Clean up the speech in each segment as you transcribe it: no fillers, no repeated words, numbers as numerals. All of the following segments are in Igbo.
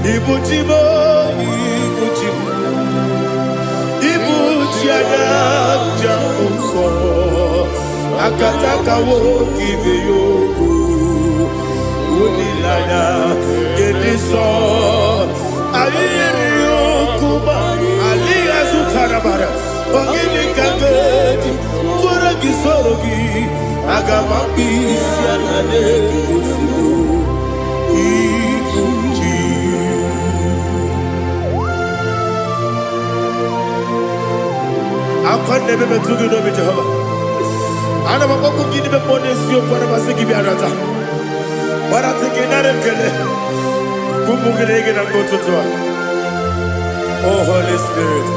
Ibuchimo, Ibuchimo, Ibuchiana, Jamuso, Akataka woki beyoku, Unilana, Gediso, Ayiriyokuba, Aliya Zutarabara, Ogini Kagedi, Turagi Sorogi, Agamaki, Sianane, Usibu, Ibuchi. I can't never be too good over Jehovah. I never go give the money to you for the Masiki Biarata. But I think another killer. Kumugregin and go to Tua. Oh, Holy Spirit.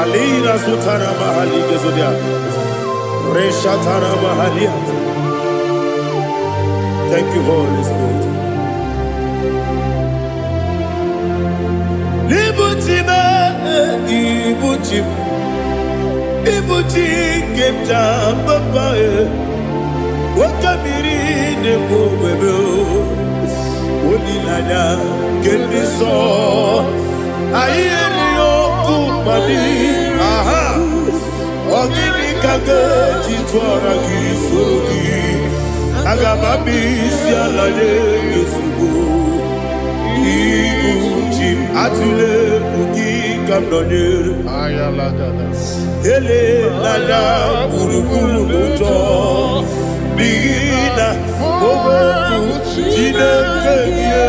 Alina Sutana Mahali Gezodia. Reshatana Mahalia. Thank you, Holy Spirit. Ibuchima, Ibuchim. Ibuchi kemta papa wakamiri ne bobebe onilanya kendiso ayeni okumani aha ogini kage jitwara gisorogi agamabi sialale yesugo Ibuchi atule bugi kamdonyer ayalagada ele lada buruburu muto bigina oboku jinekeye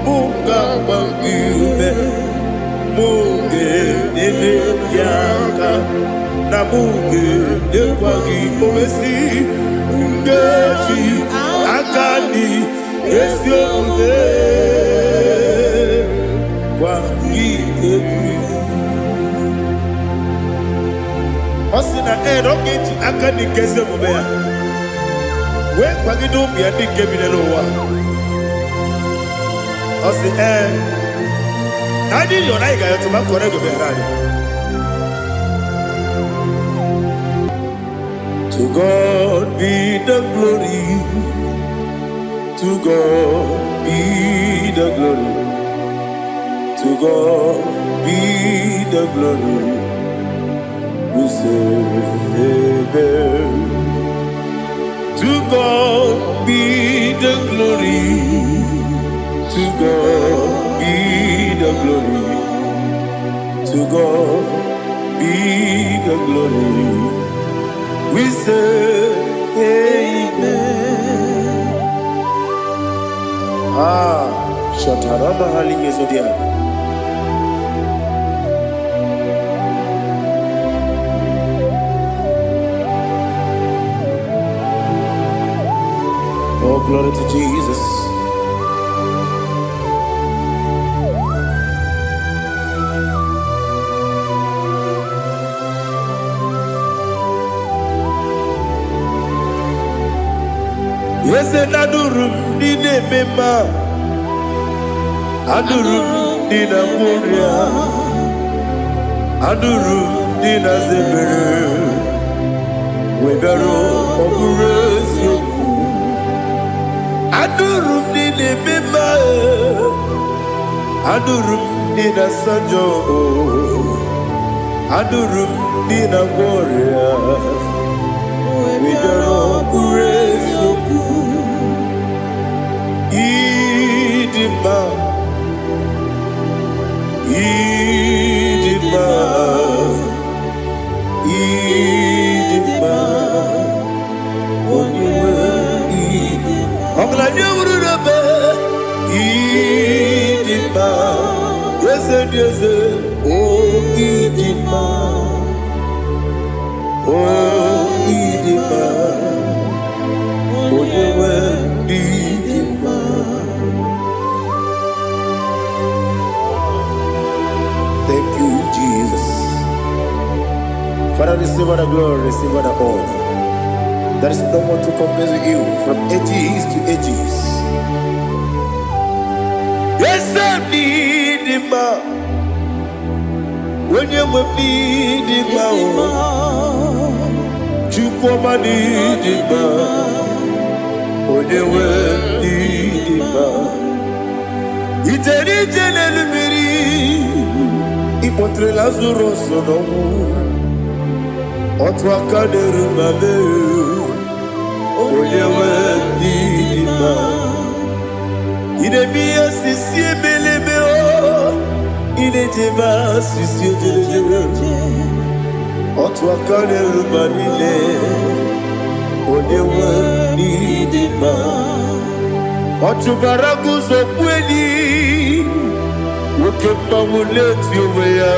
munga bangiume munge nene yaka na munge nekwagi omesi ngeji akani esiomude Osina roketi akani keze mubea. We kwagido mi adi kebine lowa. Osi nadi yona iga yotu makore go berani. To God be the glory. To God be the glory. To God be the glory. We say amen. To God be the glory. To God be the glory. To God be the glory. We say amen. Shataraba hali yezodia. Oh, glory to Jesus. Yes, and Adurum Dina Mema Adurum Dina Moria Adurum Dina Zebere Webero Operation Adurum Dina Mema Adurum Dina Sanjo Adurum Dina Moria Webero Operation Idima, Idima, Idima, Idima, Idima, yes, oh Idima, oh Idima, oh Idima. Thank you, Jesus. Father, receive all the glory, receive all the honor. There is no one to compare with you from ages to ages. Yes, I need him. When you will need him, you come and need him. When you will. ijele lumiri ipotre Lazarus n'ọnwụ otu aka na-erubale onye nwe ndị dị mma idemi ya sisi emeleme inejeba sisi ojelejebe otu aka na-erubalile onye nwe ndị dị mma ọchụbara guzo kweli nwoke mmanwụ na-eti onwe ya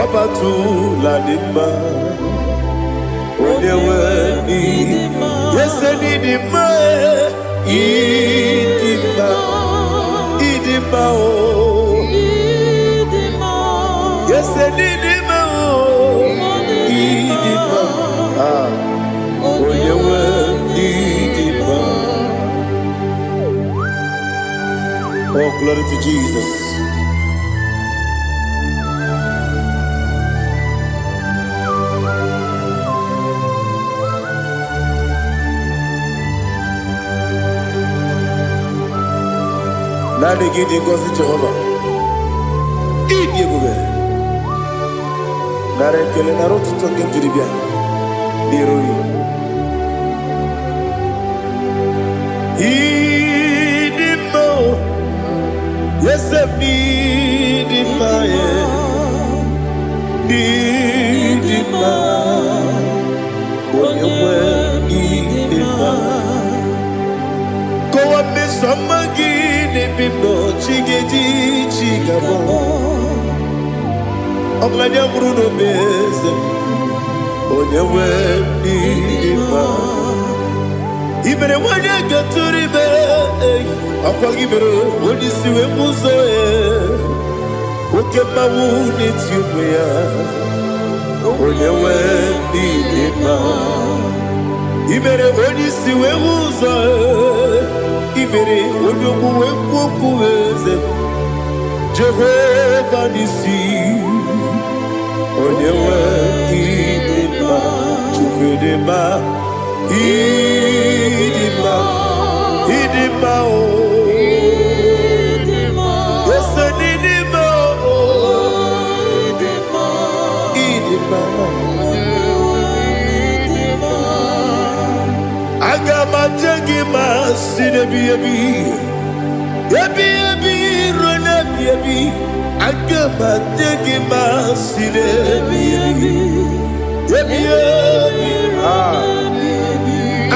ọbatụla dị mma onye nwe ndị ese dị mma ịdị mma ịdị mma o ese dị mma o ịdị mma onye nwe ndị dị mma. Oh, glory to Jesus. Nani gidi ngozi Jehovah. Idi ebube. Nare kele naro tuto ngenjiri bia. Niroi. Idi mo. Yes, idi ma ye. Idi ma. Onyewe idi ma. Kowa me somagi. Bimbo chigeji chigabo oglanya bruno beze onyewe ndima ibere wanya gaturi be akwa gibere woni siwe muzo oke mawu netiwe ya onyewe ndima ibere woni siwe muzo ibere onyoku wekuoku eze Jehovah nisi onyewe idima chukwudima idima idima o ese idima o idima agama jegi masine biyebi rona biyebi agama jegi masine biyebi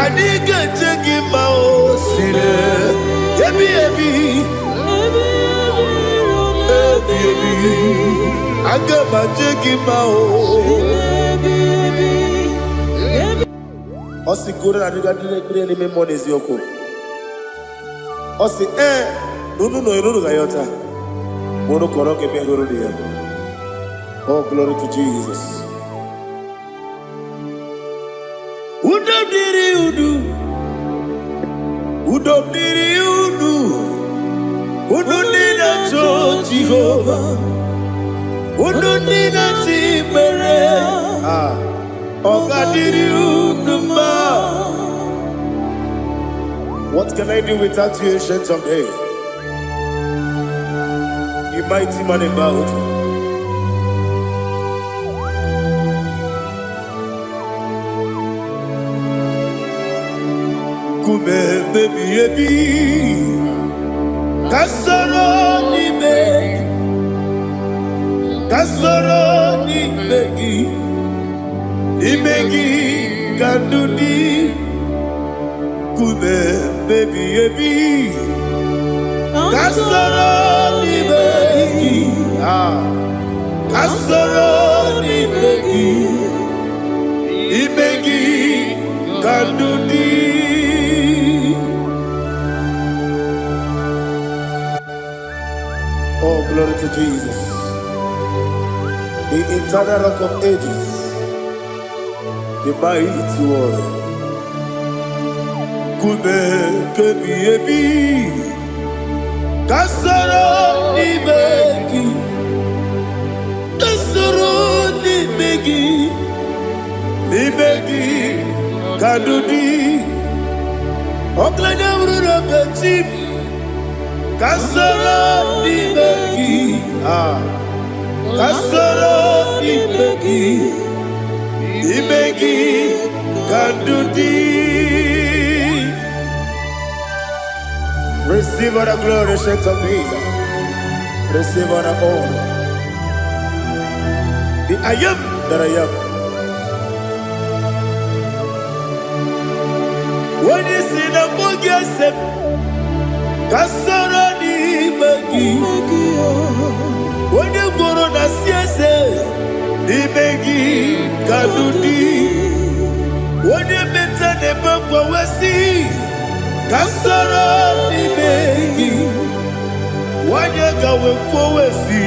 adiga jegi maosine biyebi agama jegi mao Osi gore na diga dire ni me money zioko. Osi nunu no iruru ga yota. Mono koro ke me goro dia. Oh, glory to Jesus. Udo diri udu. Udo diri udu. Udo nina to Jehovah. Udo nina tibere. What can I do without you, ancient of days? You mighty man about. Kume baby baby, kasoro ni begi. Imegi kandudi kume baby baby kasoro ni begi kasoro ni begi imegi kandudi. Oh, glory to Jesus, the eternal rock of ages, the mighty one. Kume kebi ebi, kasoro ni begi, ni begi, kadudi, oklanya urura beti, Kasoro n'imegi. Kasoro n'imegi. Imegi kandudi. Receive all the glory, shake of me. Receive all the honor. The I am that I am. When you see the book, Kasoro n'imegi. When you go on the siese, n'imegi kandudi. When you meet the book, we see. Kasoro n'imegi. Wanya gawe kwesi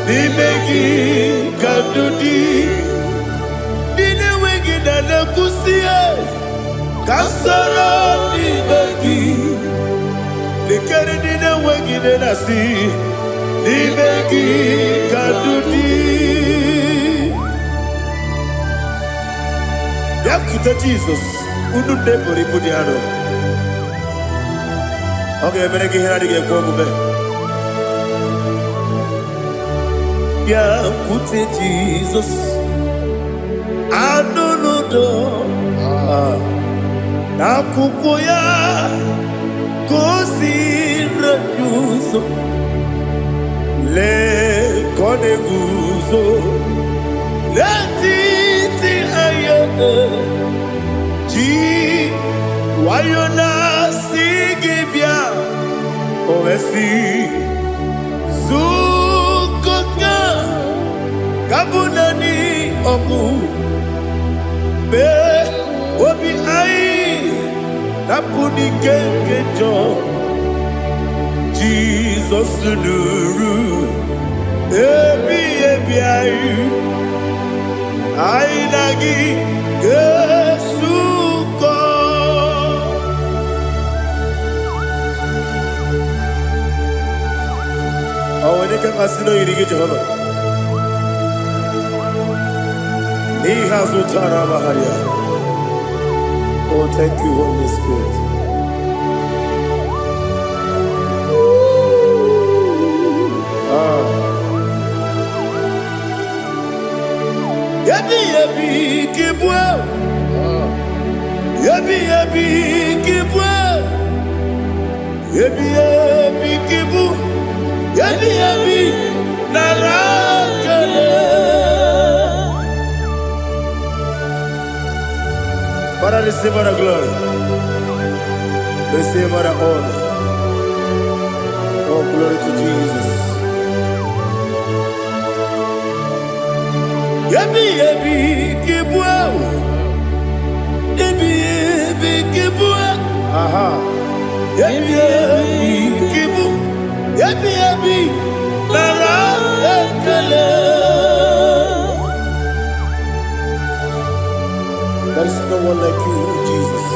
n'imegi kandudi. Nine wegi na nekusie. Kasoro n'imegi. Nikere nine wegi na nasi. N'imegi kandudi. Yakuta Jesus. Unu nebori pudiano. Okay, I'm going to get a yeah, put it Jesus. I don't know. Nakukoya, kosi renuso. Le koneguzo. Le titi ayane. Ji wayona sigibia. Oesi Zukoka Kabunani Omu Be Obi Ai Napuni Kenkejo Jesus Nuru Ebi Ai Ai Nagi Yesuko. Oh, when you can consider you get Jehovah. He has Utara Maharia. Oh, thank you, Holy Spirit. Yabi yabi kibwa. Yabi yabi kibwa. Yabi yabi kibu. Yabi yabi narakale. Father, receive all the glory. Receive all the honor. Oh, glory to Jesus. Yabi yabi kibwa. Yabi yabi kibwa. Aha. Yabi yabi kibu. Yabi yabi narakale. There is no one like you, Jesus.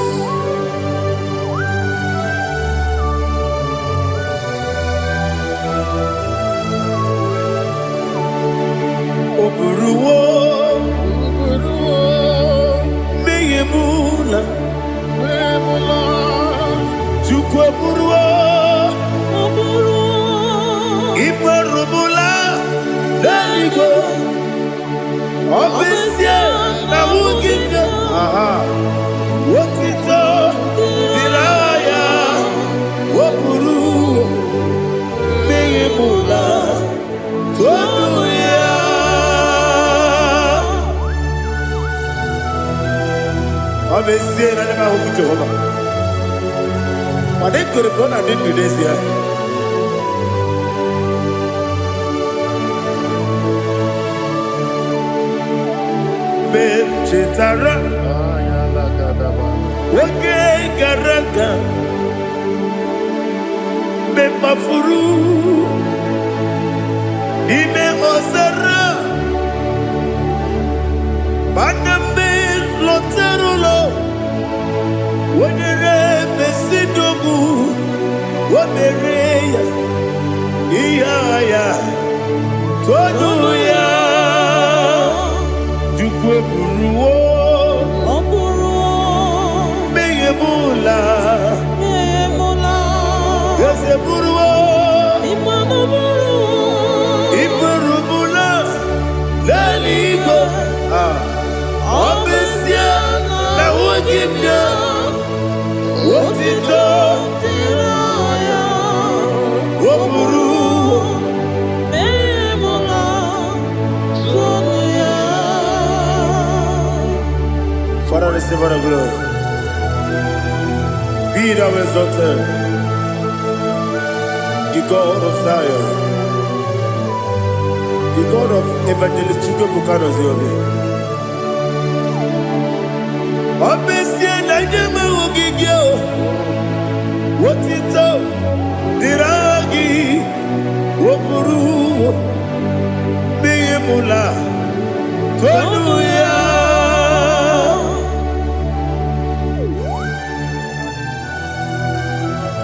Oburuwo, meyemula, chukwe buruwo, imarumula, leligo, obesia na wuginde. Aha, wotito, diraya, woburu, meyemula, tonuya. Obesia na nema huku Jehovah. But they could have gone and did today's year. Chetara, Wage Garaka, Mepafuru, Ime Osara, Banambe Loterulo, Wenere Mesidobu, Wamereya, Iaya, Tonuya. Buruwo, meyemula, buruwa iburubula leligo obesia na wogibya wotito woburu Father, receive our glory. Be thou exalted, the God of Zion, the God of Evangelist Chukwu Bukano Ziobi. Obesia na nyama wogigyo, wotito diragi, woburu, biyemula, tonuya.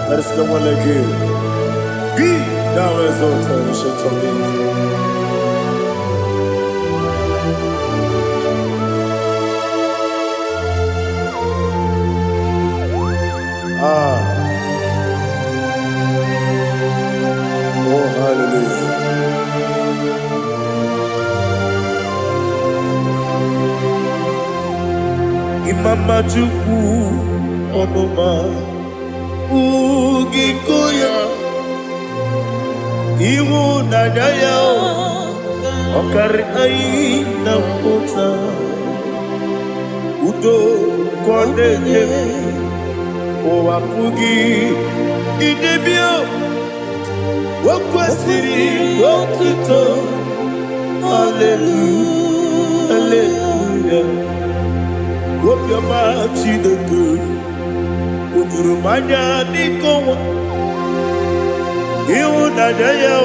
There is no one like you. Be thou exalted, ancient of days. Oh, hallelujah. Imama Chukwu Onuma Ugikoya Iwu Nadaya Okari Aina Mota Udo Kondeye Owapugi Idebio Wakwasiri Wakito Hallelujah Hallelujah Wopiama Chideku Udurumanya Nikowa Iwu Nadaya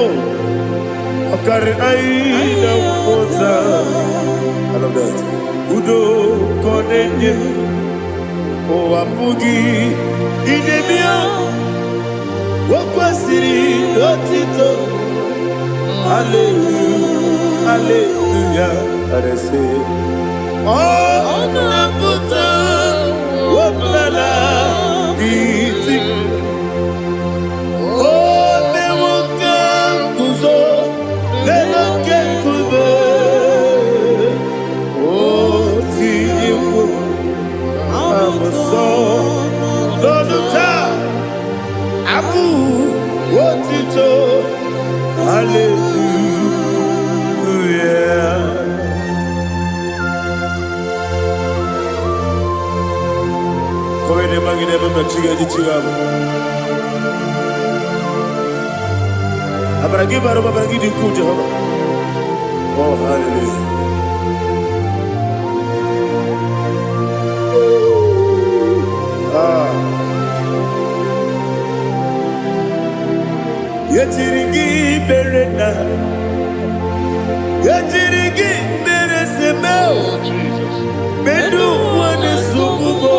Okari Aina Mota I love that Udo Kondeye Owapugi Idebio Wakwasiri Otito Hallelujah Hallelujah And I say Oh Nabuta Wapala Biti Oh Mewoka Kuzo Leloke Kube Oh Tiyiwu Lọ́dúnta, Abu, Wotito, Hallelujah. Come ne magine baba chiga di chiga. Abaragi baro babaragi di ku Jehovah. Oh, hallelujah. Yachirigi berena, Yachirigi beresebel, Bedu wane sukubo,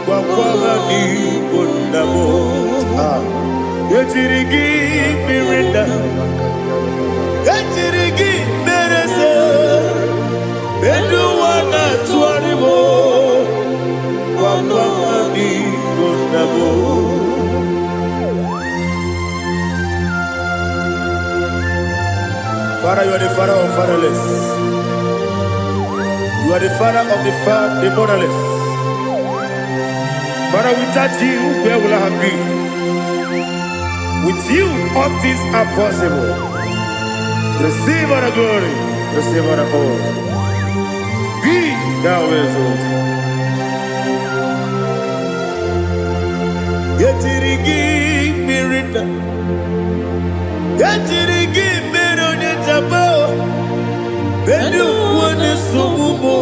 Wakwama ni bondabo. Yachirigi berena, Yachirigi berese, Bedu wana tuaribo, Wakwama ni bondabo. Father, you are the father of fatherless. You are the father of the motherless. Father, without you, where will I have been? With you, all things are possible. Receive our glory, receive our honor. Be thou exalted. Yetirigi mirina, Yetirigi mirone jabo. Bedu wane sumubo,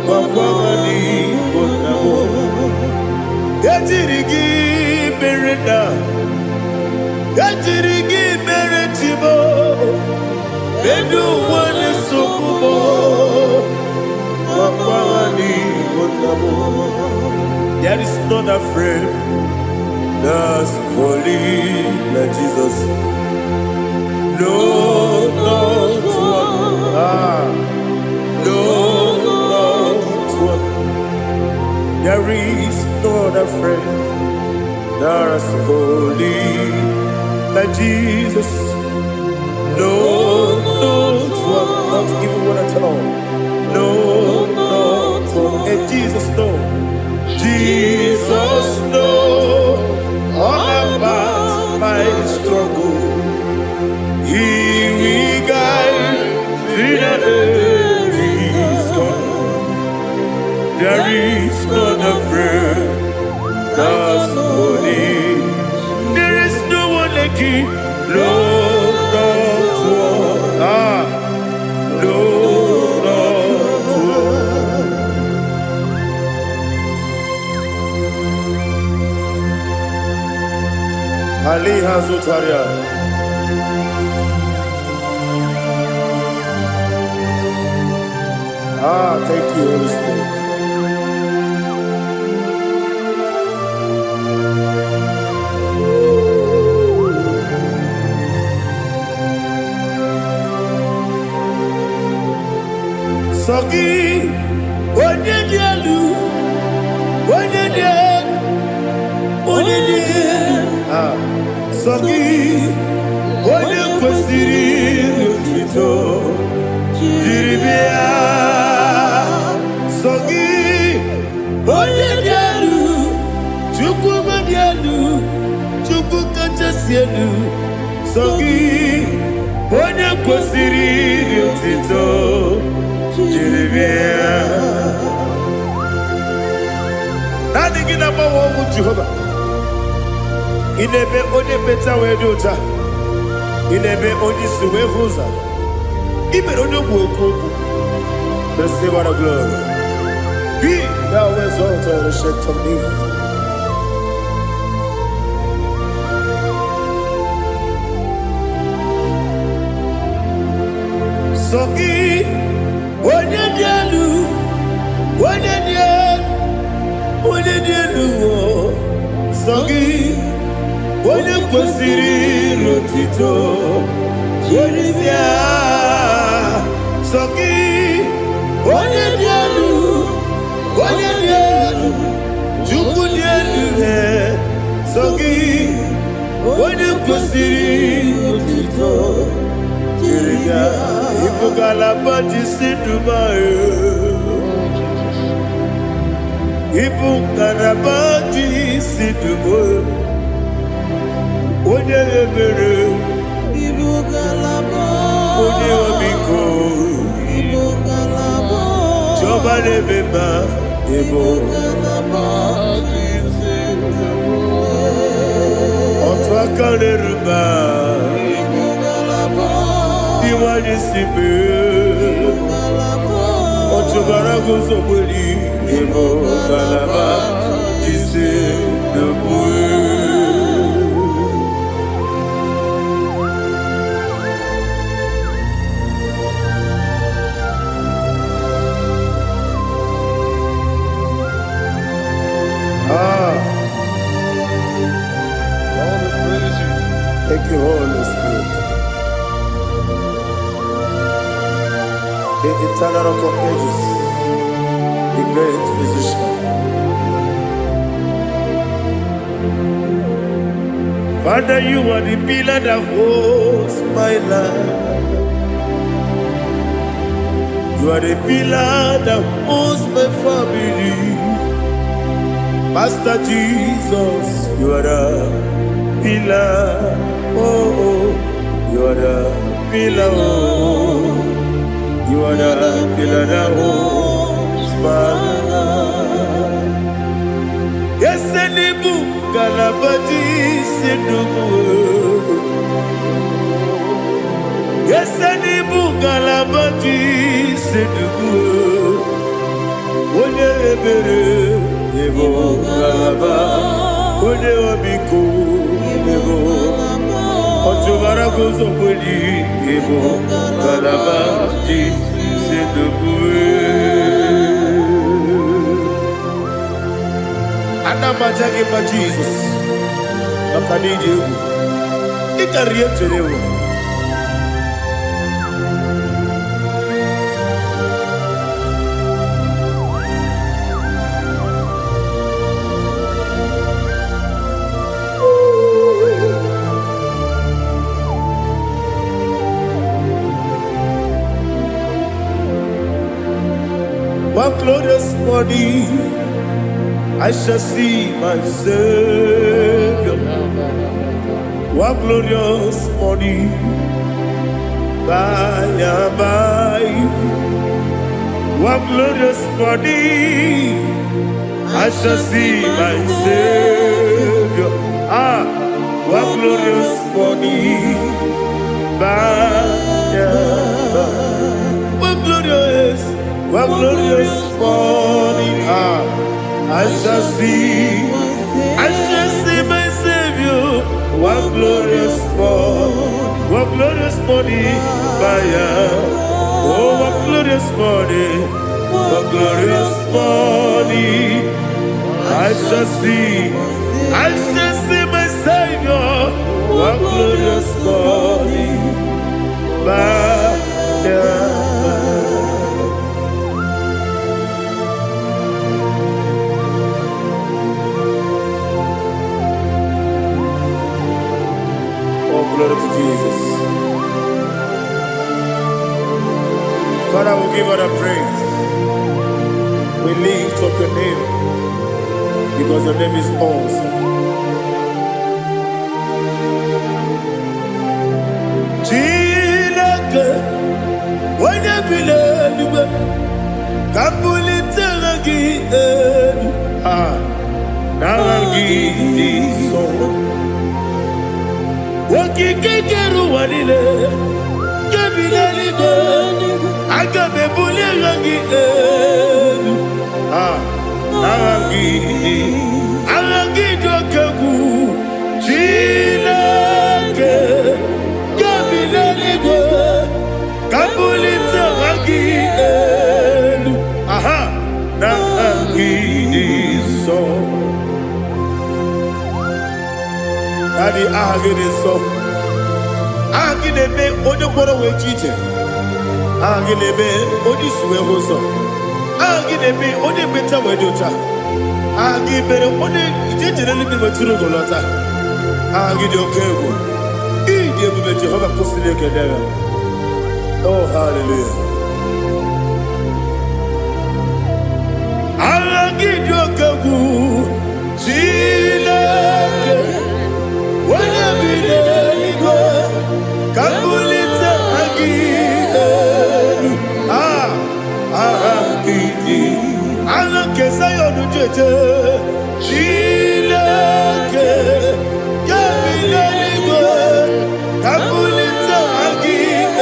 Wakwamani bonabo. Yetirigi mirina, Yetirigi miretibo. Bedu wane sumubo, Wakwamani bonabo. There is not a friend that's holy like Jesus. No, not one. No, not one. There is no other friend There's holy like Jesus. No, no, not even one at all. No, and Jesus, no. Jesus, no. All about my struggle. He will guide me. There is none afraid. That's holy. There is no one like him. Lord, Ali Hazutaria. Thank you, Holy Spirit. Sogi, onye dielu, onye dielu, onye dielu. Sogi, onye kwesịrị otuto, jiri bịa. Sogi, onye dielu, Chukwu dielu, Chukwu kachasị elu. Sogi, onye kwesịrị otuto. Nothing in a moment with Jehovah. In a bit only better way to ta. In a bit only Suwe Rosa. Even on your work, the Savior of glory. Be thou exalted and shed to me. Sogi. Onye dielu, Sogi, onye kwesịrị otuto, jiri bịa. Sogi, onye dielu, Chukwu dielu. Sogi, onye kwesịrị otuto, jiri bịa. Ibugalaba Dubai. Ibugalaba Dubai. Onye ebere. Ibugalaba. Onye omiko. Ibugalaba. Jọba lebeba. Ibugalaba Otu aka na-eruba. Iwani sibe Otubara gozo kweli Imo kalaba Jise debue Thank you, Holy Spirit. The eternal rock of ages, the great physician. Father, you are the pillar that holds my life. You are the pillar that holds my family. Master Jesus, you are the pillar. Oh, you are the pillar. You are the pillar that holds my life. Yes, Enibu Galabati Sidubu. Yes, Enibu Galabati Sidubu. Onye ebere Ebo Galaba. Onye obiku Ebo. Otubara gozo kweli Ebo Galabati Sidubu. Anamajagi ma Jesus. Nakaniji ugu. Ikariye cherewo. glorious morning I shall see my Savior. What glorious morning by and by. What glorious morning I shall see my Savior. Ah, what glorious morning by and by. What glorious morning. Ah, I shall see my Savior. What glorious morning by oh, what glorious morning, what glorious morning. I shall see my Savior. What glorious morning by glory to Jesus. Father, we give all the praise. We lift up your name because your name is awesome. Chilake, when you believe, Kabuli Telagi, Nagi, so. Wakikekeru wanile Kebilaligo Agabe bulirangi Arangi dokeku Chilake Kebilaligo Kabulita rangi Narangi so Daddy, agide so. Agide be odi boro we chiche. Agide be odi suwe hoso. Agide be odi beta we dota. Agide be odi jejere libi we turu golota. Agide okego. Ide be Jehovah kusile kedera. Oh, hallelujah. Agide okego. Chileke. When you believe, Kabulita again. Agidi. Alake sayonu jeje. Chileke. Kabulita. Kabulita again.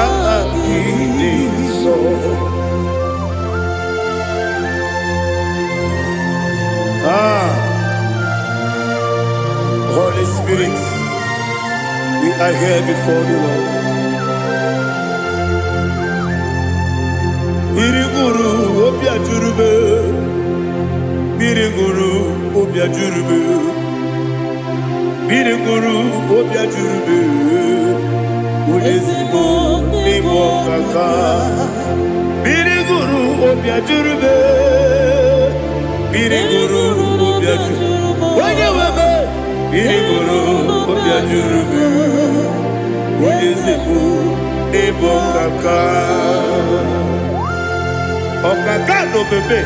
Agidi so. Holy Spirit, we are here before you, Lord. Biriguru obia jurube, Biriguru obia jurube, Biriguru obia jurube, Udesibo nimo kaka, Biriguru obia jurube, Biriguru obia jurube, Wanyawebe. Biriguru obia jurube, Udesibo nimo kaka. Okaka no bebe.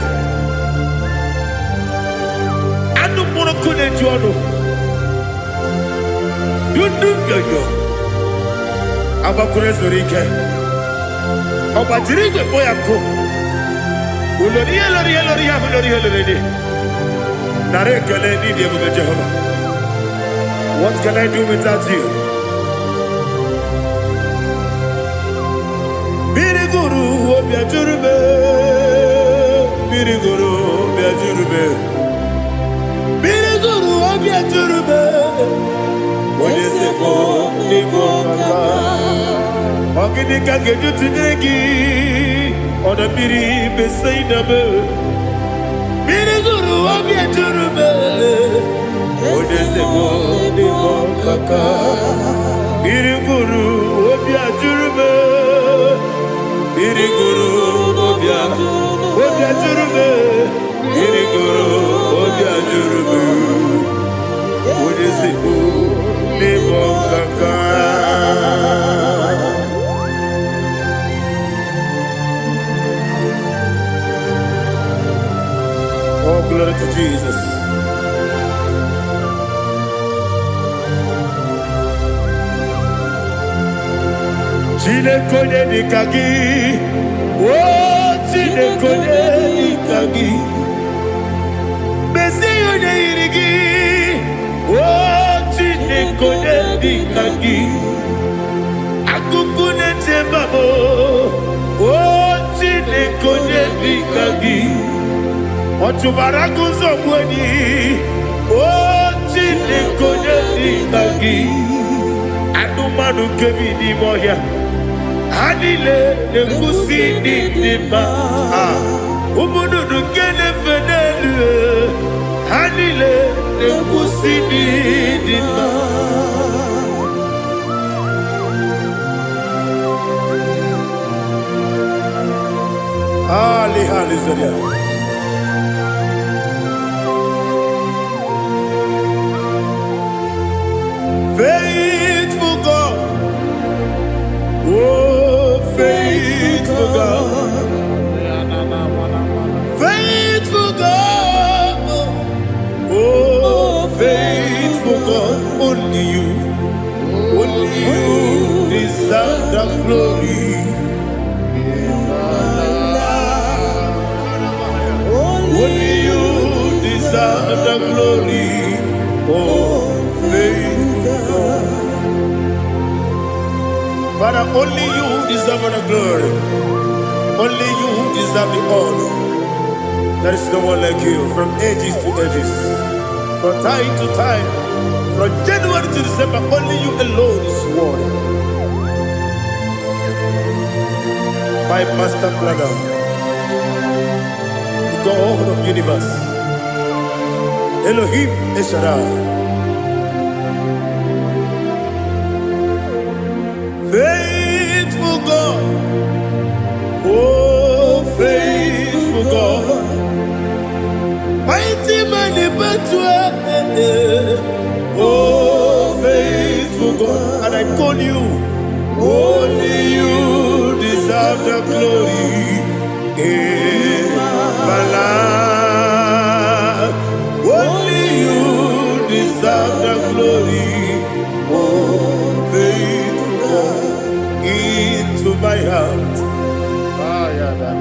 Anu mono kune jono. Dundu yoyo. Abakure zorike. Obajirige boyako. Ulori. Nare kele ni diye Jehovah. What can I do without you? Biriguru obia jurube, Biriguru obia jurube, Biriguru obia jurube. Odesibo nimo kaka, ogini kangeju tinegi, oda biri beseinabe. Biriguru obia jurube, Odesibo nimo kaka, Biriguru obia jurube. Biriguru obia jurube, Biriguru obia jurube, Udesibo nimo kaka. Oh, glory to Jesus. Chineke dịka gị, oh Chineke dịka gị, Mesia onye yiri gị, oh Chineke dịka gị, akụkụ na-echebe m, oh Chineke dịka gị, ọchụbara guzo gwenyi, oh Chineke dịka gị, anụmanụ nke bi n'ime ọhịa ha niile na-ekwusi n'ịdị mma, ụmụnnụnụ nke na-efe n'elu ha niile na-ekwusi n'ịdị mma. Hallelujah. Faithful God, oh faithful God, faithful God, oh faithful God, only you deserve the glory. Only you deserve the glory, oh faithful God. Father, only you deserve the glory. Only you deserve the honor. There is no one like you, from ages to ages, from time to time, from January to December. Only you alone is worthy. My master planner, the God of the universe, Elohim Eshadai. Faithful God, oh faithful God, mighty man in battle, oh faithful God, and I call you, only you deserve the glory in my life, only you deserve the glory, oh faithful God. Into my heart,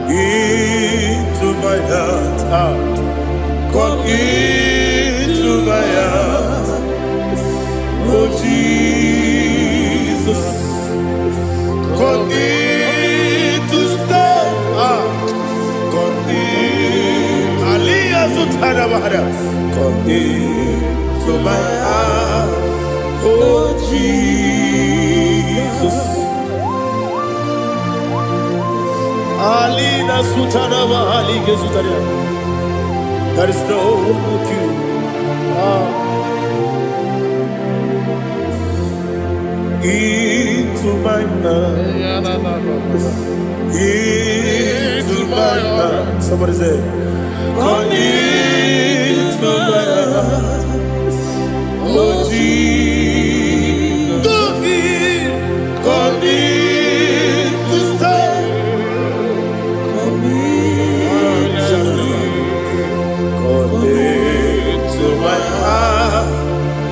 into my heart, come into my heart, oh Jesus, come in to stay, come in, Aliyah Zutanabara, come into my heart, oh Jesus. Alina Sutanaba Alige Sutaria. There is no one like you. Into my heart. Into my heart. Somebody say, come into my heart. Oh Jesus. Come in to stay. To my heart,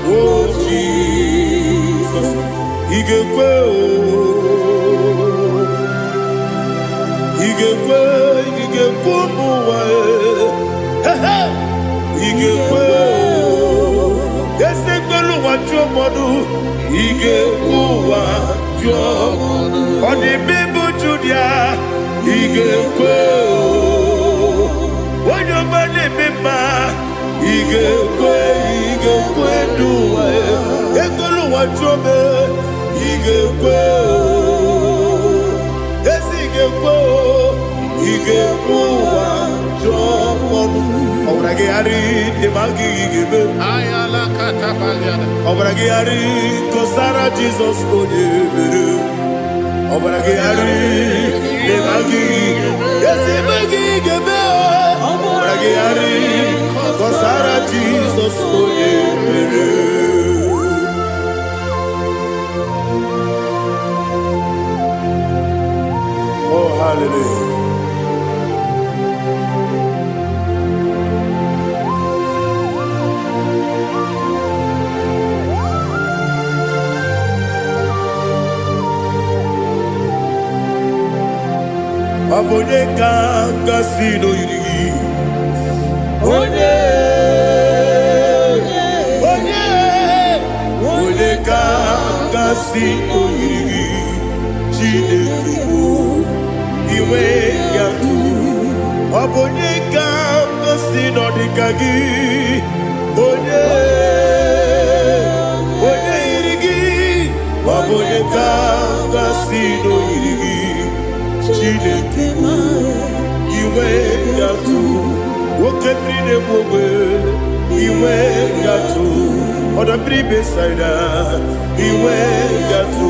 oh Jesus, He gave Jesus, oh hallelujah. onye ka ngasị n'oyiri onye ka ngasị n'oyiri Chineke bụ iwe gatụ ọ bụ onye ka ngasị n'ọdịka gị onye yiri gị ọ bụ onye ka ngasị n'oyiri gị Chineke bụ iwe gatụ nwoke mmiri na-egbu ogbe iwe gatụ ọdọmmiri besaida iwe gatụ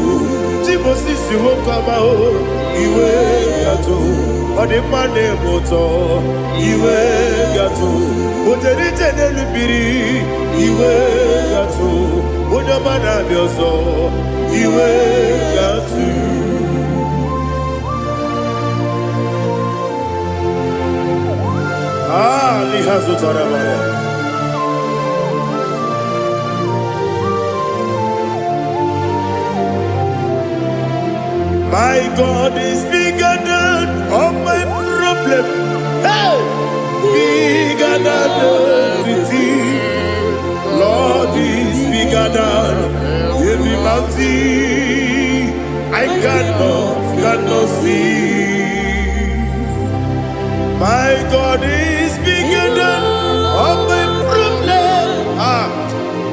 Timosisi nwoke amahụ iwe gatụ ọdịmma na-eme ụtọ iwe gatụ ojerije n'elu mmiri iwe gatụ onye ọma na-abịa ọzọ iwe gatụ lihazo tarabara My God is bigger than all my problem. Hey! Bigger than everything. Lord is bigger than every mountain I cannot see. My God is bigger than all my problem.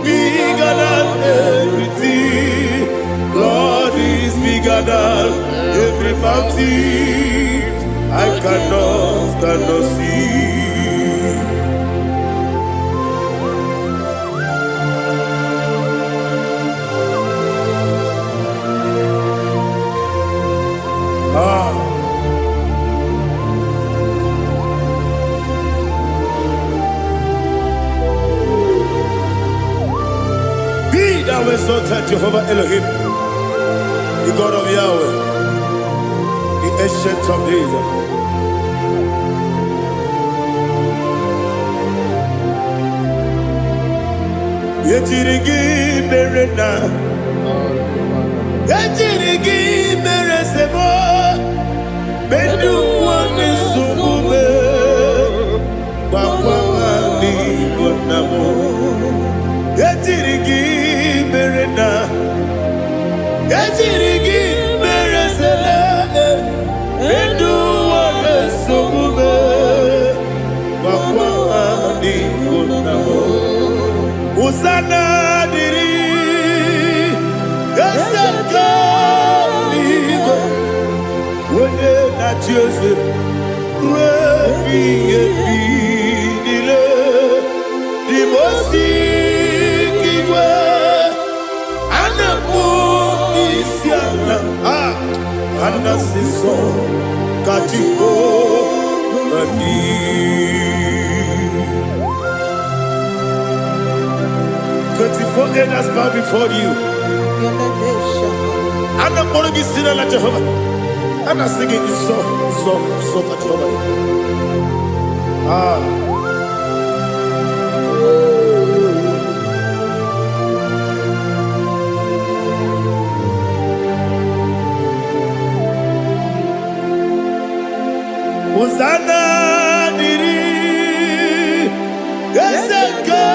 Bigger than everything. Lord is bigger than every mountain I cannot see. Be thou exalted, Jehovah Elohim, the God of Yahweh, the ancient of days. Yetirigi merena, yetirigi meresemo, bedu wane sumume, bakwani gonamo. Yetirigi merena, yetirigi meresele, bedu wane sumume, bakwani gonamo. Usana diri, esaka ligo, wone na Joseph, repi nile, di mosi kiwe, anamu isiana, anasiso katiko mani. 24 elders bow before you. And I'm going to be singing like Jehovah. And I'm singing this song like Jehovah. Hosanna diri, Ezeka.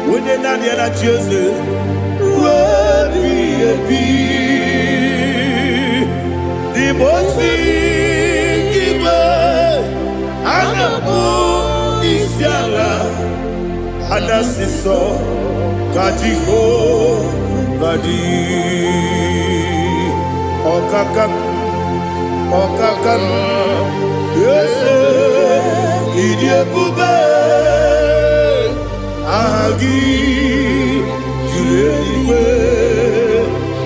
When you're not here at Jesus, the most giver, and the moon is yala, and the siso, Kajiho, Vadi, Okakam, yes, Idiabube. Agi julewe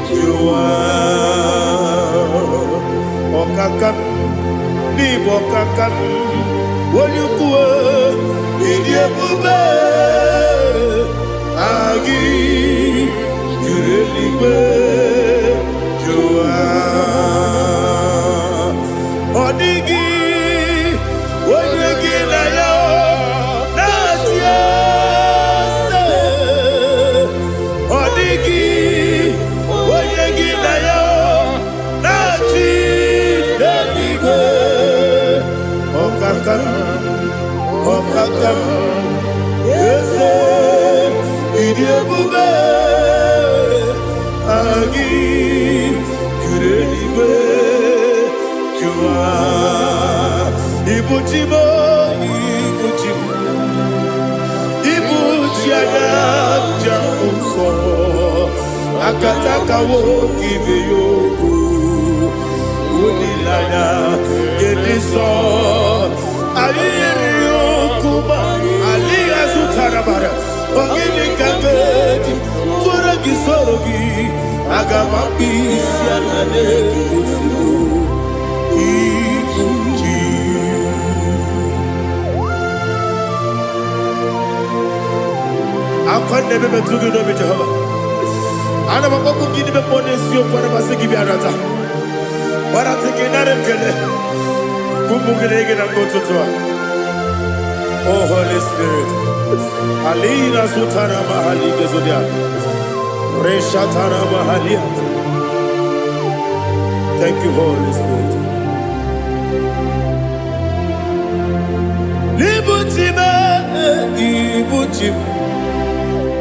juwa okakam ni bokakam wonyukwe idiebube agi julewe juwa odigi wonyegi na yo natie Odigi, Oyegi na yo, Nachi. Okakam Ese Idiabube Agi Kureliwe Jua Ibuchimo Ibuchimo Ibuchiana Jamso Akataka wo give yoku Unilaya Gediso Ayeri yokuba Aliya Zutarabara Ogini Kagedi Turagi Sorogi Agamapi Sianane Kusibu Ibuchi Akwande bebe tugi no be Jehovah Ana makoku gini be ponesio kwa na basiki bi arata. Bara teke na rekele. Kumbugirege na ngototwa. Oh Holy Spirit. Alina sutara mahali gezodia. Reshatara mahali. Thank you, Holy Spirit. Libutime, ibutime.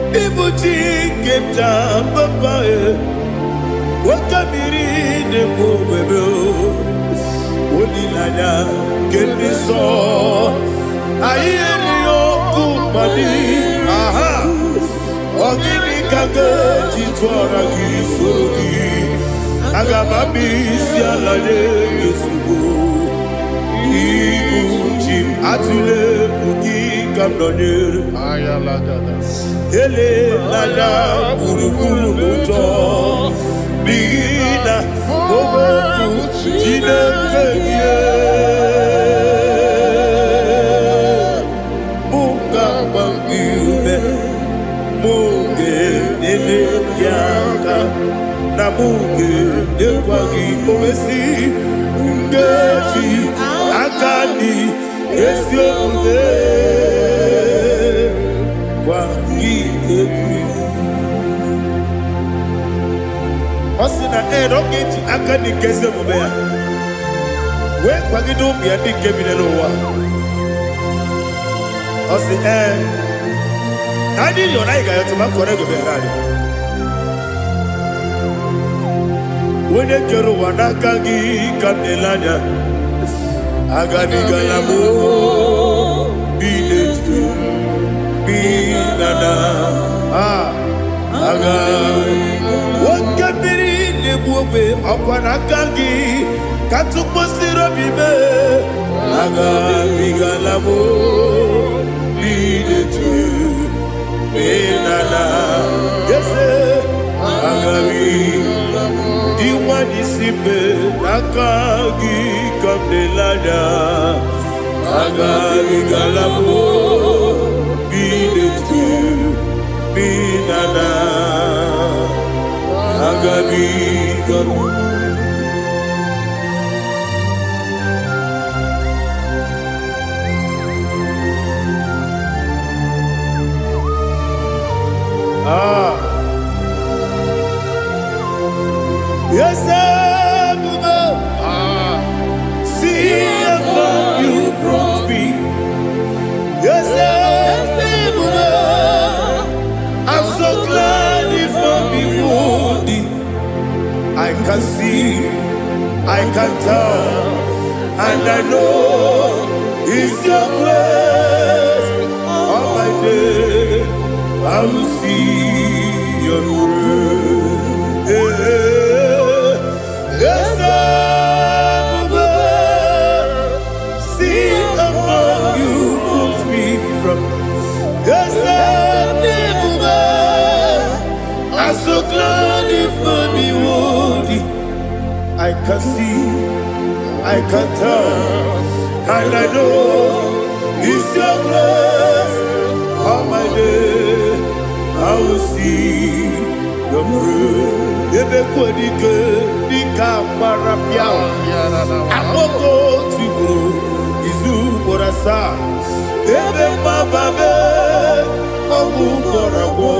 Ibuti kemta papa wakamiri de bobebe onilanya kemiso ayeri okumani aha ogini kage titwara gisogi agamabi sialale yesugo ibuti atule bugi kamdonir ayalagada Ele lala buruburu muto Bigina Boboku Jine kenye Munga bangiume Munge nene yaka Na munge nekwagi omesi Ngeji akani Esyo mune Osina rogeji akani kese mubea we kwagido bia di kebinelo wa osi nani yo naiga yo tuma korego be rari wone kero wanakagi kamelanya agani galamo biletu binana aga wakabiri nebuwe akwana kangi katuposiro bibe aga bigalamo biletu binana yese aga diwani sibe nakagi kamdelada aga bigalamo biletu binana agabi garu yes see how you brought me yes I'm so glad if I'm wounded. I can see, I can tell, and I know it's your grace. All my day, I will see your grace. Yes, see how you put me from. Yes, I'm so glad if me woody. I can see, I can tell, and I know it's your grace. All my day, I will see your grace. Ebe kwenike, nika marapia. Amoko tibu, izu morasa. Ebe mababe, obu korago.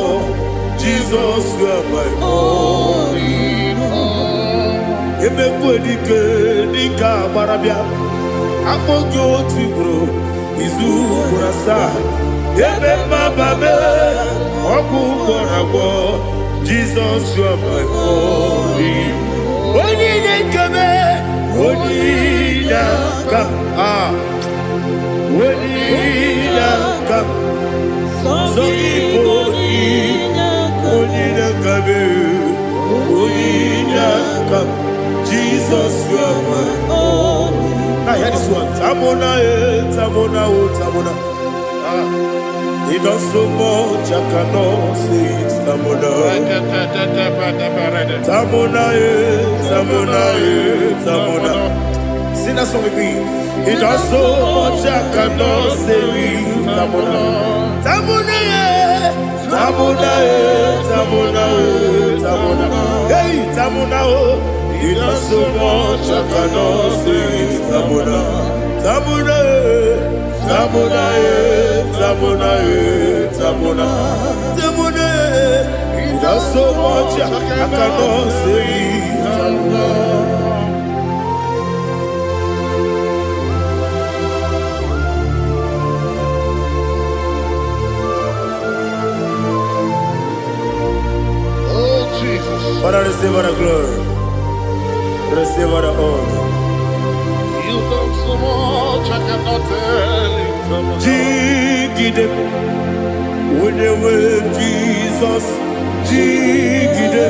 Jesus, you are my only home. Ebe kwenike nika marabia. akpọghị otu ugboro izu ugboro asaa ebe mmaba mee ọgwụ gwọrọ agwọ Jizọs ọbụghị onye na-ekebe onye na-aka onye na-aka sọ Igbo onye na-akabe onye na-aka Jesus ọbụghị. Now hear this one. Tamona, Tamona, Tamona. He does so much, I cannot say it. Tamona, Tamona, Tamona, Tamona. Sing that song with me. He does so much, I cannot say it. Tamona, Tamona, Tamona, Tamona, Tamona. Hey, Tamona, he does so much, I cannot say it. Tamona, Tamona, Tamona, Tamona, Tamona, Tamona. He does so much, I cannot say it. Tamona. Oh, Jesus. Father, receive all the glory. Receive all the honor. You done so much, I cannot tell it. Jigide, when you were Jesus, Jigide,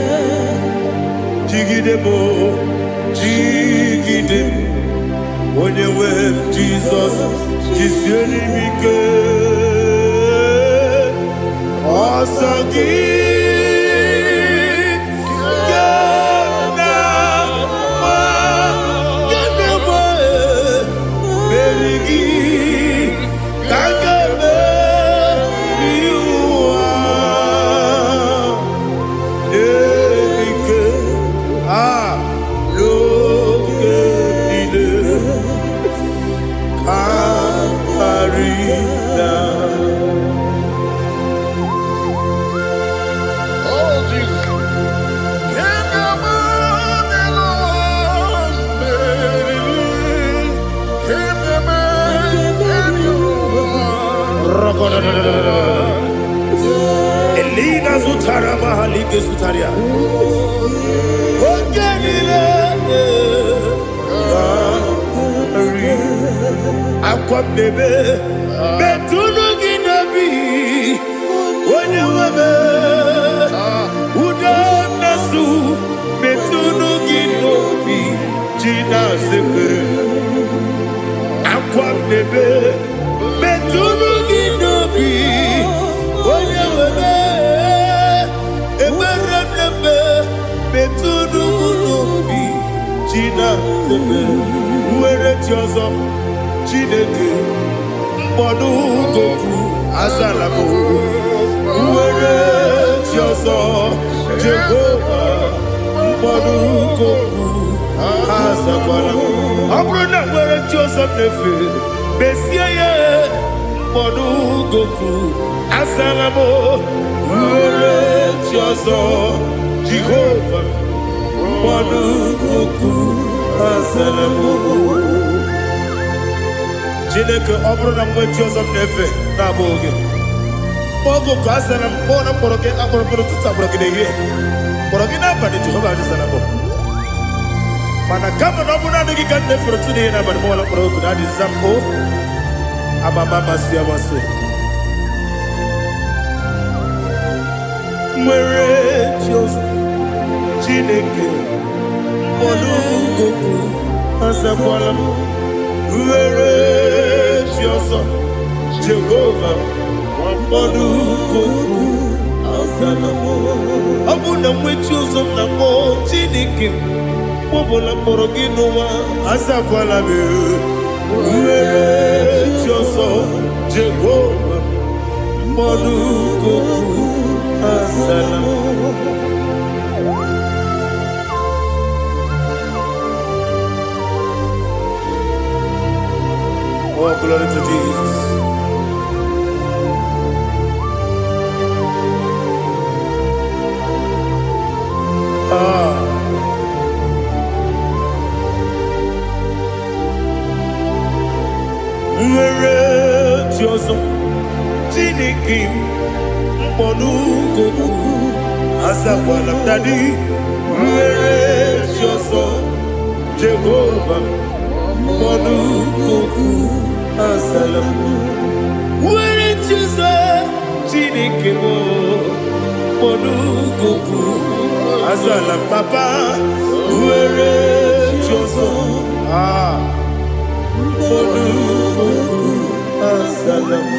Jigide mo, Jigide, when you were Jesus, Jisyenimike, Asagi. Elina Zutara Mahalike Zutaria. Ogenile Aqua bebe Betunu Ginabi Onye webe Uda Nasu Betunu Ginobi Jina Zekere Aqua bebe Betunu Ginobi Onye webe Eberebe Betunu Ginobi Jina Zekere Uwere Tiozo Chineke mkpọdụ goku azalabo uwere chi ọzọ Jehova mkpọdụ goku azakwala ọ bụrụ na nwere chi ọzọ na-efe besie ya mkpọdụ goku azalabo uwere chi ọzọ Jehova mkpọdụ goku azalabo. Chineke ọ bụrụ na mgbe chi ọzọ m na-efe na-abụ oge ogo ka a zara m kpọọ na mkpọrọ gị akpọrọ mkpọrọ ụtụtụ akpọrọ gị n'ehihie mkpọrọ gị n'abalị Jehova adịzara m mana kama na ọ bụrụ na adịghị ka m na-efere otu n'ihe n'abalị mụọla mkpọrọ oku na adịza m o amama amasị amasị nwere chi ọzọ Chineke mkpọrọ oku azakwala m nwere chi ọzọ Jehova mkpọrọ oku azala m ọ bụ na nwe chi ọzọ m na mkpọ Chineke mkpọbụla mkpọrọ gị n'ụwa azakwala m nwere chi ọzọ Jehova mkpọrọ oku azala m. Oh, glory to Jesus. chioso Chinikim Mponukuku Azakwala Dadi Were chioso Jehovah Mponukuku Azalam Were chioso Chinikim Mponukuku Azalam Papa Were chioso Mponukuku Azalam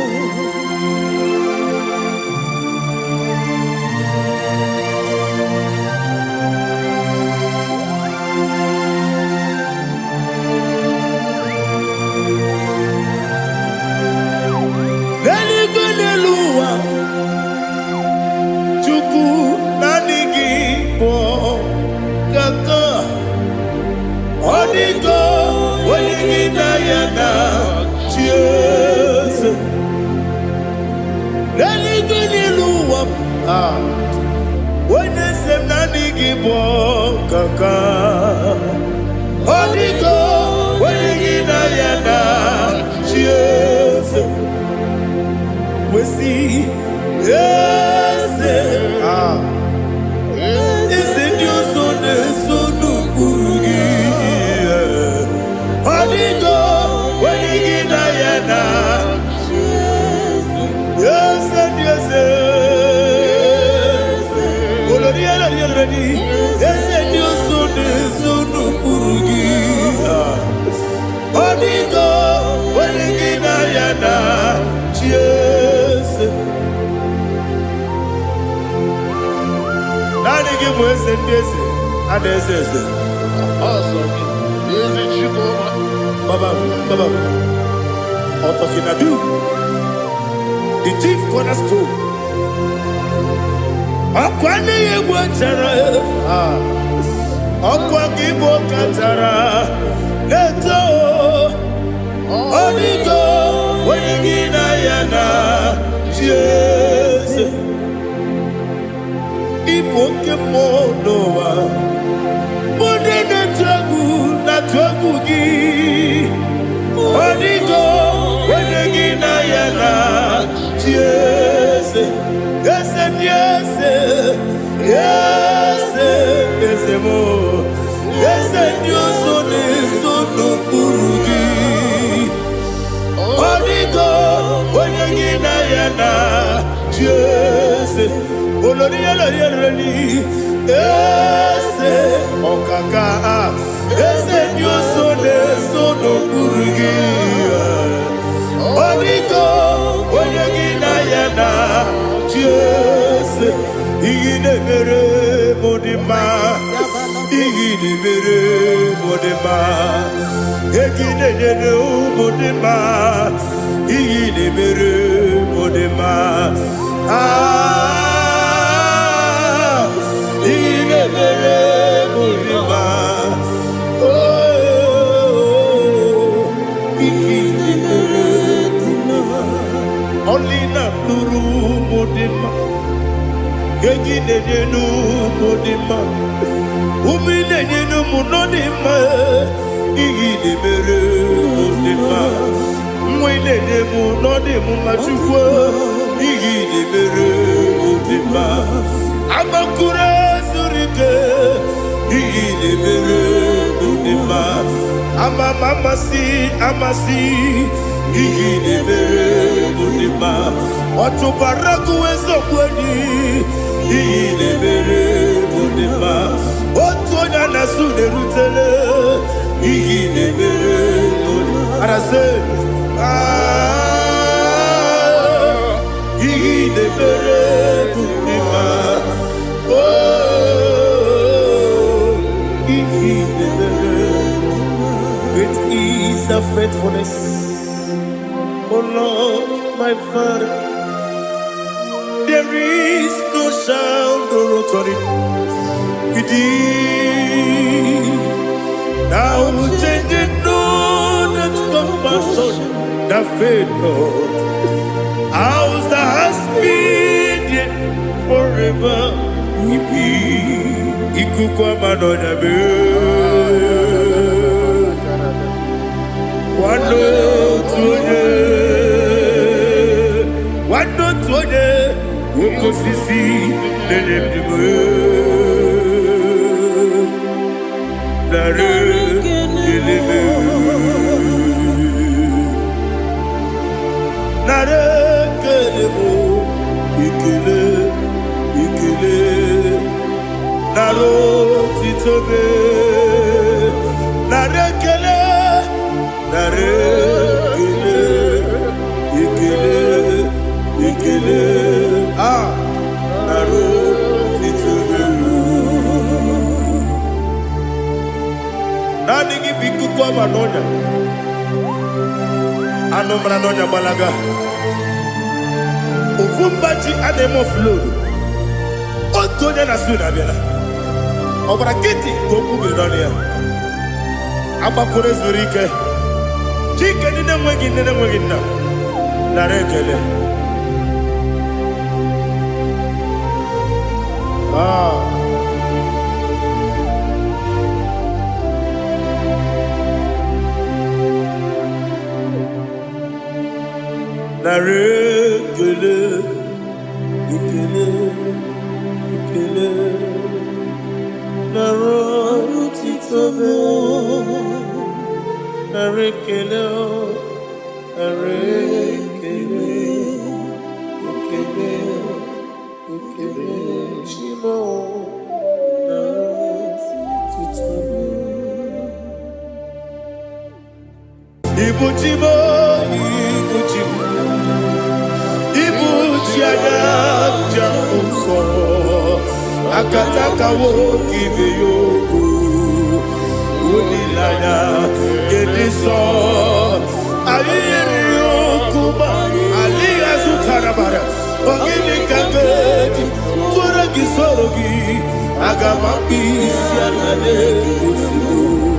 Chuku nanigi po kaka Odigo waligi na yana cheers Naligo niluwa Wenesem nanigi po kaka Odigo waligi na yana cheers We see yes is it your son Urugi Odigo Wenigi Diana yes Oloria yes your son Urugi Odigo Wenigi Diana cheers Nani give us and this and this is awesome. Is it you, Baba Otokinadu the chief cornerstone Akwani Yewatara Akwagibo Katara Neto Odigo Wenigina Yana Jesus Ipokemonowa Mode na tragu gi Odigo Wenigina Yana Jesus Yes mo Yes Sono Urugi Odigo Wenigina Yana Jesus Oloria ese okaka ese sono Urugi Odigo Wenigina Yana Jesus Igide mere modima Egide nene modima Igide mere modima Igide mere modima Igide mere modima Only na nuru modima Egide nenu modima Umine nenu munodima Igide mere modima Mwine nemu nodimu machukwa Igide mere modima Amakure surike Igide mere modima Amasi Igide mere modima Otubaraku ezokweni Igide mere modima Otonya nasude rutele Igide mere modima Arase Igide mere modima Igide mere Great is the faithfulness Oh Lord, my Father, there is no sound or authority. Now changing no that compassion, that faith not. Ours that has been yet forever. Ikukwa madonya be. Wando tuye. kosisi nenebdime nare kelebe nare kelebo ikele ikele naro titobe nare kele nare kele ikele ikele naro titobe nani gibiku kwa manonya anomra nonya balaga Ufumbaji anemo flood. Otonya na suna biela. Obra kiti goku bironia. Abakure zurike. Chike nine mwegi na. Narekele. Narekele, ikele, ikele, narotitobe, narekele, narekele, ikele, ikele, shimo, narotitobe. Ibuchimo, ibuchimo. Jamuso akataka woki beyoku unilaya gediso ayiri yokuba aliya zutarabara ogini kagedi tora gisorogi agama bisianane kusibu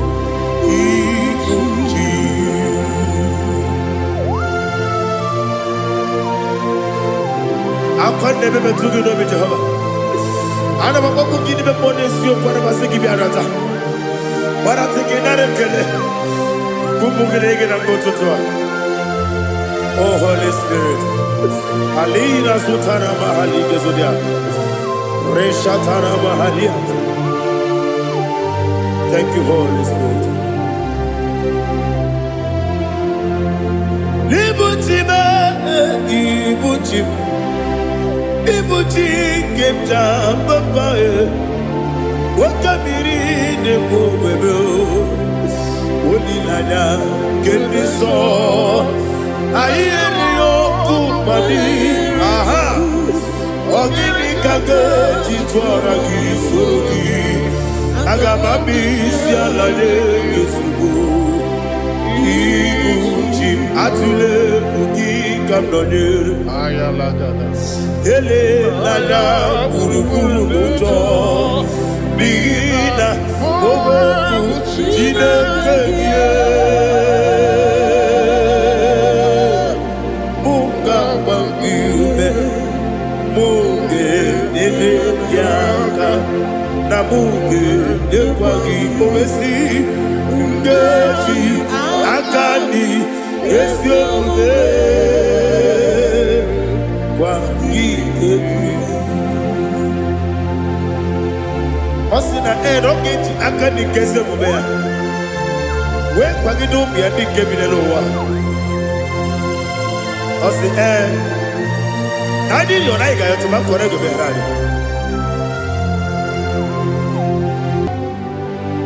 ikuji Akwande bebe tugi no be Jehova. Ana bako gidi be ponesio kwa na basiki bi arata. Bara teke na rekele. Kumugirege na ngototwa. Oh Holy Spirit. Alina sutara mahali gezodia. Resha tara mahali. Thank you Holy Spirit. Libutime ibutim. Ibuti kemja babae wakamiri ne bobebe olilanya kendiso ayeri okumani aha ogini kage jitwara gisogi agamabi sialale gesugo ibuti atule ugi kamdonir ayalagada Ele nada buruburu muto bigina oboku jinekeye Munga bangiume Munge nene yaka Na munge nekwagi omesi Ngeji akani esione Osina rogeji akani keze mubea we kwagido mi adi kebinelo wa Osi nadi yona iga yotu makore go berani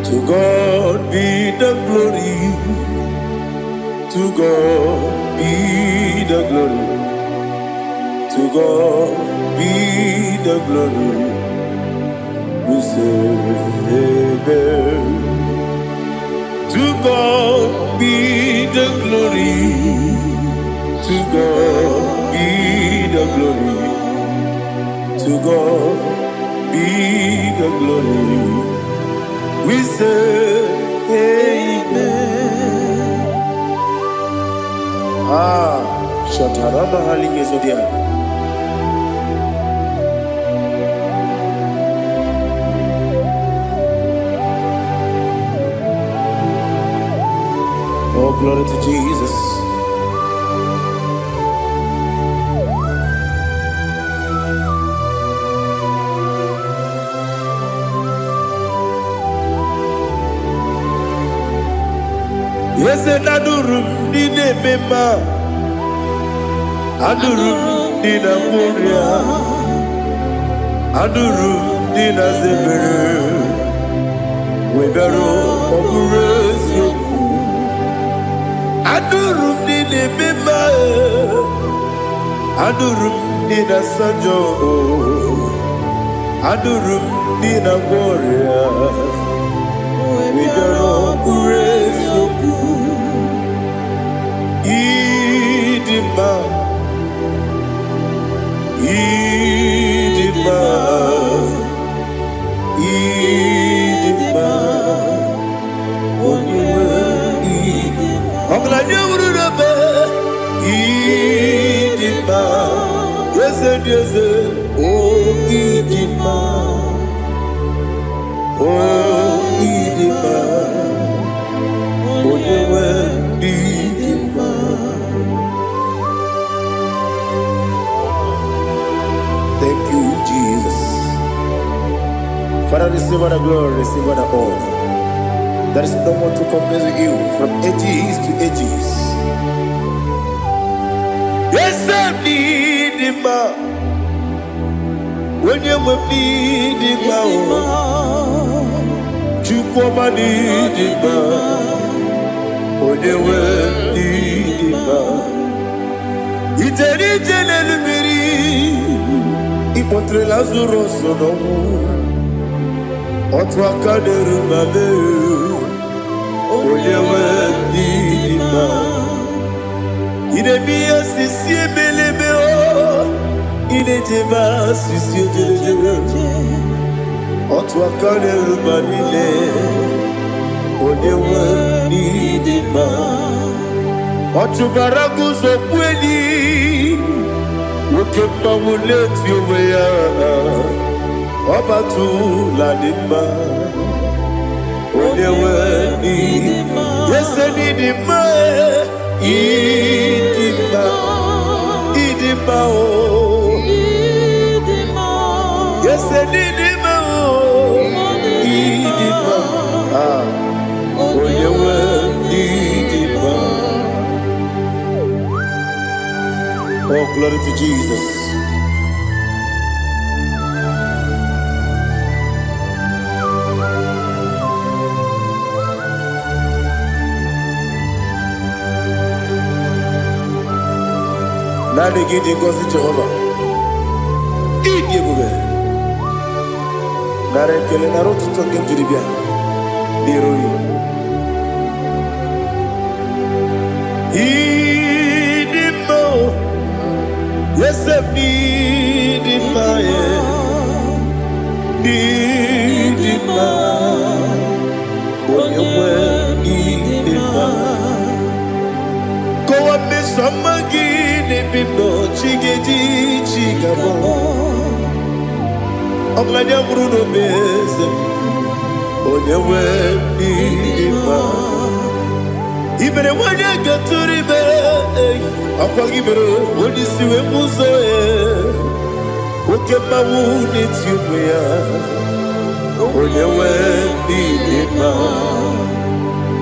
To God be the glory To God be the glory To God be the glory, we say amen. To God be the glory, to God be the glory, to God be the glory, we say amen. Shatarama halinge zodia. Oh, glory to Jesus. Ese na durum ni ne mema, adurum ni na muria, adurum ni na zebere, webero oburezi, adurum ni ne mema, adurum ni na sanjo, adurum ni na muria, webero oburezi. Idima, Idima, Idima, Idima, yes, oh Idima, oh Idima, thank you, Jesus. Father, receive all the glory, receive all the honor. There is no one to compare with you from ages to ages. Yes, I need him. When you need him, you come and need him. When you need him, it's a little Ipotre Lazaro sonomu, otwa kaderu mame, oyewe dima. Ine biya sisi belebe o, ine jeba sisi jebe. Otwa kaderu manile, oyewe dima. Otu baragu zo kweli. Ukemba muleti uweya Obatu ladima Onewe nidima Yese nidima Idima Idima o Yese nidima o Idima Onewe nidima. Oh, glory to Jesus. Nani gidi ngozi Jehovah. Idi bube. Nare kele naro tutoke njiribia. Niroi. Idi mo. Yes, I need in my need in my when you were need in my go up miss some again in no chiggy chigabo I'm glad you're Bruno Bez when you were need in my even when you get to the Apagibero, when you see a muzo, who kept my wound it's you, when you went in my.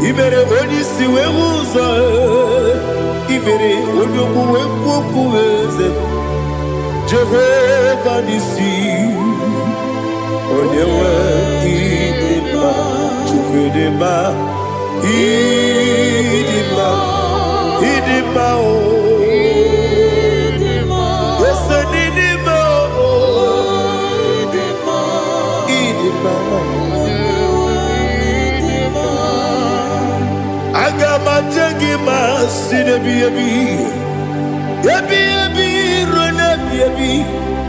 Even when you see a muzo, even when you go and Jehovah Nissi, when you went in my, Chukudema, Idima, yes, Idima, Idima. I got my jaggy mass in a baby, run a baby.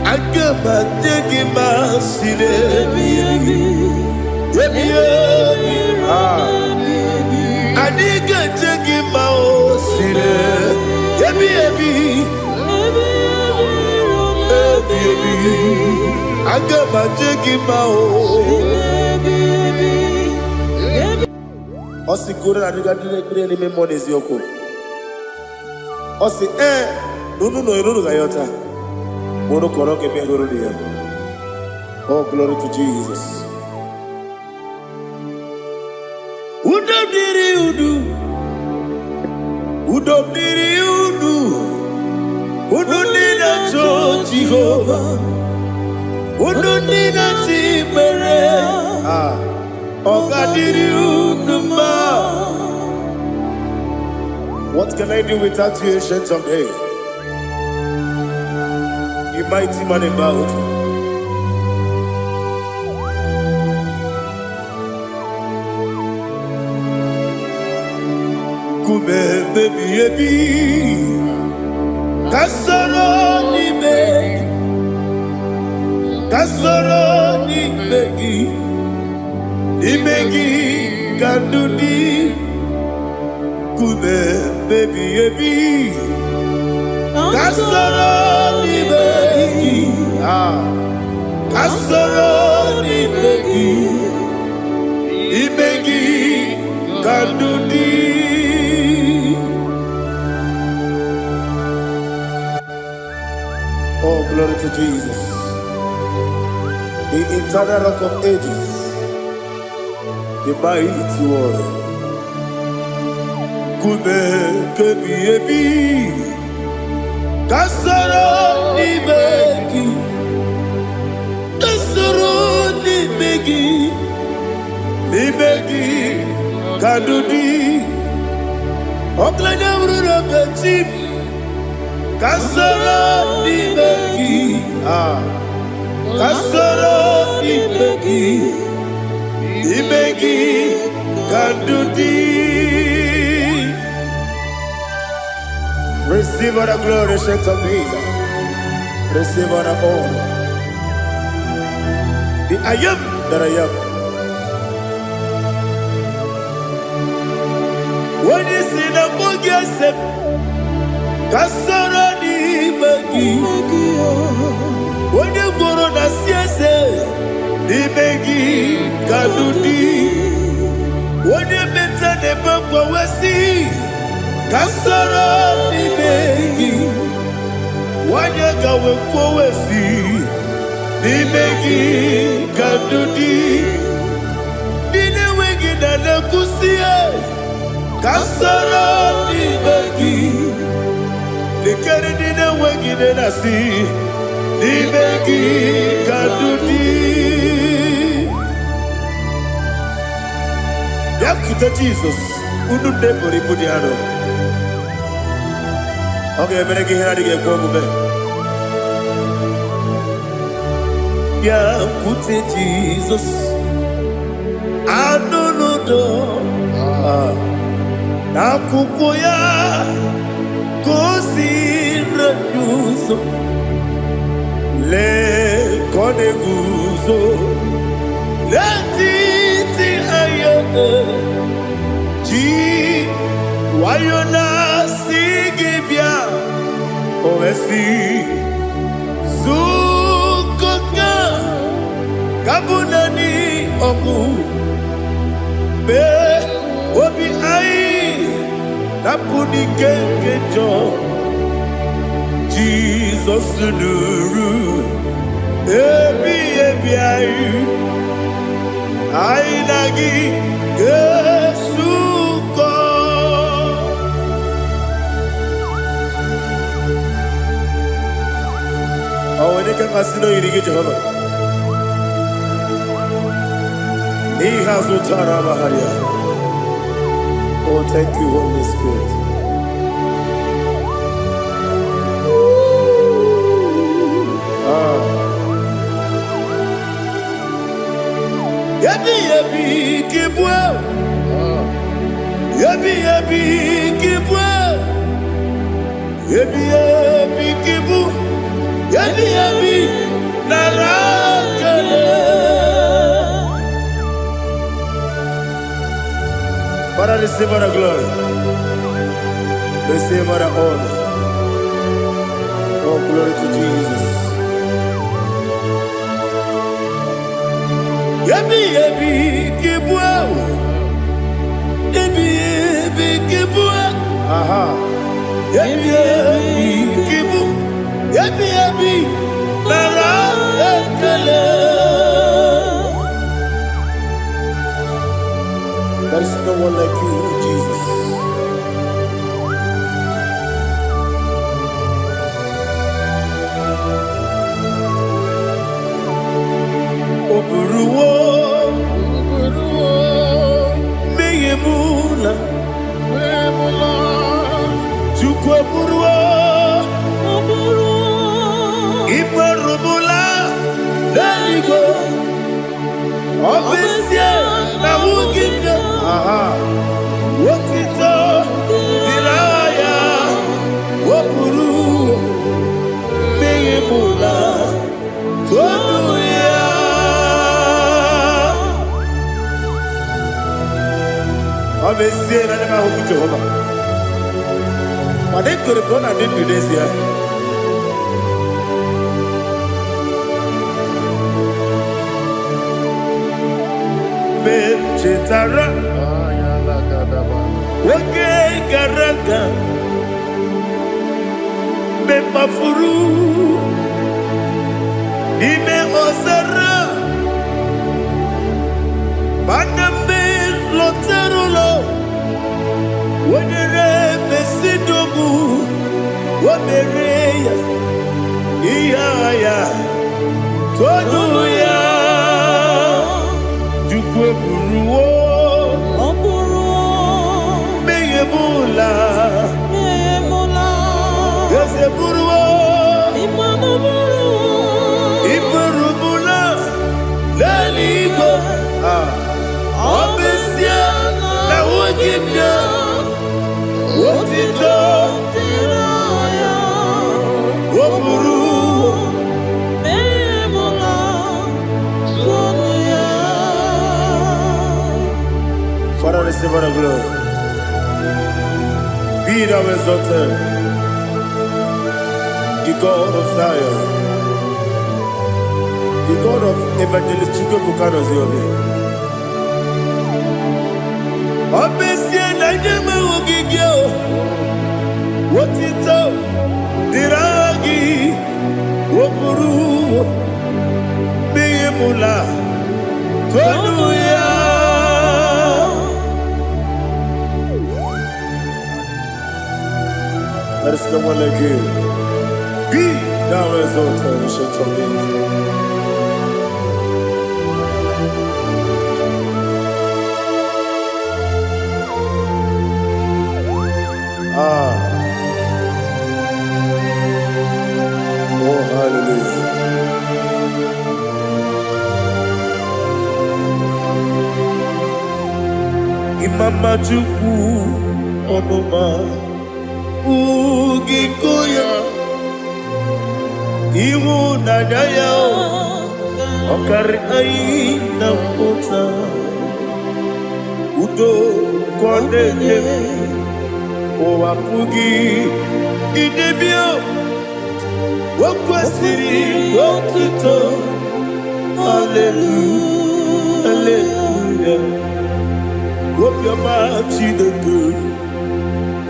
I got my jaggy mass in a baby, I need to take him out, see I got my jacket out. Osi kura na diga ni memories yoko. Osi no gayota. Mono koroke me goro dia. Oh, glory to Jesus. Udu diri udu. Udomniri Udunina to Jehovah. Udunina Timere. Ogadiri Uduma. What can I do without you, ancient of days? You mighty man about. Kume baby Kasoro ni begi Kandudi Kume baby Kasoro ni begi Kasoro ni begi Kandudi. Oh, glory to Jesus, the eternal rock of ages, the mighty one. Kume kebi Kasoro ni begi Kadudi Oklanya Bruna Betip Kasoro ni begi Kasoro ni begi Kadudi. Receive all the glory, shake of Jesus. Receive all the honor. The I am that I am. When you see the book, you say, Kasoro ni begi. When you go on the siese, ni begi Kadudi. When you mention the book, we see. Kasoro ni begi, wanyaka wekowesi ni begi Kadudi. Dine wengi na kusie, Kasoro ni begi. Likere dine wengi na si, ni begi Kadudi. Yakuta Jesus, ununde pori pudiano. Okay, I'm going to get going. Yeah, put it Jesus. I don't know. Nakukoya, kosi renuso. Le kone guzo. Le titi aye. Ji wayona sigibia. Ovesi Zukoka Kabunani Oku Be Obi Ai Napuni Kenkejo Jesus Nuru Ebi Ai Ai Nagi Yesuko. Oh, when you can Masino, you get Jehovah. He has Utara Maharia. Oh, thank you, Holy Spirit. Yabi, Kibwa. Yabi, Kibwa. Yabi, Kibu. Yabi, Narakale. Father, receive all the glory. Receive all the honor. Oh, glory to Jesus. Yabi, Kibwa. Yabi, Kibwa. Aha. Yabi, Kibu. Yabi, Narakale. There is no one like you, Jesus. n'eluigwe ọ bụ ezie na nwoke nne otito dịrị agha ya wepụrụ mmehie m ụla tonu ya. Ọ bụ ezie na ndị ahụ bụ Jehova mana ekere bụ na ndị ndụ n'ezie. Mgbe m chetara oge gara aga mgbe m gbafuru n'ime ọzara mana mgbe lọtara ụlọ wonyere mesidogbu o mere ya ihe agha ya tonu ya Chukwu eburuwo mmehie m ụla eze buruwo iburu m ụla n'eluigwe ọ bụ ezie na nwoke bịa otito o buru Father, receive all the glory. Be thou exalted, the God of Zion, the God of Evangelist Chukwu Bukanos Yobe. Obesie na nyeme ogige o, otito diragi wopuru mmehie m ụla tonu ya. There is someone like you. Be thou exalted, ancient of days. Oh, hallelujah. Imama Chukwu Onoma Ugikoya Iwu Nadaya Okari Aina Mota Udo Kondene Owapugi Idebio Wakwasiri Wakito Hallelujah Hallelujah Wopiama Chideku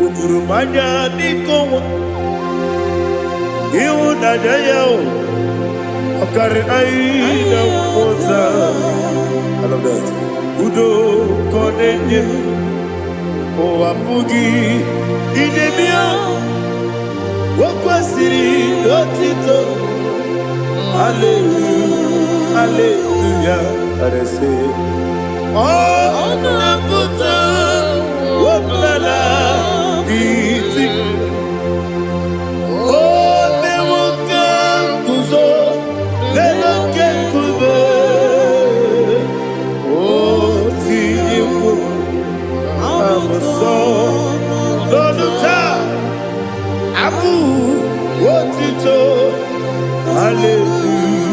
Udurumanya Nikowa Iwu Nadaya Okari Aina Mota I love that Udo Kondene Owapugi Idebio Wakwasiri Otito Hallelujah Hallelujah I say Oh Naputa Wopala Biti Oh Mewoka Kuzo Leloke Kube Oh Tiyiwu Amuso Loduta Abu Otito Hallelujah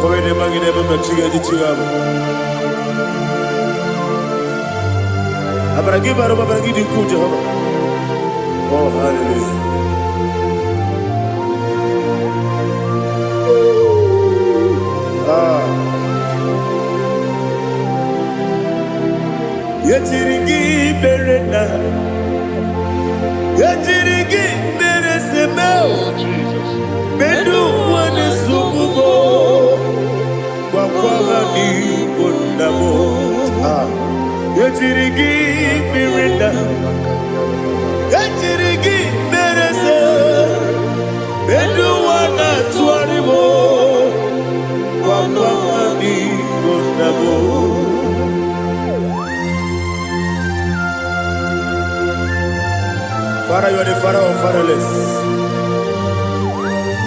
Komene magine baba chiga jichiwabo Abaragi baro babaragi diku Jehova Oh hallelujah Yetirigi berena Yetirigi beresebeo Bedu wane sukubo Kwa ni kundabo Yetirigi berena Yetirigi berese Bedu wana tuaribo Kwa ni kundabo Father, you are the father of fatherless.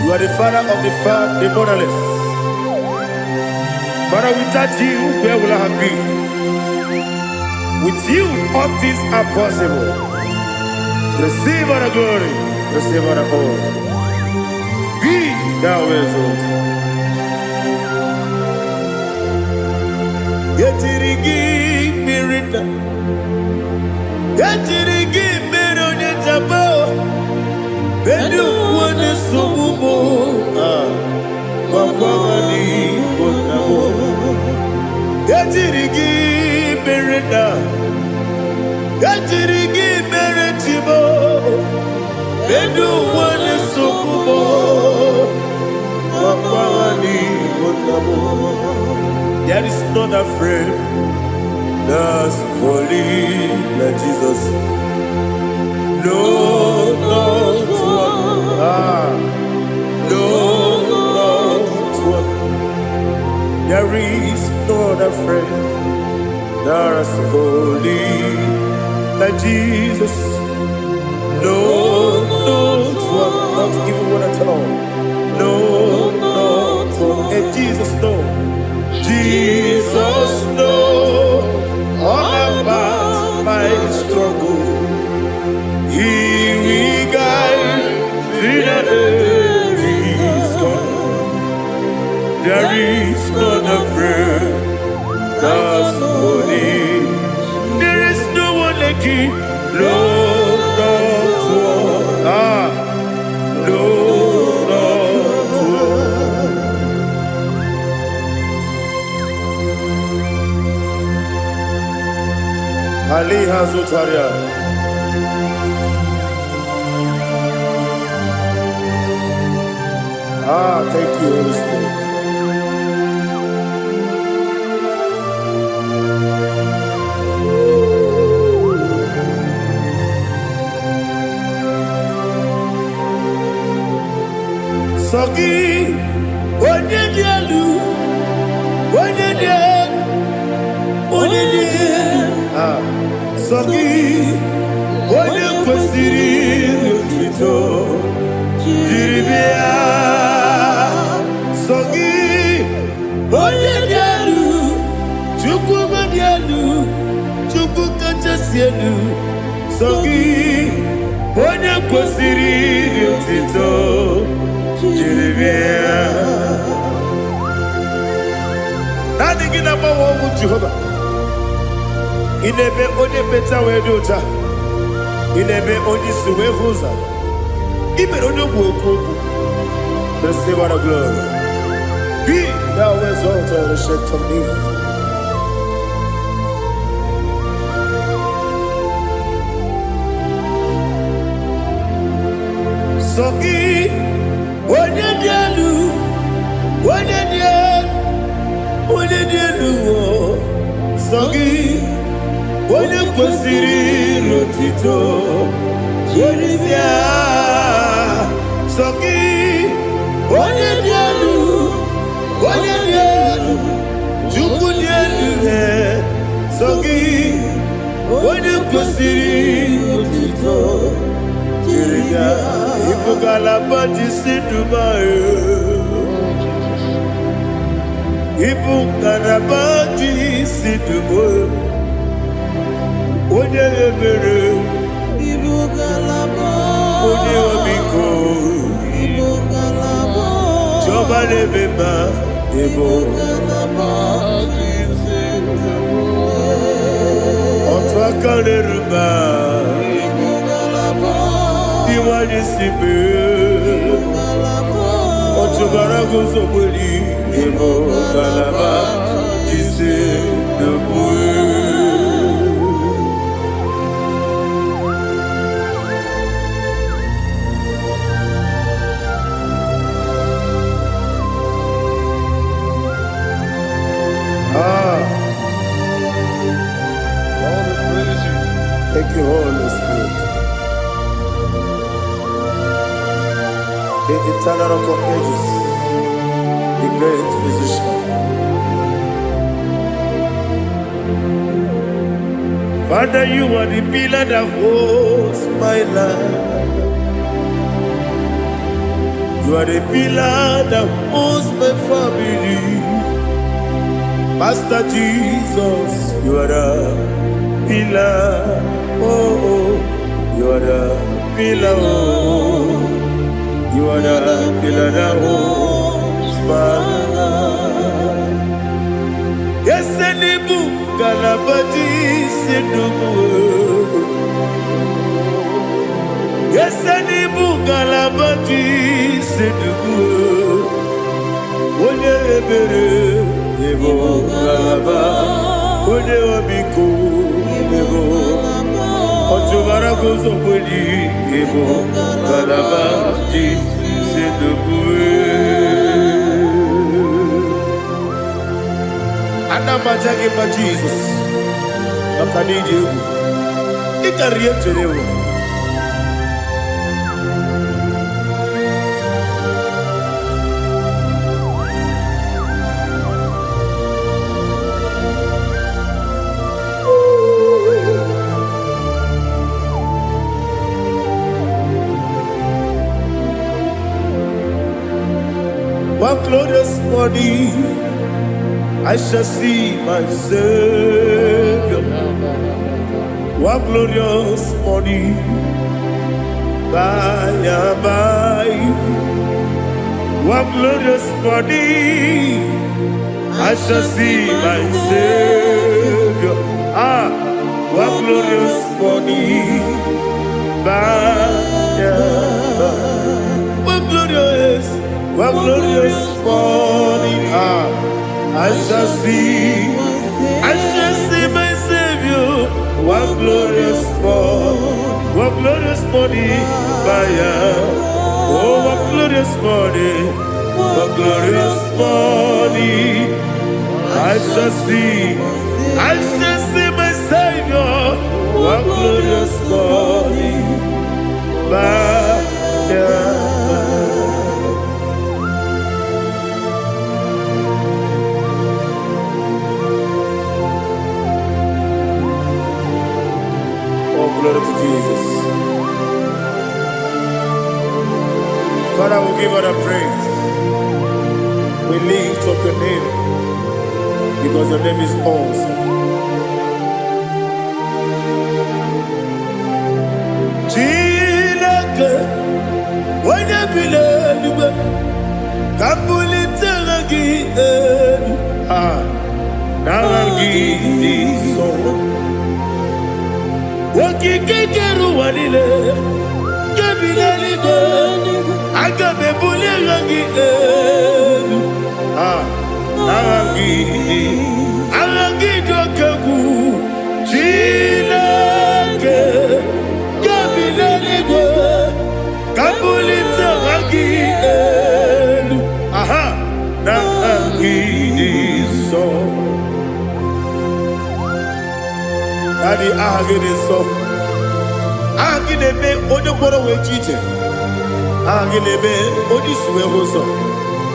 You are the father of the motherless. Father, without you, where will I have been? With you, all things are possible. Receive all the glory, receive all the honor. Be thou exalted. Yetirigi mirina, yetirigi mironye jabo, benu wane sumumo, wakwani bonamo. Yetirigi mirina, yetirigi meritibo, benu wane sumumo, wakwani bonamo. There is none afraid that's holy like Jesus. No, not one. No, not one. There is none afraid that's holy like Jesus. No, not one. Not even one at all. No, not one. And Jesus, no. Jesus knows all about my struggle. He will guide me that there is God. There is none afraid that's holy. There is no one like Him. No, not one. No, not one. Ali Hazutaria. Thank you, Holy Spirit. Sogi, onye dialu, onye dialu, onye dialu. Sogi, onye kwesịrị otuto jiri bịa. Sogi, onye dị elu, Chukwu dị elu, Chukwu kachasị elu. Sogi, onye kwesịrị otuto jiri bịa. Naanị gị na-agbanwe ọgwụ Jehova. Inebe onye beta wee dị ụcha. Inebe onye isi wee hụ ụzọ. Imere onye okwu okwu. Receive all the glory. Be thou exalted, ancient of days. Sogi, onye dị elu, onye dị elu, onye dị elu. Sogi, onye kwesịrị otuto jiri bịa. Sogi, onye dị elu, onye dị elu, Chukwu dị elu. Sogi, onye kwesịrị otuto jiri bịa. Ibu ngalaba jisi ndụma. Ibu ngalaba jisi ndụma. Onye ebere, Ibu ngalaba. Onye omiko, Ibu ngalaba. Jọba n'ebeba, Ibu ngalaba. Otu aka n'eruba, Ibu ngalaba. Iwani sibe, Ibu ngalaba. Otu bara guzo mweli, Ibu ngalaba. Jisi ndụma. Thank you, Holy Spirit. The eternal rock of ages, the great physician. Father, you are the pillar that holds my life. You are the pillar that holds my family. Master Jesus, you are the pillar. Oh, you are the pillar. Oh, you are the pillar that holds my life. Yes, Enibu Galabadi Sedubu. Yes, Enibu Galabadi Sedubu. Oye Ebere Ebo Galaba. Oye Obiku Ebo. Otubara Gozo Bodi Ebo Galabadi Sedubu. Anamajage pa Jesus. Makanidi you. Ikariye terewo. One glorious morning, I shall see my Savior. One glorious morning, by and by. One glorious morning, I shall see my Savior. One glorious morning, by and by. One glorious morning, I shall see my Savior. One glorious morning, oh, one glorious morning, I shall see my Savior. One glorious morning, glory to Jesus. Father, we give you the praise. We lift up your name because your name is awesome. Chilake, when you believe, Kabuli Telagi, Nagi, so. Wakikeru wanile, kebilali go, agabe bulirangi arangi dokeku, chilake, kebilali go, kabulita rangi nangi so. Daddy, agide so. Agide be odoboro we chiche. Agide be odisuwe hoso.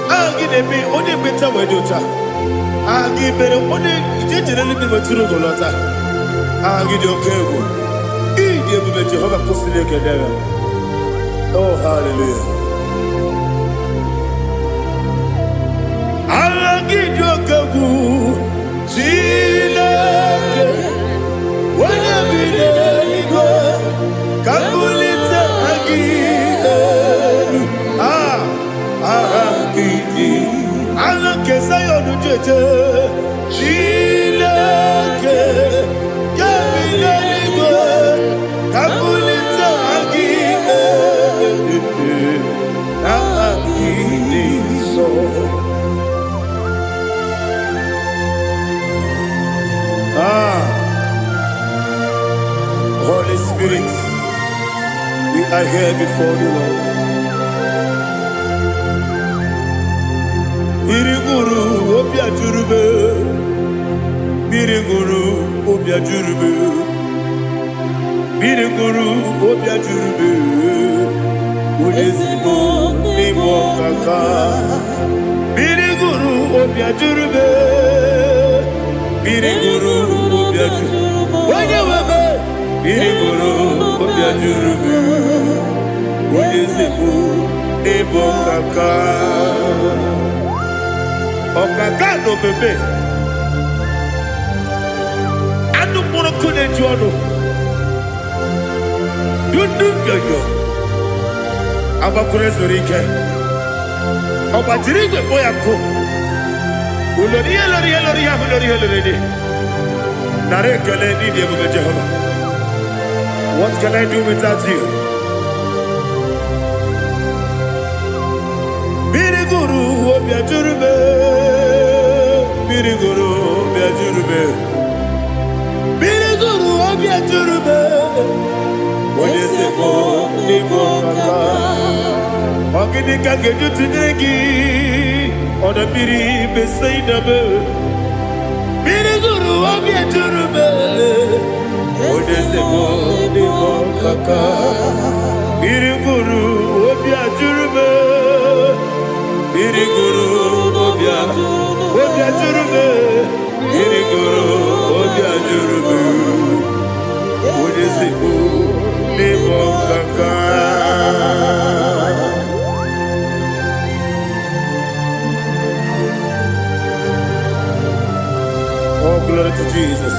Agide be ode beta we dota. Agide be ode ijejere libi beturu golota. Agide okego. Ide ebube Jehovah kusile kedera. Oh, hallelujah. Agide okego. Chilake. Kabulita agidelu Alake sayonu jeje Chilake Kabileligo Kabulita agidelu Agidiso Holy Spirit, we are here before you, Lord. Biriguru obia jurube, Biriguru obia jurube, Biriguru obia jurube, Udesibo nibo kaka, Biriguru obia jurube, Biriguru obia jurube. Irigoro obiajurube Oyezebu ebo kaka Okaka no bebe Anu mono kune juono Dundu yoyo Abakure zorike Obatirigwe boyako Uloriye Narekele nidi ebe Jehovah. What can I do without you? Biriguru obiajurube Biriguru obiajurube Biriguru obiajurube Oyezebu ebo kaka Ogini kangeju tinegi Oda biri beseinabe Biriguru obiajurube Oyezebu ebo kaka Biriguru obiajurube Biriguru obiajurube Biriguru obiajurube Oyezebu ebo kaka Oh, glory to Jesus.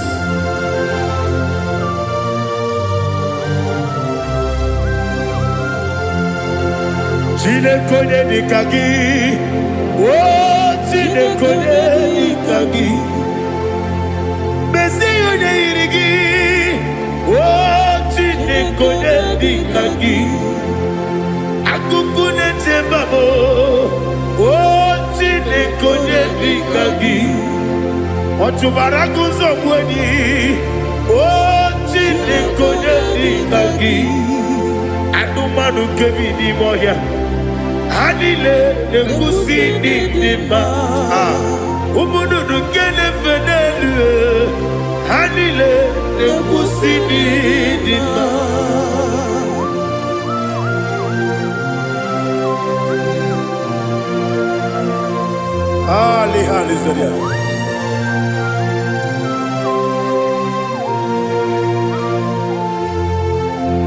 Chinekone nikagi, oh Chinekone nikagi, Mesiyo ne irigi, oh Chinekone nikagi, Akukune tembamo, oh Chinekone nikagi. Otubaraguzo mweni O Chinekone nikagi Anumanu kebi ni moya Hanile nekusi ni nima Umudu nukene fenelu Hanile nekusi ni nima Hali Zoria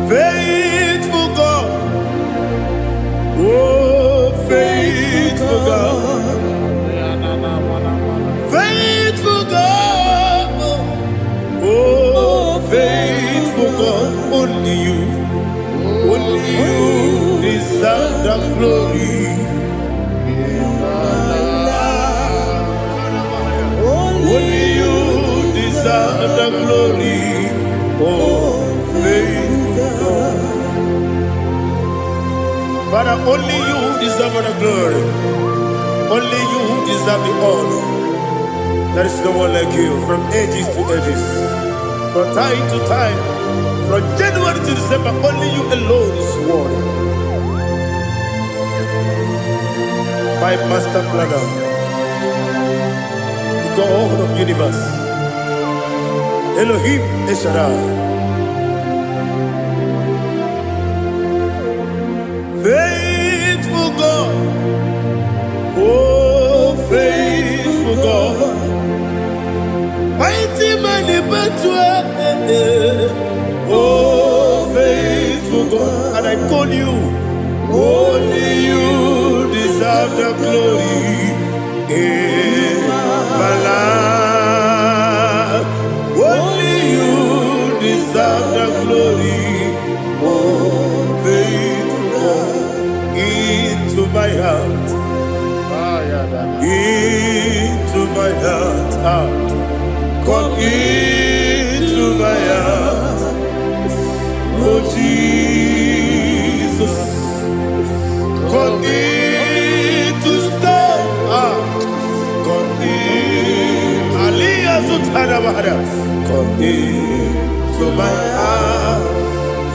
Faithful God, oh faithful God, faithful God, oh faithful God, only you deserve the glory. Only you deserve the glory, oh faithful God. Father, only you deserve the glory. Only you deserve the honor. There is no one like you from ages to ages, from time to time, from January to December. Only you alone is worthy. My master planner, the God of the universe, Elohim Eshadai. Faithful God, oh faithful God, mighty man in battle, oh faithful God, and I call you, only you deserve the glory in my life, only you deserve the glory, oh faithful God. Into my heart, into my heart, come into my heart, oh Jesus, come in to stay, come in, Aliyah Zutanabara, come into my heart,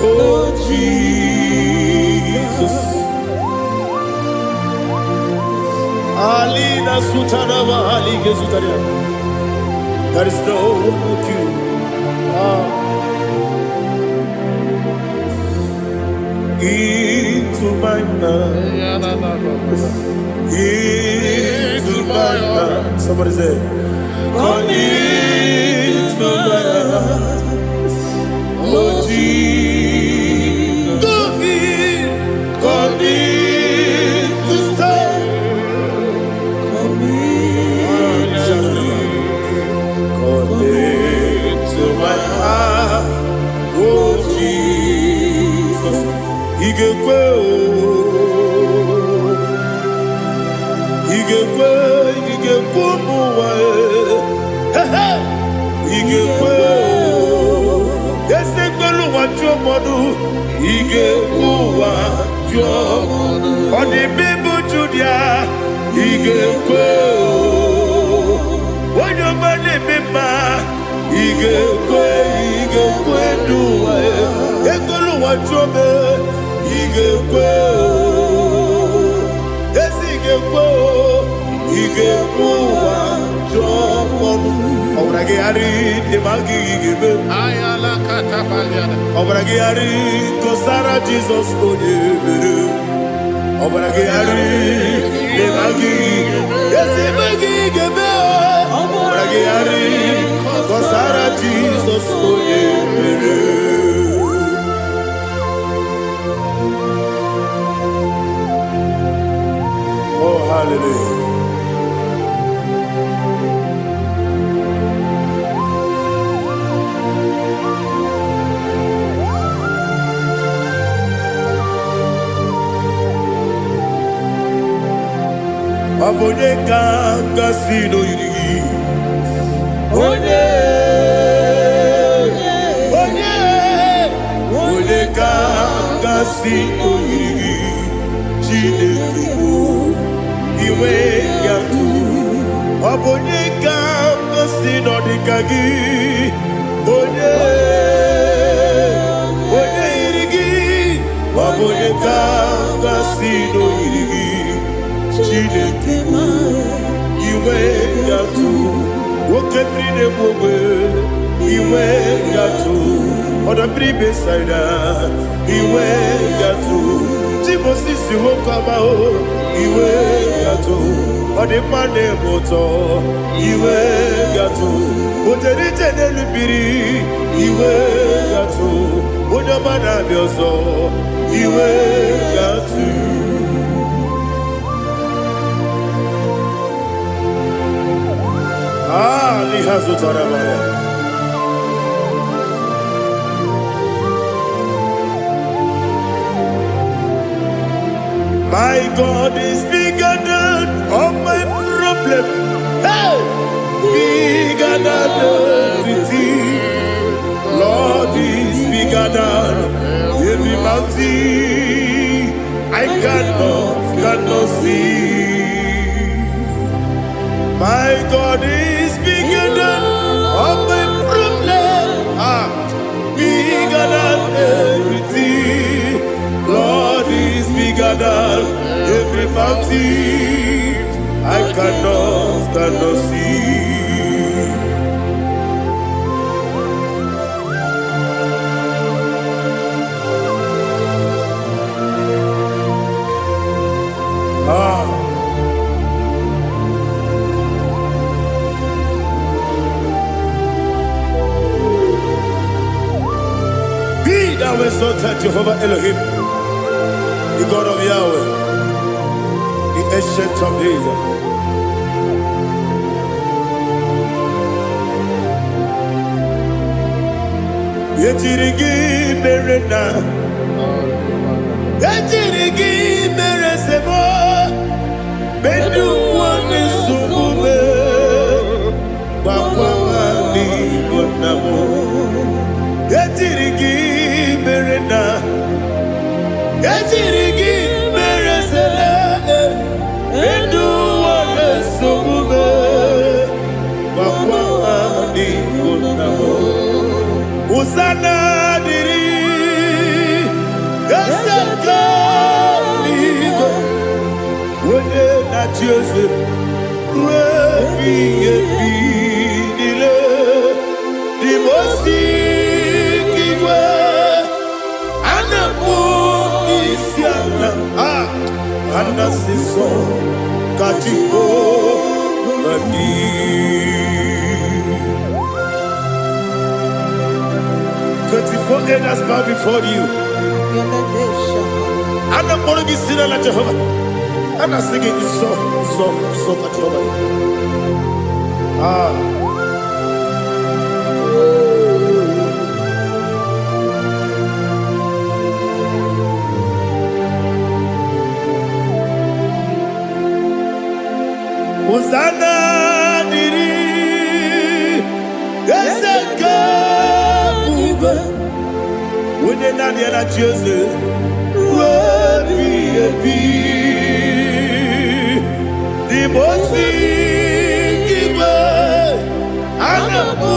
oh Jesus. Alina Sutanava Ali Gezutaria. There is no one like you. Into my heart. Into my heart. Somebody say, come into my heart. Oh igekwe ụmụnwa igekwe esegbelu ụwa jụọ mmadụ igekwe ụwa jụọ ọ dị bibụ Judia igekwe onye ọma na-eme mma igekwe ndụ ụwa egolu ụwa jụọ me igekwe ezi igekwe ụwa jụọ mmadụ ọbụla gị ghara ịdị ma gị ga-eme ọbụla gị ghara ịgọsara Jizọs onye mere ọbụla gị ghara ịdị ma gị ezi ime gị ga-eme ọbụla gị ghara ịgọsara Jizọs onye mere. Oh, hallelujah. Onye ka ngasị n'oyiri gị onye ka ngasị n'oyiri gị Chineke bụ iwe gatụ ọ bụ onye ka ngasị n'ọdịka gị onye yiri gị ọ bụ onye ka ngasị n'oyiri gị Chineke iwe gatụ nwoke mmiri na-egbu ogbe iwe gatụ ọdọ mmiri besaida iwe gatụ Timothy nwoke amahụ iwe gatụ ọdịmma na-eme ụtọ iwe gatụ ojerije n'elu mmiri iwe gatụ onye ọma na-abịa ọzọ iwe gatụ. My God is bigger than all my problem. Hey! Bigger than everything. Lord is bigger than every mountain I cannot see. My God is bigger than all my problems. Bigger than everything. Lord is bigger than every mountain I cannot see. Thou exalted Jehovah Elohim, the God of Yahweh, the ancient of days. Yechirigi merena, yechirigi meresemo, bedu wani sumube, bakwa wani bonamo. Yechirigi merena, yechirigi meresele, bedu wani sumube, bakwa wani bonamo. Usana diri, yasaka ligo, wone na Jose, wepi nile, di mosi kigwe, anamu isiana, anasiso kachiko kadi. 24 elders bow before you. And I'm going to be singing like Jehovah. And I'm singing this song like Jehovah. ebube onye naanị ya na-achị eze ruo ebighị ebi n'ime ozi igwe a na-akpọ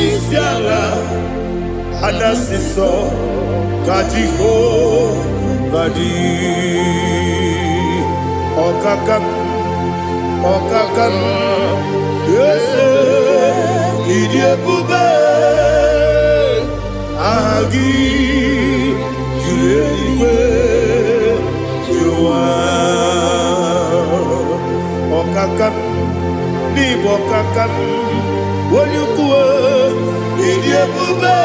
isi ala a na-asị sọ ka Jehova dị ọkaka m eze ịdị ebube aha gị juru eluigwe dị ụwa ọkaka m n'ịbụ ọkaka m onye ukwu ịdị ebube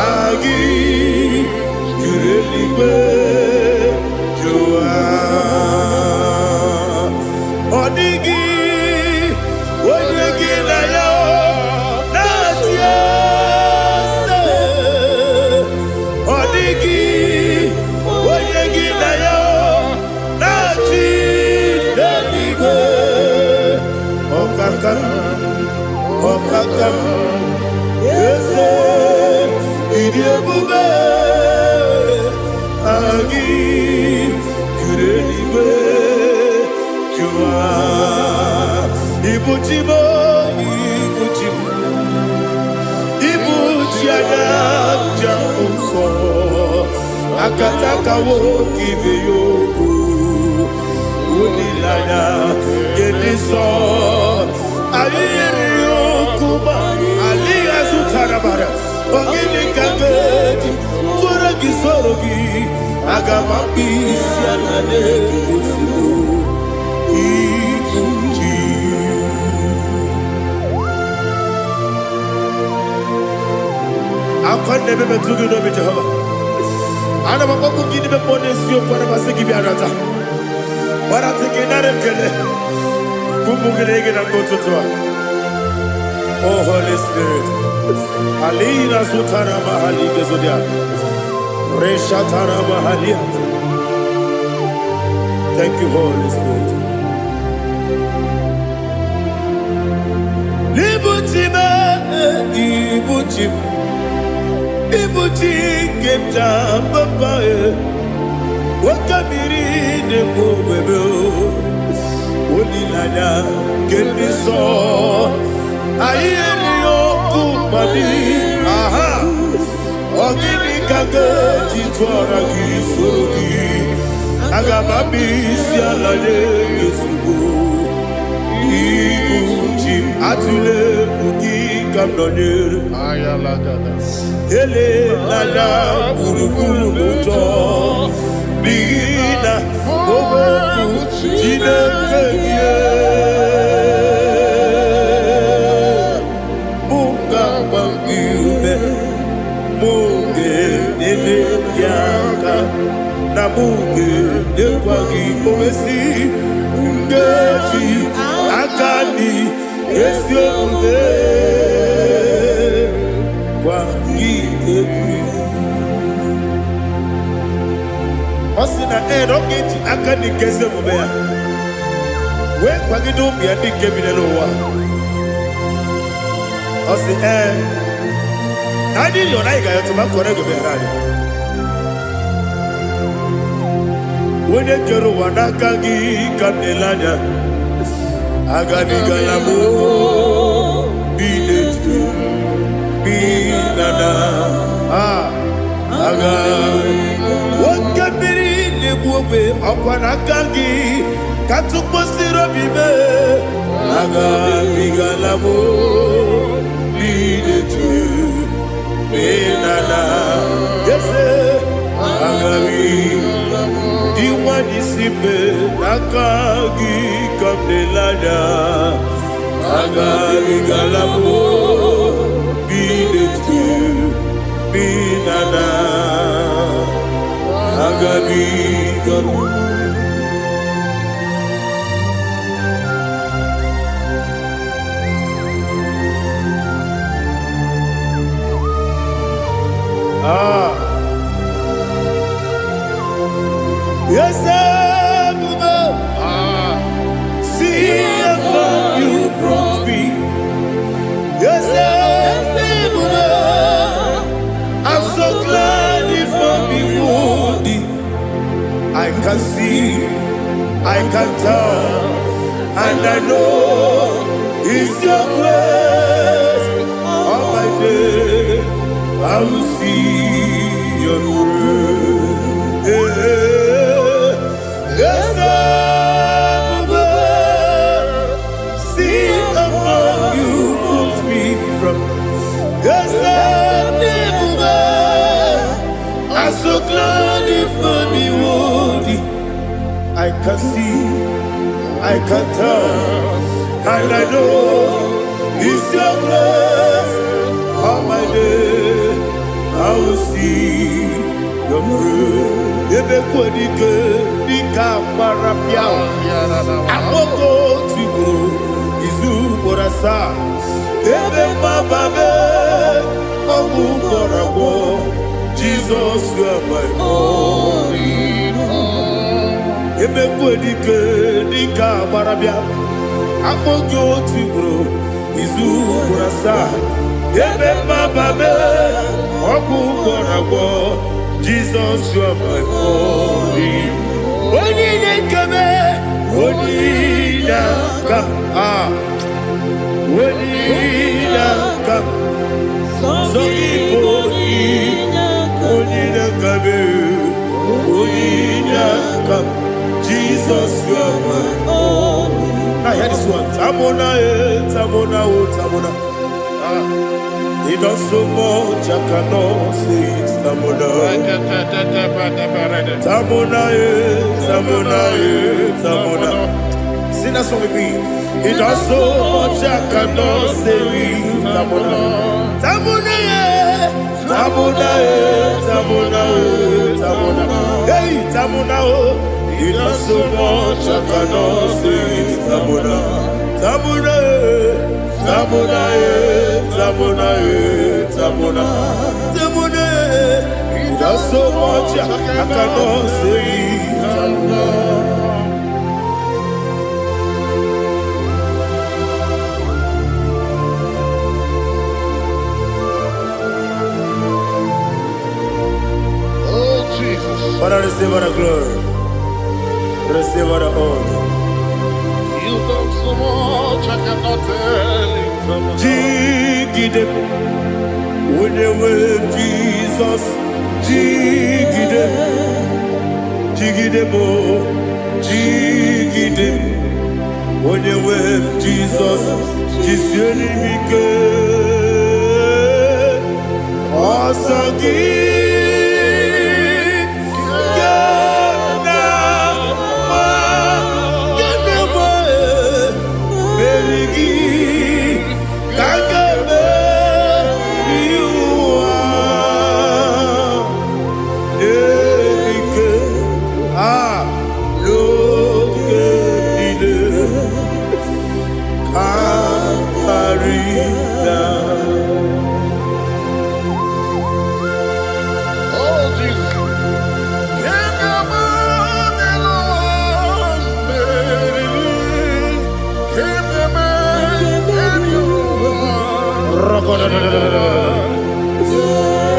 aha gị juru eluigwe dị ụwa ọ dịghị onye gị na ya na-achị eze ọ dịghị onye gị na ya na-achị n'eluigwe ọkaka m eze ịdị ebube aha gị juru eluigwe dị ụwa ibuchi m ibuchi anya ja ụzọ akatakawo ibe ya okwu olileanya gịnị nsọ anyị nyere ya okwu ma alighị azụtara mara ogini ka ga-eji tụrụ gị soro gị aga m akpụ isi ala na-egosigo ibuchi akwa nebe metụ gị n'obi Jehova ana m akpọkụ gị n'ime mmụọ n'eziokwu ana masị gị bịara taa gbarata gị nara ekele ka ụmụ gị na-ege na mgbe ụtụtụ a Oh Holy Spirit alina sutara mahali gezodia reshatara mahali. Thank you Holy Spirit. Ibuchi kemja papa wakamiri ne mwebe onilanya kendiso ayeri okumani aha ogini kage jitwara gi sorogi agamabi si alale yesugo ibuchi atule ugi kamdonere ele lala buruburu n'ụjọ n'ihi na owepu Chineke ihe mụ ga-agba gị ume mụ ga-enyere ya aka na mụ ga-enyekwa gị omesi nkeji aka dị ezi omume gwa gị egwu ọ sị na ọ ga-eji aka dị nke ezi omume ya wee kwagide ụmụ ya ndị nke bi n'ụwa ọ sị na anyị rịọ na anyị ga-ayọtụ ma kọrọ ego bịara anyị onye kere ụwa n'aka gị ka m na-ele anya aganigala m binetu binana aga nwoke mmiri na-egbu ogbe ọkwa n'aka gị ka tụkposiri obi mee aganigala m binetu binana ese agami diwani sibe n'aka gị ka m na-ele anya agami galabo binetu binana agami galabo yes, see how far you brought me. Yes, can see, I can tell, and I know it's your grace. All my day, I will see your grace. Yes, I will see among you moves me from. Yes, I'm so glad for me, Woody. I can see, I can tell, and I know it's your grace. All my day, I will see your grace. Ebe kodike dika marapia, amoko tigo izu borasa. Ebe mababe, ogu borabo. Jesus, you are my only home. Ebe kodike dika marapia, amoko tigo izu borasa. Ebe mababe, ogu borabo. Jesus, you are my only. Only come, only come, only come. So only come, only come. Jesus, you are my only. I hear this one. Tamona, tamona, tamona. He does so much, I cannot say it. Tamona, Tamona, Tamona, Tamona. Sing that song with me. He does so much, I cannot say it. Tamona, Tamona, Tamona, Tamona, Tamona. Hey, Tamona, he does so much, I cannot say it. Tamona, Tamona. Tamona, Tamona, Tamona, Tamona. He does so much, I cannot say Tamona. Oh, Jesus. Father, receive all the glory, receive all the honor. You done so much, I cannot tell it. Jigide, when you were Jesus, Jigide, Jigide mo, Jigide, when you were Jesus, Jisyenimike, Asagi.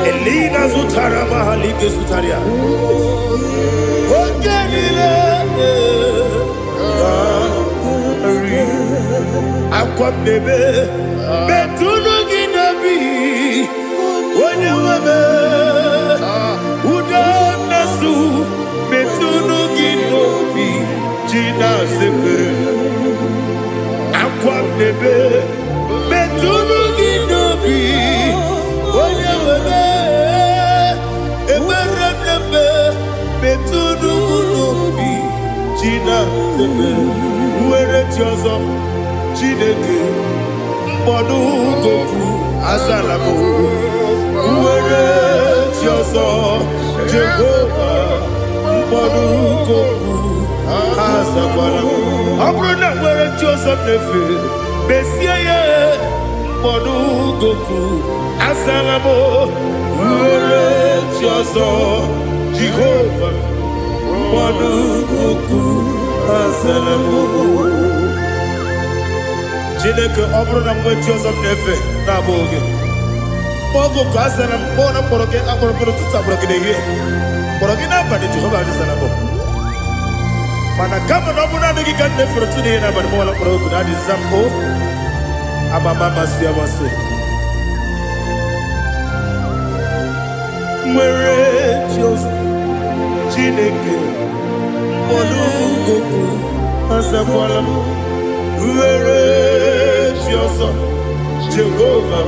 Elina Zutara Mahalike Zutaria. Ogenile Akwam Debe Betunu Ginabi Wanyewebe Uda Nasu Betunu Ginobi Jina Zebe Akwam Debe Betunu Ginobi Wanyewebe Eberenebe Betunu Ginobi Jina Zebe Uwere Tiozo Chineke Mbodu Goku Azalamo Uwere Tiozo Jehovah Mbodu Goku Azakwalamo Abrona Uwere Tiozo Nefe Besiye Mbodu Goku Azalamo Uwere Tiozo Jehovah Mbodu Goku Azalamo Chineke Abrona Uwere Tiozo Nefe Naboge Bogo Kazana Bona Poroke Abrona Tutsa Brokide here Porogina Badi Jehovah Azalamo Mana kama na ọbụna adịghị ka nne fere tụnụ ihe na abalị mọla kpọrọ oku na adị zampo amama masị amasị nwere Chineke ọlụgoku azakwala m nwere chi ọzọ Jehova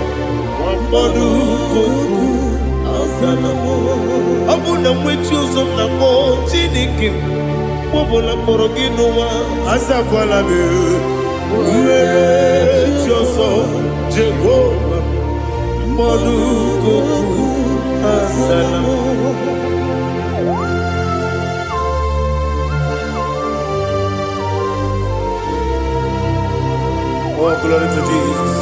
ọlụgoku azala m ọ bụ na nwechi ụzọ m na mbọ Chineke ọbụla kpọrọ gị n'ụwa azakwala m nwere chi ọzọ Jehova ọlụgoku azala m. Oh, glory to Jesus.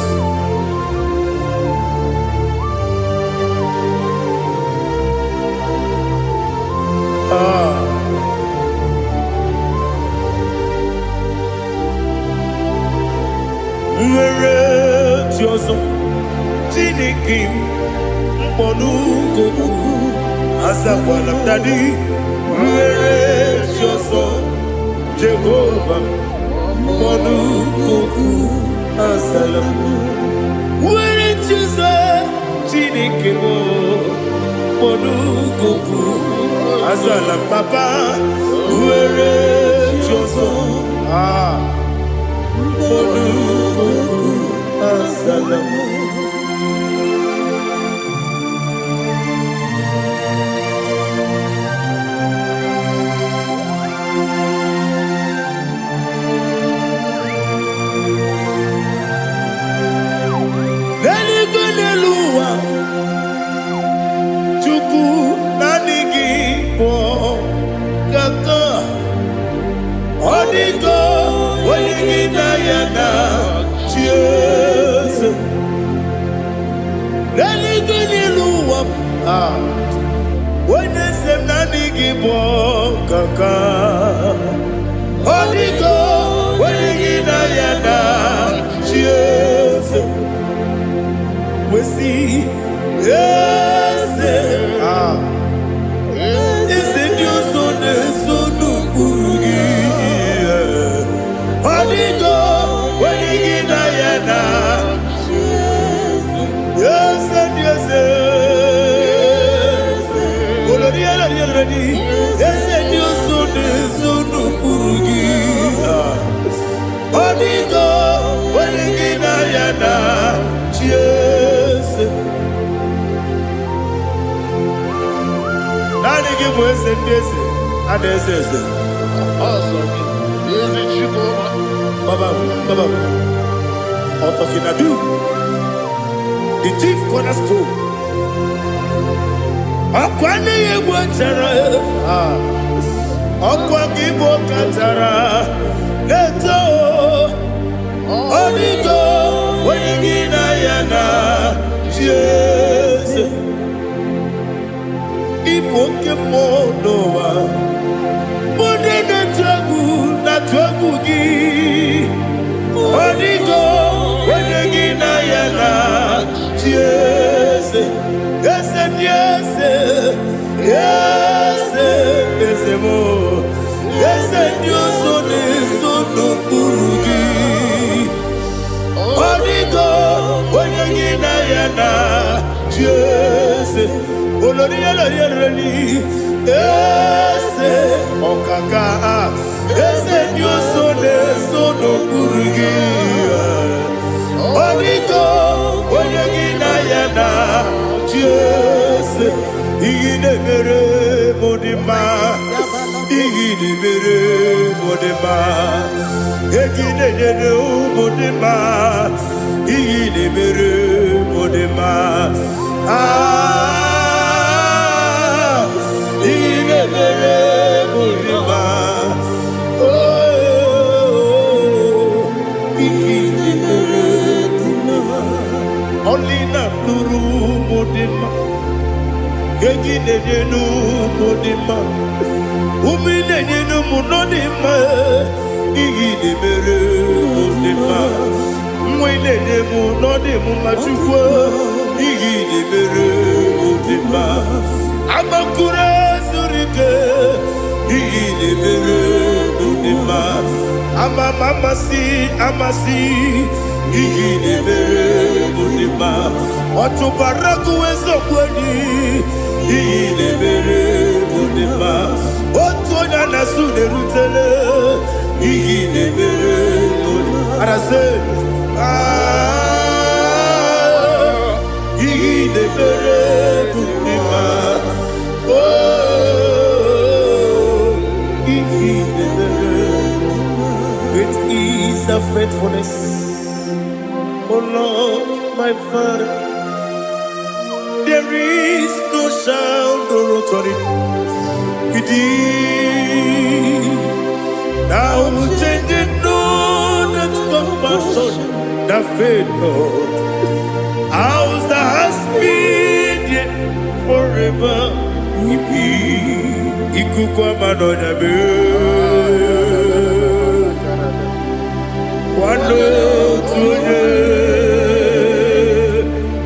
Nwere chi ọzọ Chineke mkpọnụgoku azakwala m dadi nwere chi ọzọ Jehova mkpọnụgoku azala m nwere chi ọzọ Chineke mkpọnụgoku azala m papa nwere chi ọzọ mkpọnụgoku azala m. Onye sem na nigi bo kaka Odigo onye gị na ya na Chieze Wesi Eze Eze ndị ụzọ na-eso n'ukpuru gị Odigo onye gị na ya na Chieze Eze ndị eze Eze ndị ụzọ na-eso n'ukpuru gị Odigo onye gị na ya na Chieze naanị gị bụ eze ndị eze a na-eze eze Baba Otokinadu the chief cornerstone ọkwa n'ihi egwu chara ọkwa gị bụ katara eto Odigo onye gị na ya na Chieze ịbụ oke mmụọ n'ụwa onye na-atụ egwu gị Odigo onye gị na ya na Chieze Eze ndị eze Eze eze mo Eze ndị ụzọ na-eso n'okpuru gị Odigo onye gị na ya na Chieze olori yelori Eze ọkaka Eze ndị ụzọ na-eso n'okpuru gị Odigo onye gị na ya na Chieze iyi na-emere m dị mma iyi na-emere m dị mma egi na-enyere m dị mma iyi na-emere m dị mma iyi na-emere m dị mma iyi na-emere dị mma ọlị na-atụrụ m dị mma egi na-enyenu m dị mma umi na-enyenu m nọ dị mma iyi na-emere m dị mma nwa na-enye m nọ dị m ma Chukwu iyi na-emere m dị mma agbakụrụ ezuru ike iyi na-emere m amasi iyi na-emere ndị mma ọtụbara gụwa eziokwu enyi iyi na-emere ndị mma otu onye na-asụ na-erutele iyi na-emere arase iyi na-emere ndị mma iyi na-emere. Great is the faithfulness, oh Lord, my Father. There is no shadow on it. Now changing no that compassion, the faith, Lord. Ours that has been yet forever. Ikukwa manonabe.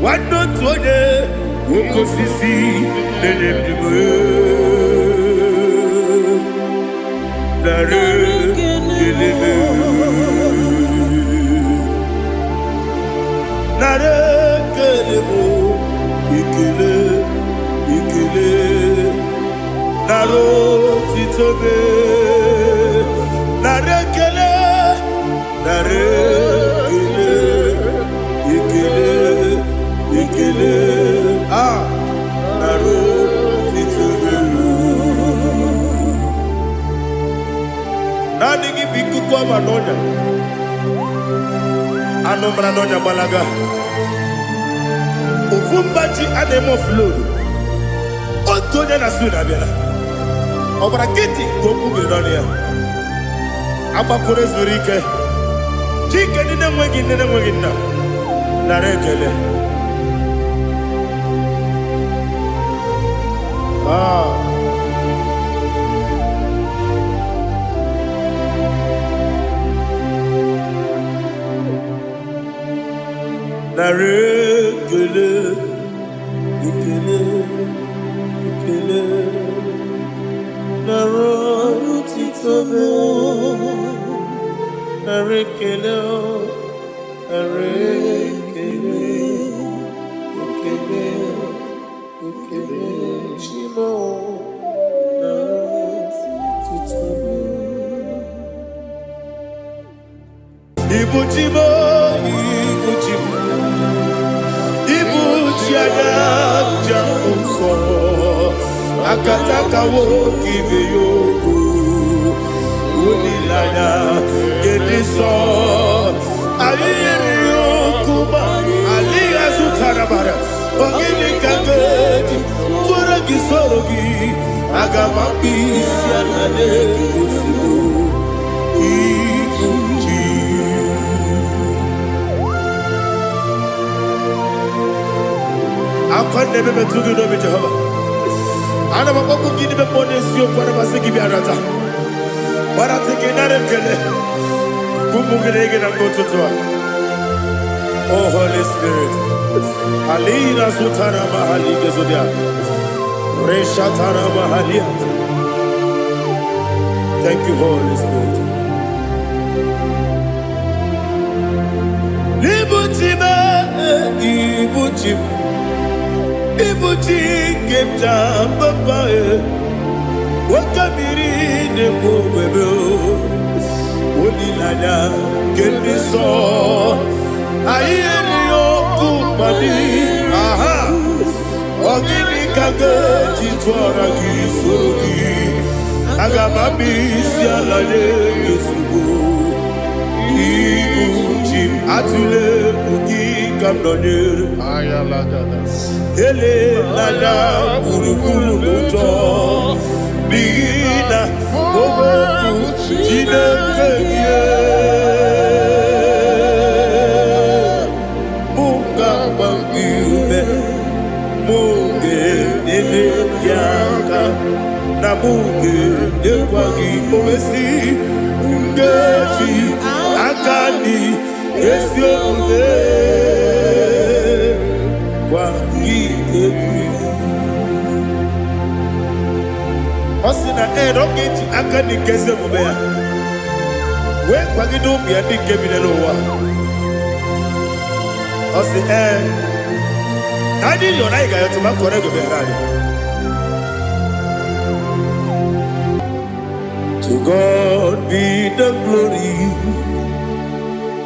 Wando tuone, woko sisi nenemdiwe. Nare kelebe, nare kelebo, ikele, naro titobe, nare kele. Ikele, naro titobe. Nani gibiku kwa manonya, anomra nonya balaga. Ufumbaji anemo flodo, otonya na suna bela. Obra kiti koku bidonia, abakure zurike. Chike nene mwegi na narekele. Narekele, ikele, naro titobe. Narekele, Chimo, akataka woki beyoku unilaya gediso ayiri yokuba aliya zutarabara ogini kagedi tura gisorogi agamapi sianane kusibu ikuji akwande bebe tugi no Jehova. Ana maboku gini be bonesi okwana masiki bi arata. Barata kenare kele. Kumugirege na ngototwa. Oh Holy Spirit. Alina sutara mahali gezodia. Reshatara mahali. Thank you, Holy Spirit. Ibuchi kemja papa wakamiri ne mwebe onilanya kendiso ayeri okupani aha ogini kage jitwara kisorogi agamami sialale kesugo ibuchi atule ugi kamdonere ayalagada ele lada buruburu luto bina ogo jine keye munga bangiube munge nene yaka na munge nekwagi omesi ngeji akani esiobe Osina don't get akani keze mubea. When Pagido be a big game in the lower. I say, I did your night to my correct to be around. To God be the glory.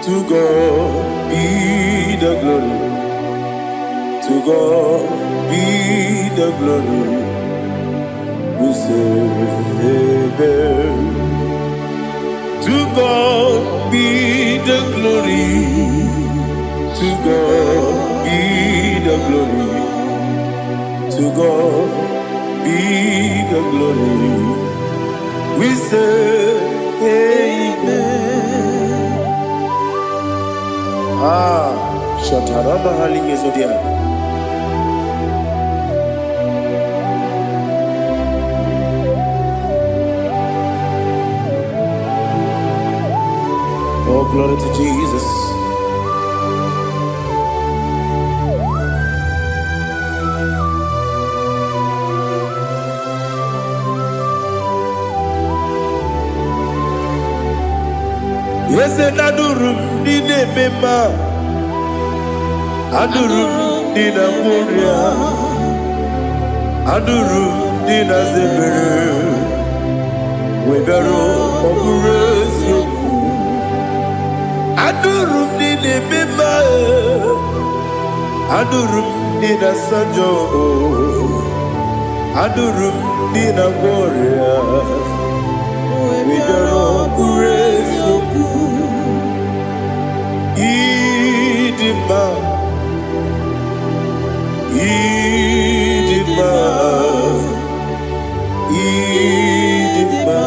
To God be the glory. To God be the glory. We say amen. To God be the glory. To God be the glory. To God be the glory. We say amen. Shatarama halinge zodia. Oh, glory to Jesus. Yes, adurum dine mema, adurum dina muria, adurum dina zebere, webero oburezio, adurum dine mema, adurum dina sanjo, adurum dina muria, webero oburezio. Idima, Idima, Idima,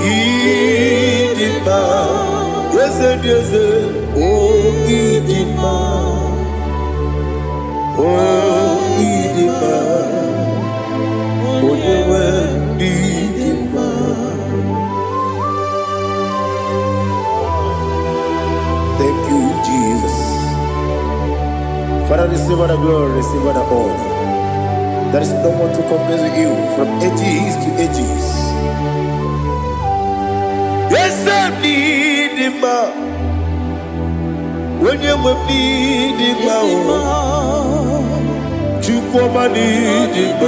Idima, yes, oh Idima, oh Idima, Idima. Thank you, Jesus. Father, receive all the glory, receive all the honor. There is no one to compare with you from ages to ages. Yes, I need him. When you need him, you come and need him.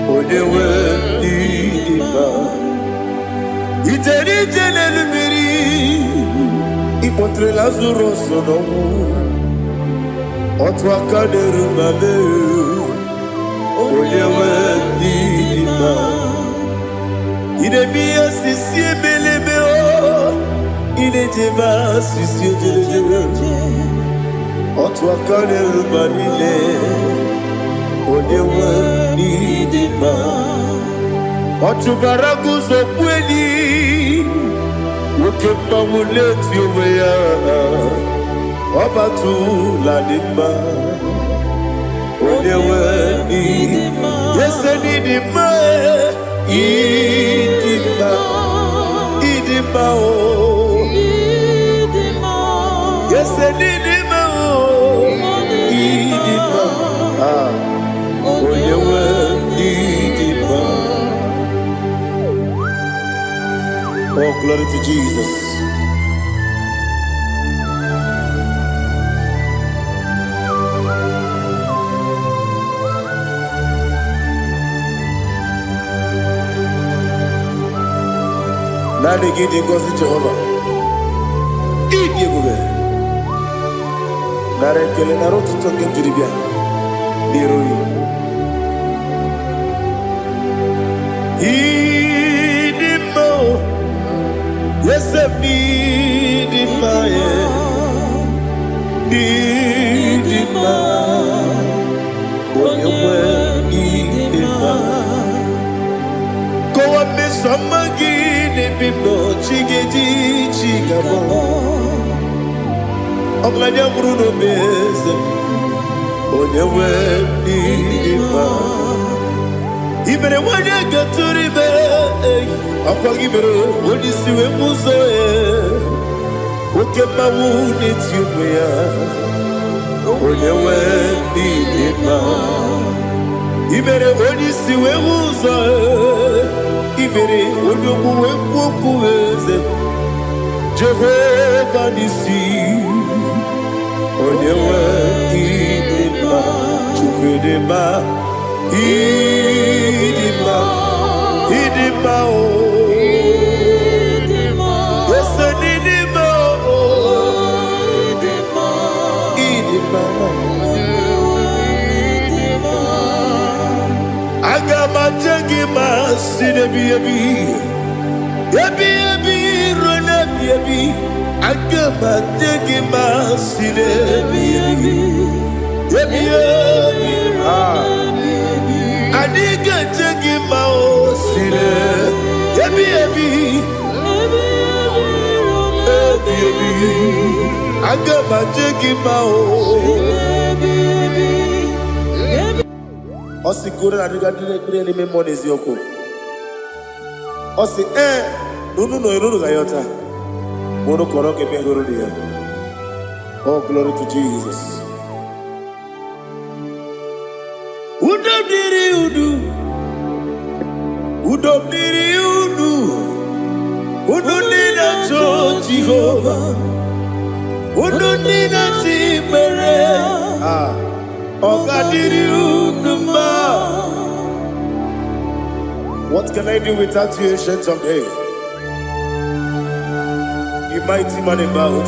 When you need him. Ipotre Lazaro sono Otwa kaderu mame Olewe dima Idemia sisi belebeo Idejeba sisi jelejebe Otwa kaderu manile Olewe dima Otubaragu zokweni Ukemba muleti uweya Wabatu ladima Olewe nidima Yese nidima Idima Idima o Yese nidima o Idima Olewe nidima. Oh, glory to Jesus. Nani gidi ngozi Jehova. Idi gube. Nare kele naro tutoke njuribia. Niroi. Idi mo. Yes, I need him, need him, when you were need him. Go up, Miss Samagin, if no chiggy chigamo. Oglania Bruno Bez, when you were need him. Even when you get to the bed, I'll give it when you see a muso. Who can my wound it's you, when you went in Imere onisi we uzo. Imere onyoku we kwoku eze. Jehovah nisi. Onyewe idima. Chukwudima. Idima. Idima o. Idima. Idima. Agama jengima sinebi ebi. Ebi ebi rona ebi. Agama jengima sinebi ebi. Ebi ebi adiga jengima o sine. Ebi ebi. Ebi ebi. Agama jengima o. Osi kura na diga dire ni memoni zioko. Osi nunu no iruru gayota. Mono koroke me iruru dia. Oh, glory to Jesus. Udom diri udu. Udom diri udu. Udu nina to Jehovah. Udu nina timere. What can I do without you, ancient of days? You mighty man in battle.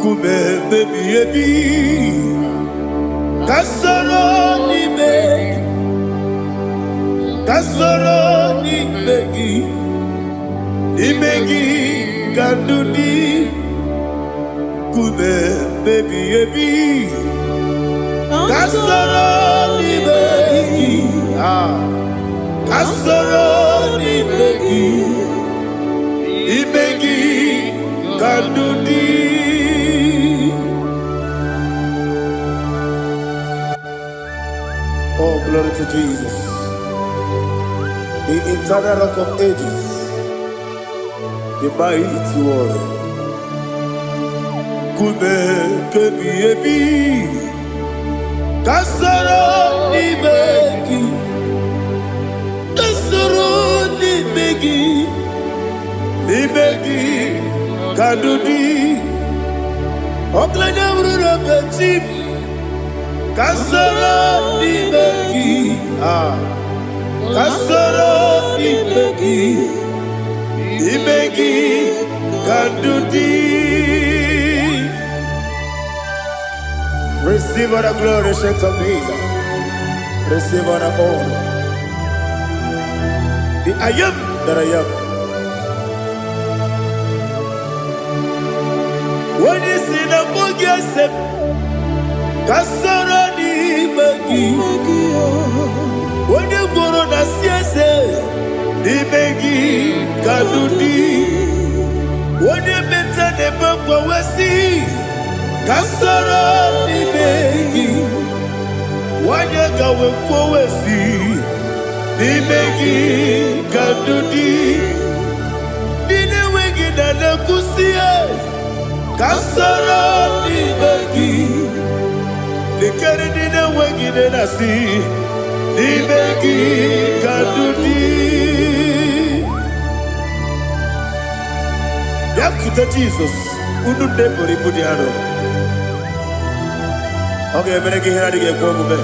Kume baby baby, kasoro ni begi, kasoro ni begi. Imegi kandudi kube baby baby kasoro ni begi kasoro ni begi imegi kandudi. Oh, glory to Jesus, the eternal rock of ages, the mighty one. Kube kebi ebi, kasoro ni begi, kasoro ni begi, kadudi. Oklanya urura beti, kasoro ni begi, kasoro ni begi. Imegi kadudi. Receive all the glory, strength of Jesus. Receive all the honor. The I am that I am. When you see the book, you say, kasoro ni megi. When you go on the siese. Imegi kadudi. Wone meta ne bangwa wasi. Kasoro imegi. Wanya gawe kwa wasi. Imegi kadudi. Dine wengi na nakusia. Kasoro imegi. Nikari dine wengi na nasi. Imegi kadudi. Yakuta Jesus, unu debori pudiano. Okay, meneki hiradi ke kwa mube.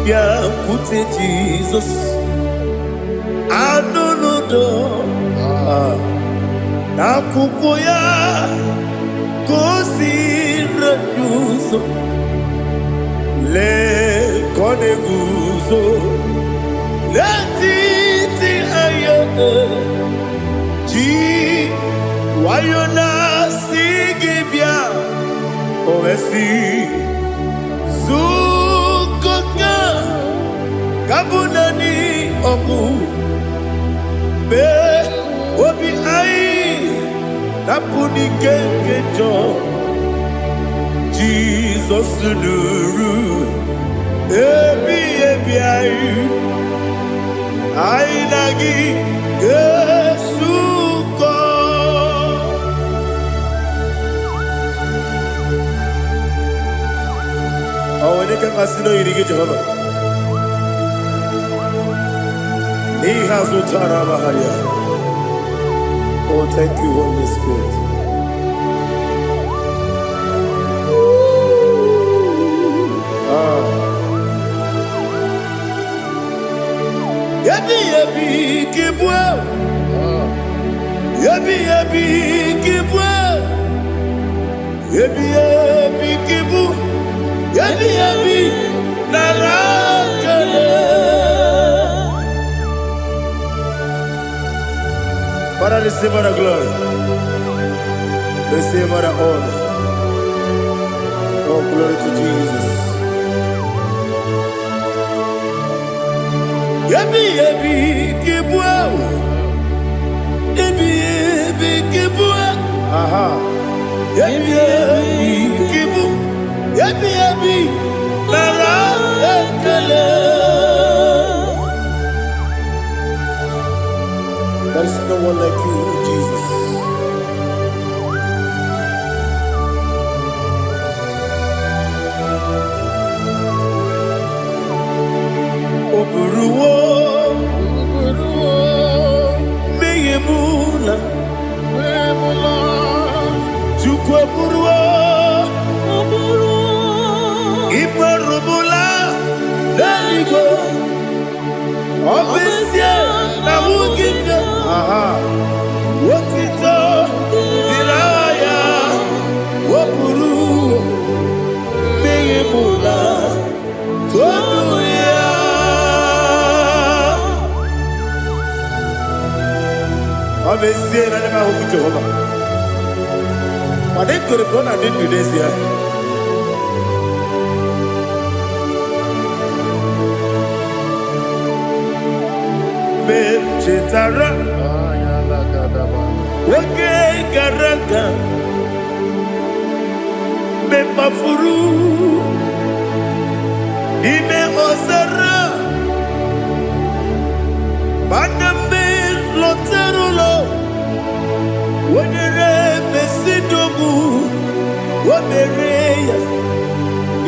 Yakute Jesus, anunudo. Nakukoya, kosi renuso. Le kone guzo, le titi ayane. Ji wayona sigibia, oesi zukoka kabunani oku be obi ai napuni kenkejo. Jesus nuru ebi ai nagi Yesu onye ka ngasị na oyiri gị Jehova n'ihe azụtara abaghara ya. Oh, thank you, Holy Spirit. Yabi yabi kibwa, yabi yabi kibwa, yabi yabi kibu, yabi yabi narakale. Father, receive our glory, receive our honor. Oh, glory to Jesus. Yabi yabi kibwa, yabi yabi kibwa, aha, yabi yabi kibu, yabi yabi nara ekele. There is no one like you, Jesus. Oburuwo, meyemula, chukwu oburuwo, imerubula, leligo, obesie na wugide, aha, wotito, diraya, oburuwo, meyemula, toduya. Obesie na nema huku Jehova. But they could have done it today here. Chetara, wake garaka, me mafuru, ime osara, banambe loterulo, wenere mesidobu, wamereya,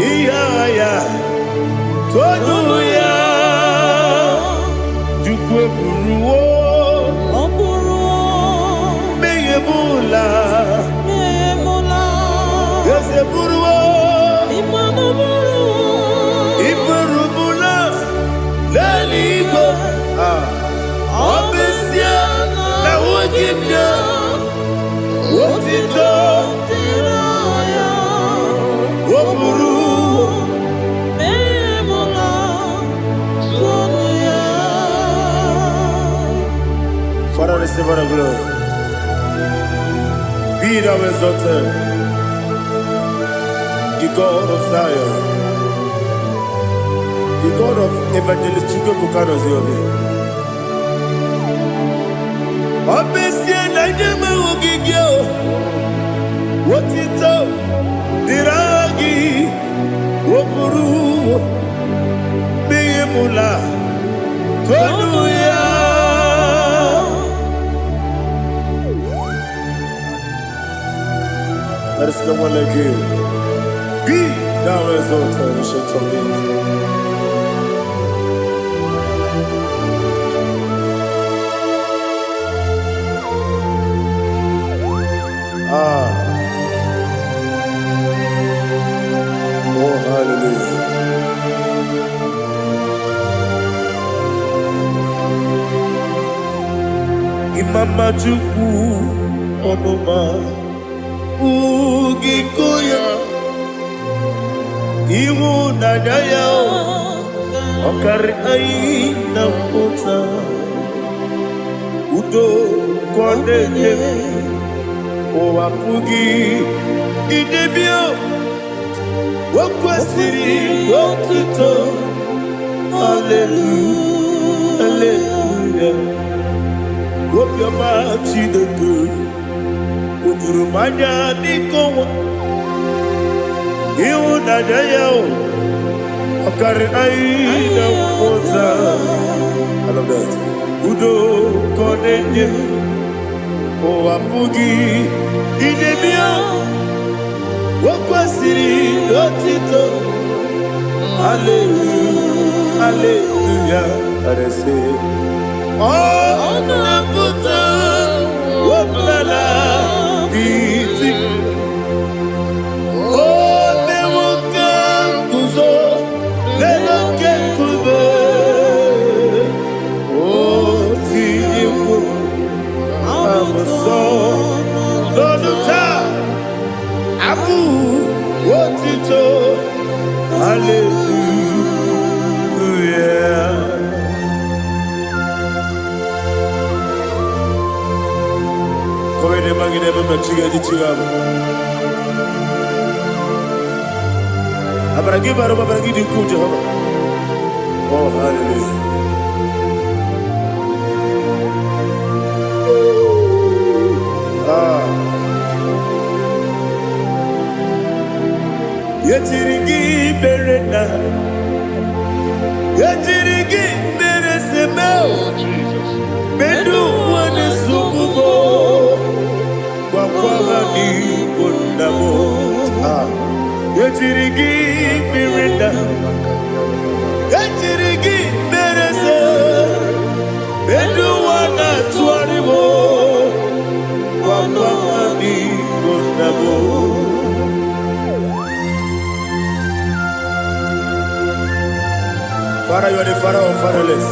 iyaya, toduya. Buruwo, meyemula, yese buruwo, iburubula, leligo, obesia na wogibya, wotito, woburuwo, Father, receive our glory. Be thou exalted, the God of Zion, the God of Evangelist Chukwu Bukano Ziobi. Obesie na nyeme ogigio, wotito, diragi, woburu, meyemula, toduya. There is no one like you. Be thou exalted, ancient of days. Oh, hallelujah. Imama Chukwu Onuma Ugikoya Iwu Nadaya Okari Aina Kota Udo Kondene Owapugi Idebio Wakwasiri Wakito Hallelujah Hallelujah Wopioma Chideku Udurumanya Nikowa Iwu Nadaya Okari Aina Kota I love that Udo Kondene Owapugi Idebio Wakwasiri Otito Hallelujah, hallelujah. Let us say, oh, Nabuta, what Nana, Giti, oh, Nemuka, Kuzo, Nemuka, Kube, oh, Tiyu, Amason, Doduta, Abu, Wotito, hallelujah. Come in, Maggie, never chiga di chiga. Abragi baro, abragi di ku Jehovah. Oh, hallelujah. Yetirigi berena, yetirigi beresemeo, bedu wane sukubo, kwa ni kundamo. Yetirigi berena, yetirigi berese, bedu wana tuaribo, kwa ni kundamo. Father, you are the father of fatherless.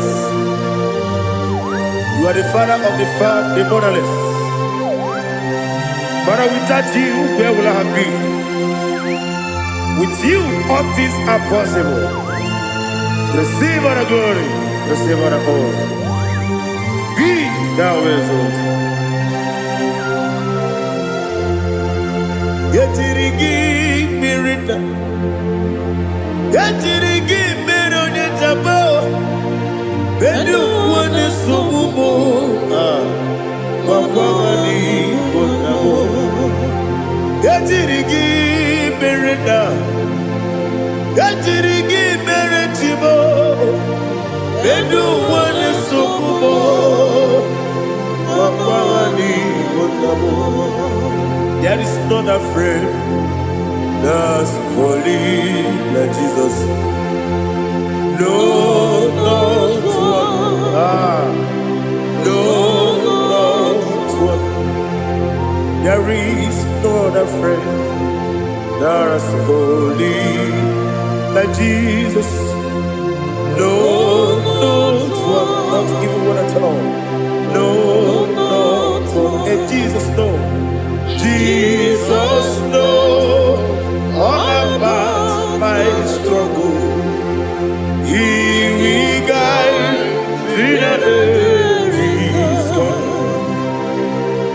You are the father of the motherless. Father, without you, where will I have been? With you, all things are possible. Receive all the glory, receive all the honor. Be thou exalted. Yetirigi mirina, yetirigi mirone jabo, bedu wane subumo, wawani bonamo. Yetirigi mirina, yetirigi miretibo, bedu wane subumo, wawani bonamo. There is not a friend that's holy like Jesus. No, not one. No, not one. There is no other friend that's holy like Jesus. No, not one. Not even one at all. No, not one. And Jesus, no. Jesus knows all about my struggle. He will guide me there is gone.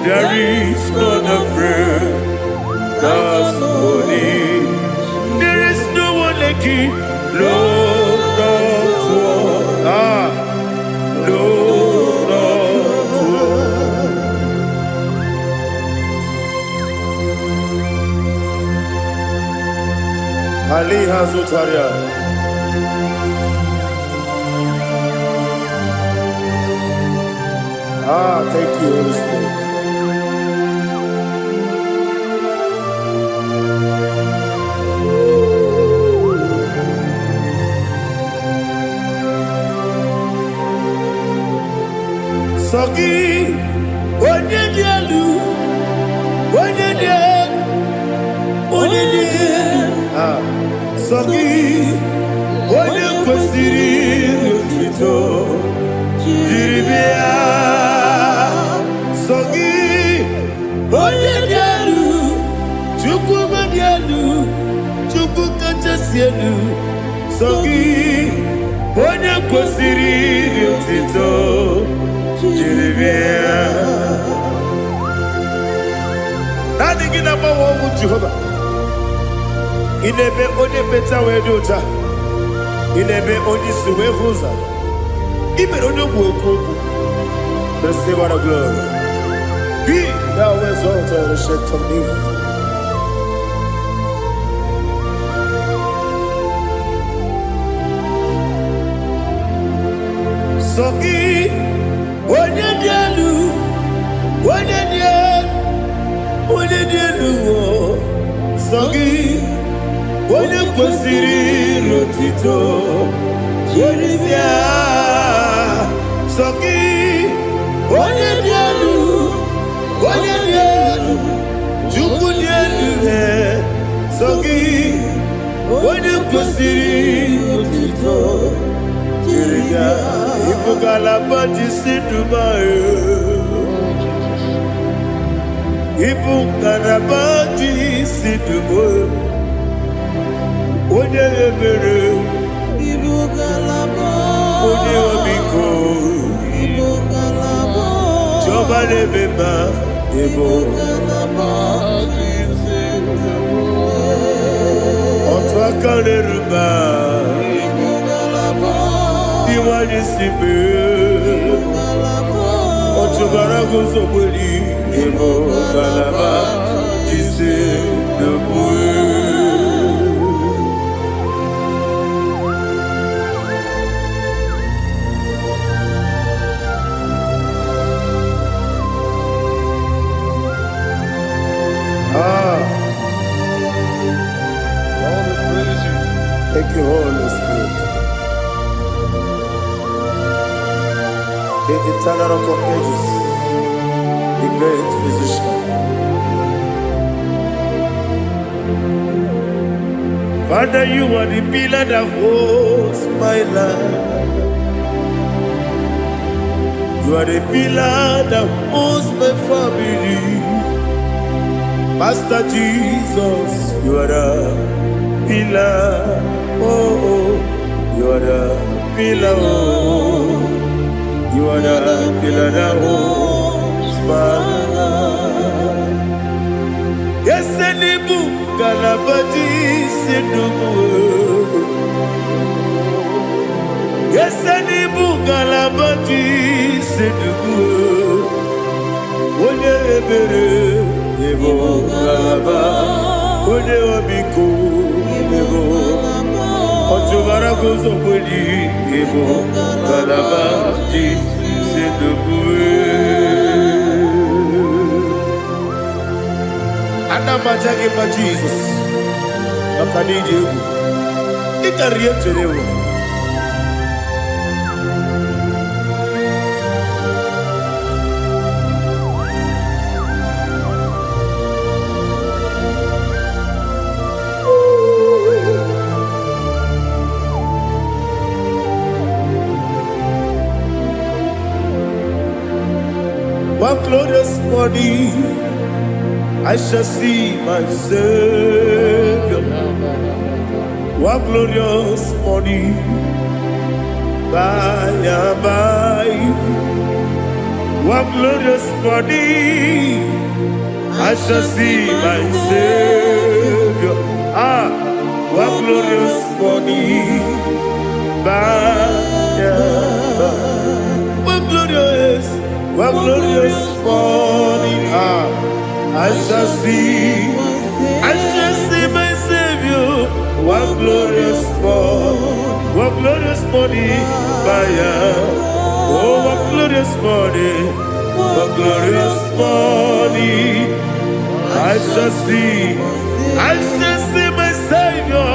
There is not a friend that's holy. There is no one like you. Lord, not one. Lord, not one. Ali Hazutaria. Thank you, Holy Spirit. Sogi, onye dialu, onye dialu, onye dialu. Sogi, onye kwesiri n'otito, jiribia. Sogi, onye dialu, Chukwu dialu, Chukwu kachasị elu. Sogi, onye kwesiri n'otito, jiribia. Nadi na bawo mu Jehovah. Inebe onye beta we dota. Inebe onye suwe huza. Ibe onye gwoku. Receive our glory. Be thou exalted, the shade of me. Sogi, onye dialu, onye dialu. Sogi, onye kwesịrị otito Jeremia sọ gị onye dị elu Chukwu dị elu sọ gị onye kwesịrị otito Jeremia ịbụ ngalaba jisi dumayo ịbụ ngalaba jisi dumayo onye ebere Ibu galabo, onye omiko Ibu galabo, Jọba n'ebeba ebo galabo, otu aka na-eruba Ibu galabo, iwanye si mee galabo, ọchụbara guzo gberi ebo galaba jise n'egbu Thank you, Holy Spirit. The eternal rock of ages, the great physician. Father, you are the pillar that holds my life. You are the pillar that holds my family. Master Jesus, you are the pillar. Oh, you are the pillar. Oh, you are the pillar that holds my life. Yes, any book, Galabadi, Sidubu. Yes, any book, Galabadi, Sidubu. Onye ebere, Ebo Galaba, Onye Obiko, Ebo. Ọjọ́bára gozo pẹ̀lú Ebo Galaba jí ṣe dùgbùwé. Adamajage ma Jesus, maka n'iji egwu, ịkarị echere ewu. One glorious morning, I shall see my Savior. One glorious morning, by and by. One glorious morning, I shall see my Savior. One glorious morning, by and by. One glorious morning, I shall see my Savior. One glorious morning, oh, one glorious morning, I shall see my Savior.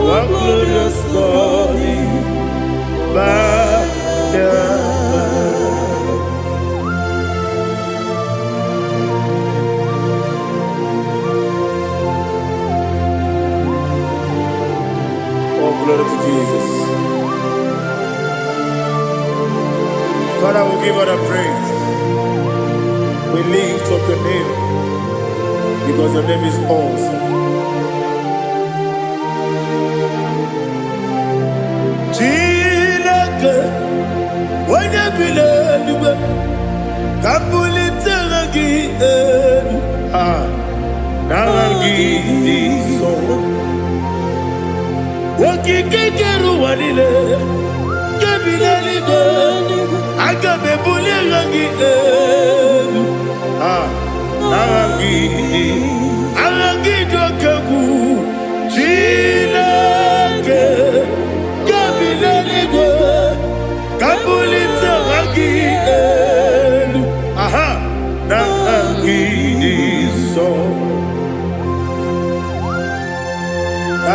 One glorious morning, glory to Jesus. Father, we give all the praise. We lift up your name because your name is awesome. Chilake, when you believe, Kabuli Telagi, Naragi, so. Wakikekeru wanile Kebilaligo Agabe bulirangi Arangi dokeku Chilake Kebilaligo Kabulita rangi Narangi so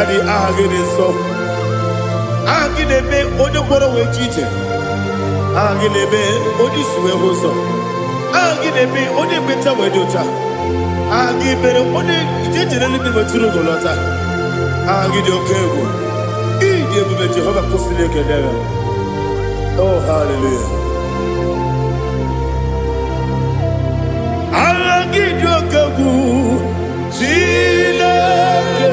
Daddy, aha gị dị nsọ. Aha gị na-eme onye mkpọrọ wee je ije. Aha gị na-eme onye isi wee hụ ụzọ. Aha gị na-eme onye ekpenta wee dị ọcha. Aha gị mere onye ije jere eluigwe wetụrụ ụgwọ lọta. Aha gị dị oke egwu. Ị dị ebube Jehova kwụsịrị ekele ya. Oh, hallelujah. Aha gị dị oke egwu. Chineke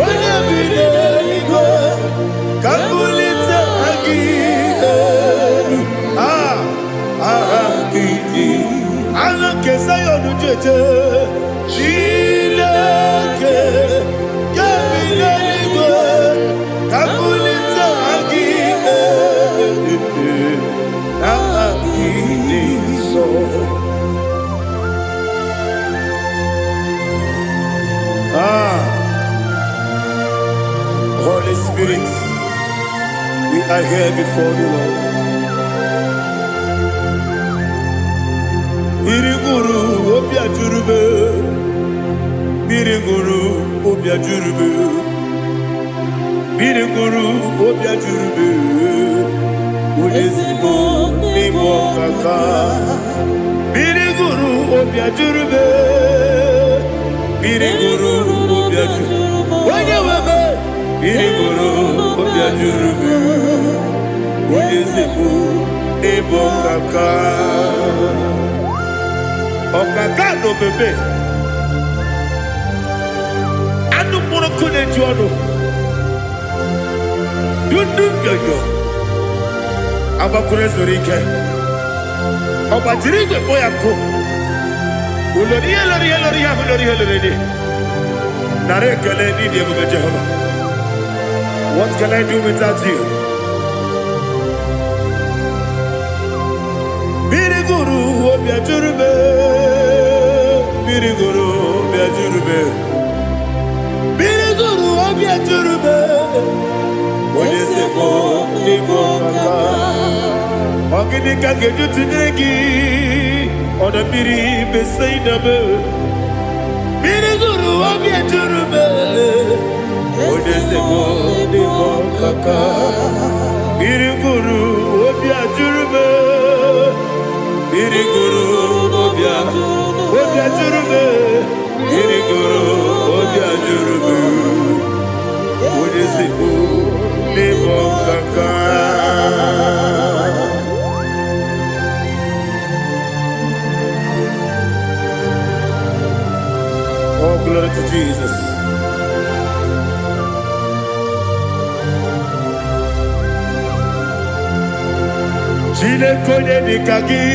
onye bi n'eluigwe ka mbulite aha gị elu. Aha gị dị aha nke Zayọn jeje. Chineke ka bi n'eluigwe ka mbulite aha gị elu. Aha gị dị nsọ. Holy Spirit, we are here before you, Lord. Biriguru obia jurube, biriguru obia jurube, biriguru obia jurube. Ulezimo ni mokaka, biriguru obia jurube, biriguru obia jurube. Wanyewebe. Biriguru obia jurube, ulezimo ebo kaka. Okaka no bebe. Anu moro kune juano. Dundu yoyo. Abakure zorike. Obajirigwe boyako. Uloriya. Narekele ni diye Jehova. What can I do without you? Biriguru obia jurube, biriguru obia jurube, biriguru obia jurube. Olezemo ni mokaka. Ogini kangeju tunegi, ona biri besainabe. Biriguru obia jurube. Olezemo ni mokaka. Biriguru obia jurube. Biriguru obia jurube. Biriguru obia jurube. Olezemo ni mokaka. Oh, glory to Jesus. Chinekonye nikagi,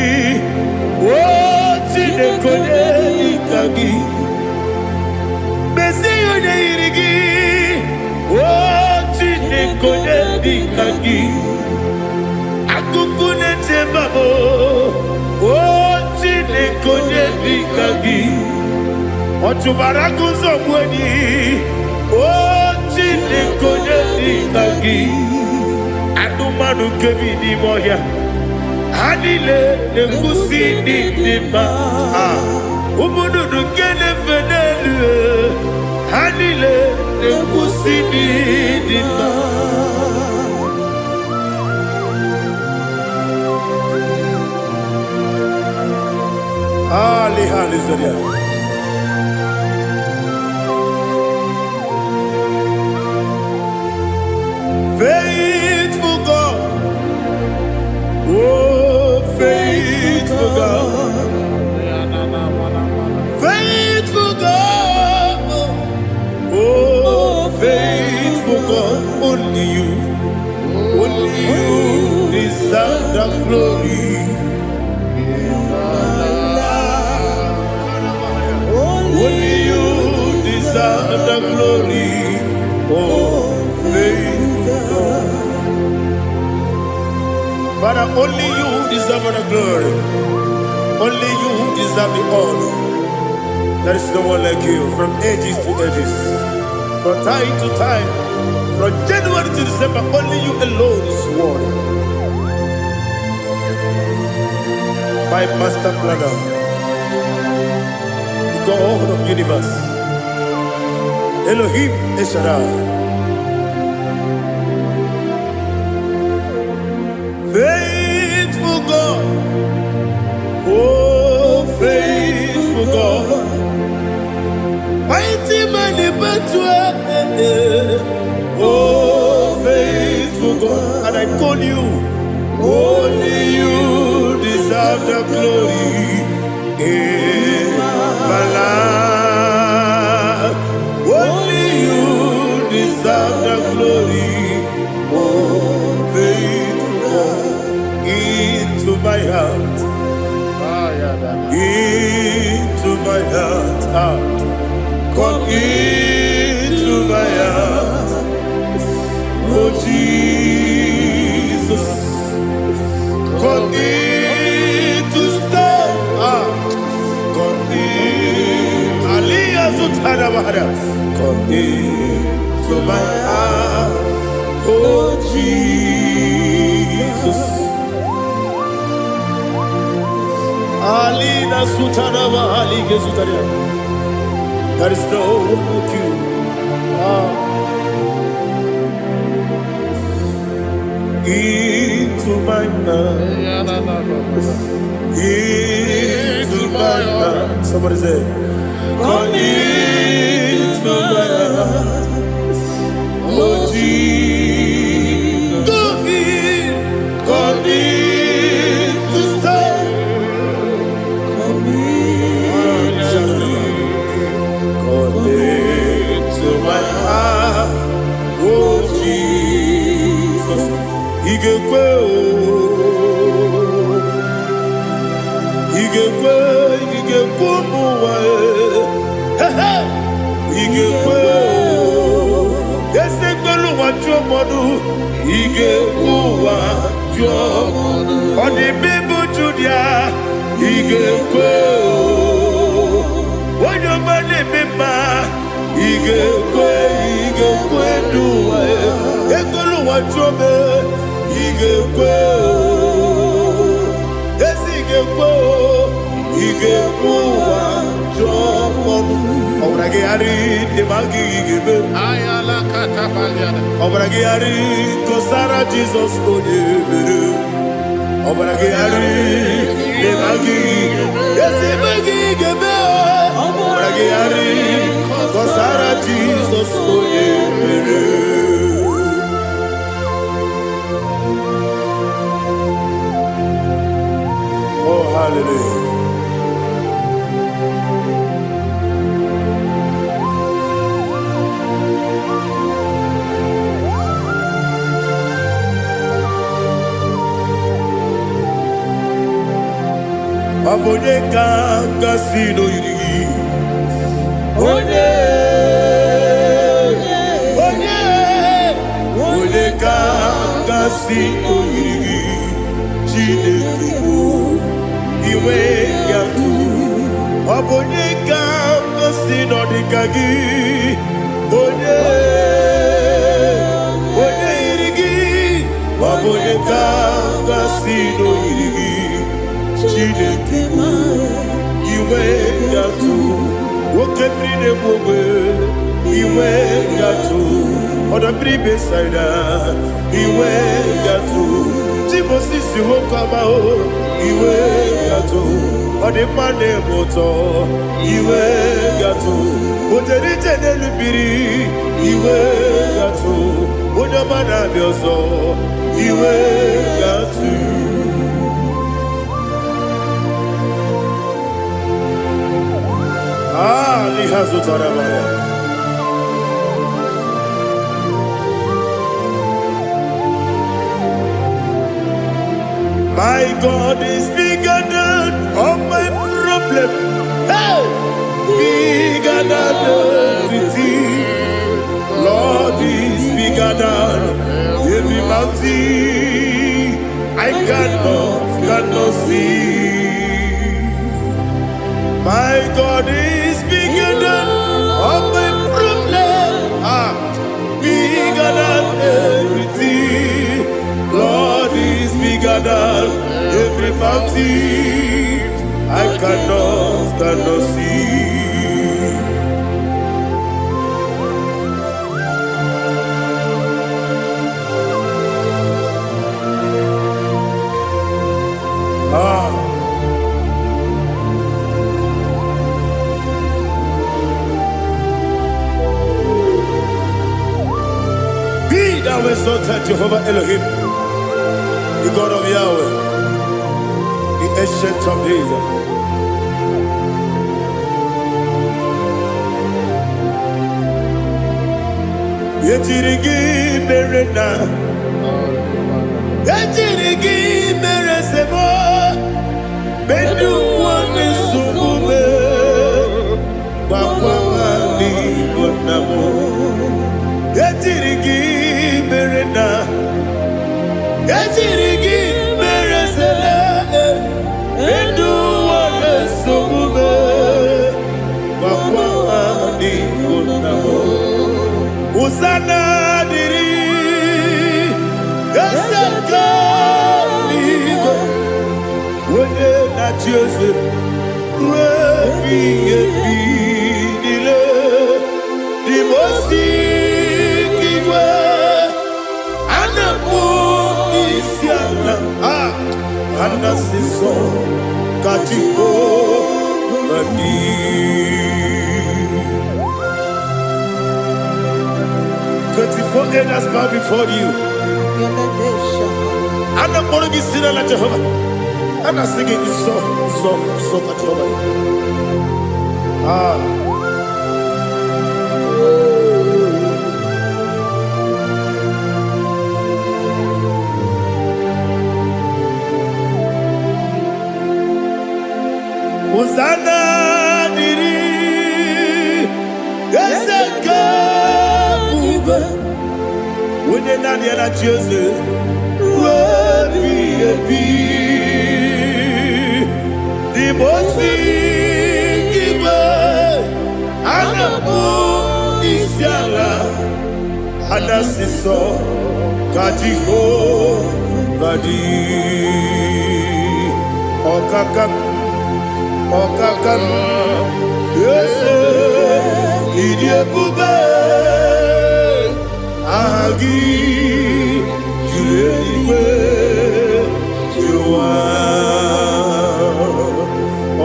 oh chinekonye nikagi. Mesiyo ne irigi, oh chinekonye nikagi. Akukune chembabo, oh chinekonye nikagi. Ochubaraku zomweni, oh chinekonye nikagi. Anumanu kebi ni moya. Hanile ne kusi ni nima. Umududu kene fenelu. Hanile ne kusi ni nima. Ali Zoria. Faithful God. Oh, faithful God. Faithful God. Oh, faithful God. Only you deserve the glory. Only you deserve the glory. Oh, faithful God. Father, only you deserve the glory. Only you deserve the honor. There is no one like you from ages to ages, from time to time, from January to December. Only you alone is worthy. My master planner, the God of the universe, Elohim Eshadai. Faithful God, oh faithful God, mighty man in battle, oh faithful God, and I call you, only you deserve the glory in my life, only you deserve the glory, oh faithful God. Into my heart, into my heart, come into my heart, oh Jesus, come in to stay, come in, Aliyah Zutanabara, come into my heart, oh Jesus. Alina Sutanaba Ali Gesutaria. There is no one like you. Into my heart. Into my heart. Somebody say, come into my heart. Oh Jesus. Come in to stay. To my heart, oh Jesus, Igekwe, Igekwe, Esegbelu wajomodu, Igekwe wajomodu, Odi bibu Judia, Igekwe, Wanyomane mema. Igekwe duwa Egolu wajome Igekwe Igekwe wajomonu Obrage ari Demagi igebe Ayala katapaliana. Obrage ari Kosara Jesus Onyebere Obrage ari Demagi igebe Obrage ari Kosara Jesus Onyebere. Oh hallelujah. Abone kanga sino yiri. Onye kanga sino yiri. Chineke o iwe yatu. Abone kanga sino dikagi. Onye yirigi. Abone kanga sino yirigi. Chineke o iwe yatu. Woke bride bobe, iwe gatu. Oda bribe saida, iwe gatu. Timosisi wokama o, iwe gatu. Ode mane moto, iwe gatu. Oderite nelubiri, iwe gatu. Oda mana bioso, iwe gatu. My God is bigger than all my problem. Hey! Bigger than everything. Lord is bigger than every mountain I cannot see. My God is bigger than all my problem. Bigger than everything. Lord is bigger than every mountain I cannot see. exalted Jehovah Elohim, the God of Yahweh, the ancient of days. Yetirigi merena, yetirigi meresemo, bedu wani sumume, bakwamani bonamo. Yetirigi merena, yetirigi meresele, bedu wani sumume, bakwamani bonamo. Usana diri, esaka ligo, wone na Jose, rebi dile, di mosi kiwe, anamu isiana, anasiso katiko mani. 24 elders bow before you. And I'm going to be singing like Jehovah. And I'm singing this song like Jehovah. Hosanna diri, Yeseka. When you're not here at Jose, the Mosi giver, Anamu Isiala, Anasiso, Kajiho, Vadi, Okakam, yes, Idiabube. Agi julewe juwa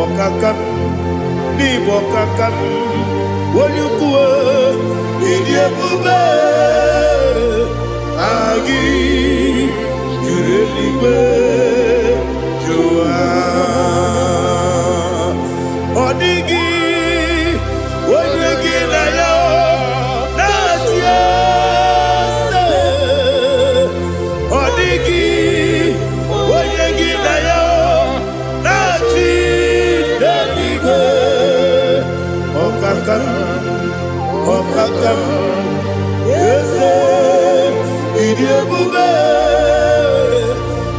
okakam ni bokakam wonyukuwe idiebube agi julewe juwa odigi wonyegi na yo natia Okakam, yes, Idiabube,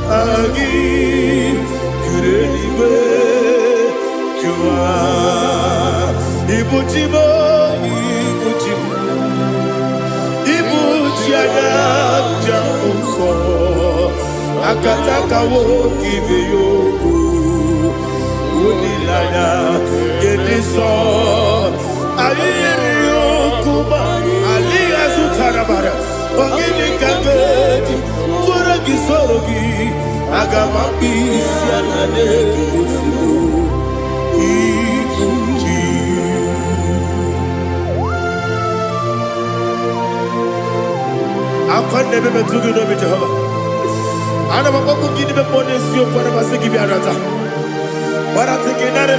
Agi, Kureliwe, Jua, Ibuchimo, Ibuchiana, Jamuso, Akataka woki beyoku, Unilana, Gediso, Ali Azutarabara, Ogini Kageti, Turagi Sorogi, Agamapi, Sianane, Ibuji. I can't never be too good over Jehovah. I never go to give the bonus you for a Masiki Arata. But I think in that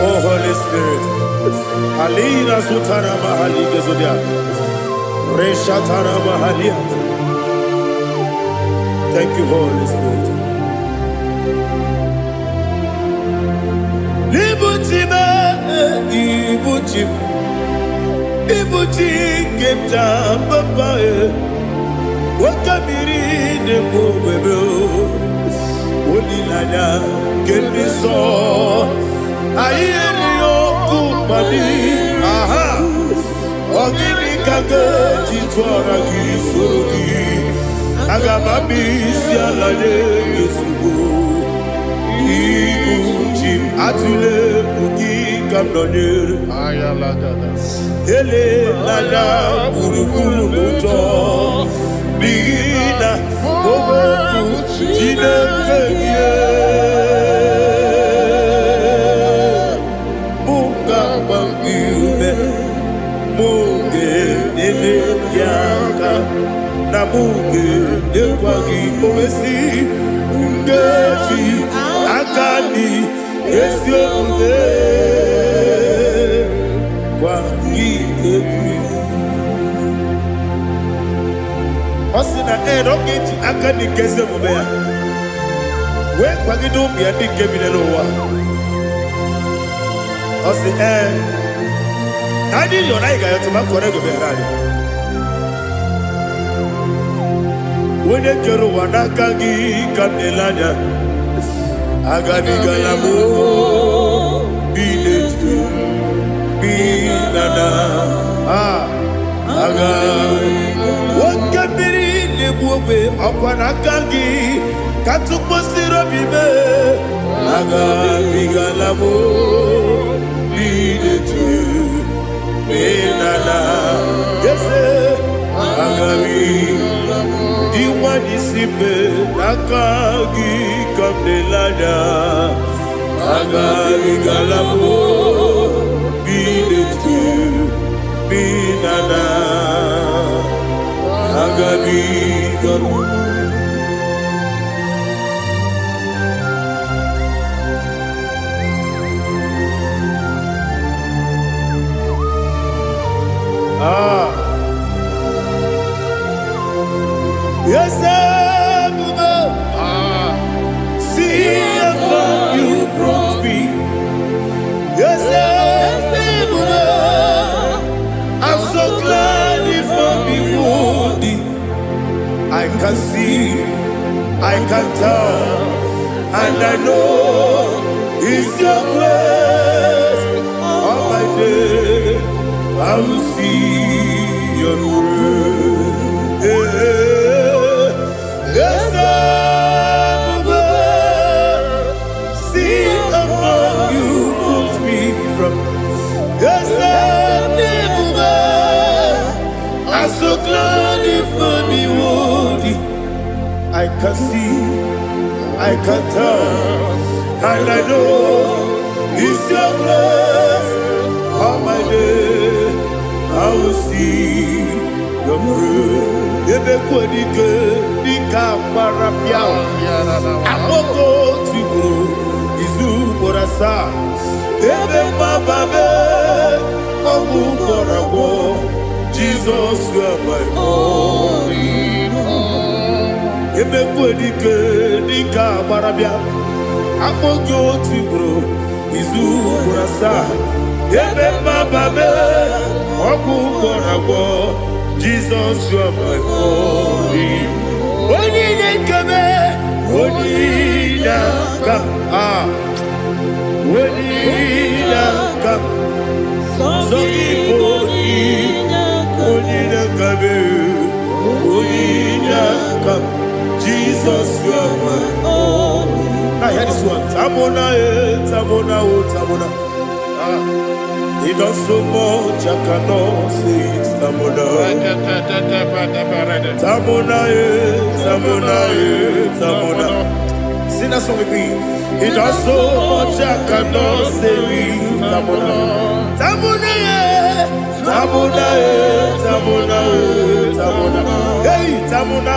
oh, Holy Spirit. Alina Sutana Mahali Gezodia. Reshatana Mahalia. Thank you, Holy Spirit. Libutime, Ibuchim. Ibuchim Kemta Papae. Wakamiri de Bobebo. Olilanya Kemiso. Ayeri Okupani. Aha. Ogini Kageti Twaragi Surugi. Agamabi Sialade Yusubu. Ibuchim Atule Buki Kamdonir. Ayalagada. Ele Lada Burukuru Muto. Bigina Oboku Jinekeye. Munga Bangiume Munga yaka na muge ekwagi owesi ngeji akani esi omume kwagi ebi osina ogeji akani keze omume ya we kwagi do bi adi kebile lo wa osi Nadi yo na igayo tuma kore go berani. Wone kero wanaka gi kamelanya. Agani galamo binetu binana aga wakabiri lebuwe akwanaka gi katupo siro bibe agani galamo binetu Benana, yes, Agami, Diwani Sipe, Nakagi, Kamelada, Agami Galabo, Binetu, Benana, Agami Galabo. Yes, see how far you brought me. Yes, I'm so glad if I'm wounded. I can see, I can tell, and I know it's your grace. All my day, I will see your grace. Yes, see how far you put me from. Yes, I'm so glad if me woody. I can see, I can tell, and I know it's your grace. All my day, I will see your grace. Ebe kodike dika parapia amoko tibro izu borasa ebe mababe obu korabo Jesus you are my only hope. Ebe kodike dika parapia amoko tibro izu borasa ebe mababe obu korabo Jesus, you are my only. Onina kame, onina kam, onina kam. Onina kame, onina kam. Jesus, you are my only. Now hear this one. Tamona, tamona, tamona. He does so much, I cannot say it's Tamona. Tamona, Tamona, Tamona. Sing that song with me. He does so much, I cannot say it's Tamona. Tamona, Tamona, Tamona, Tamona. Hey, Tamona,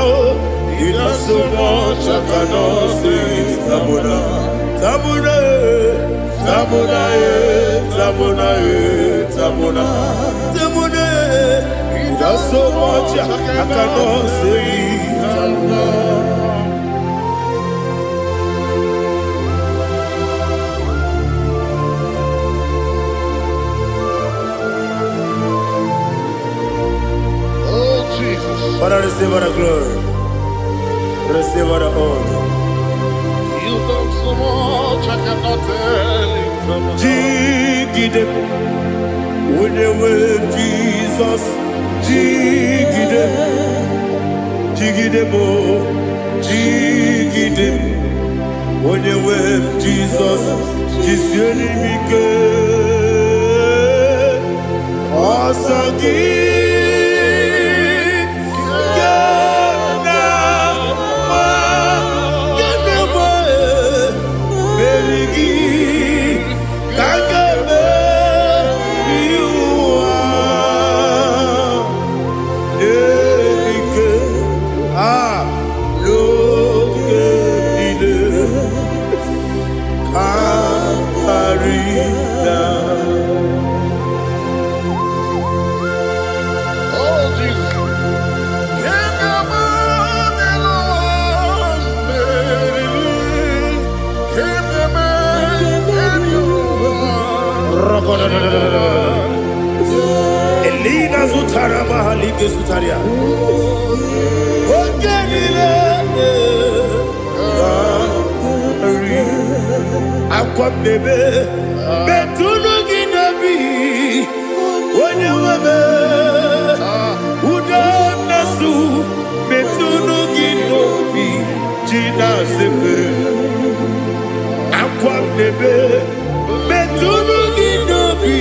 he does so much, I cannot say it's Tamona. Tamona, Tamona, Tamona, Tamona, Tamona. He does so much I cannot say. Tamona. Oh Jesus. Father, receive all the glory. Receive all the honor. You've done so much I cannot tell you. Jigide, when you were Jesus, Jigide, Jigide mo, Jigide, when you were Jesus, Jisuni Mike, Osagi. oge sutaria. Oge nile akwam nebe betunu ginabi onye webe uda nasu betunu ginobi jina sebe akwam nebe betunu ginobi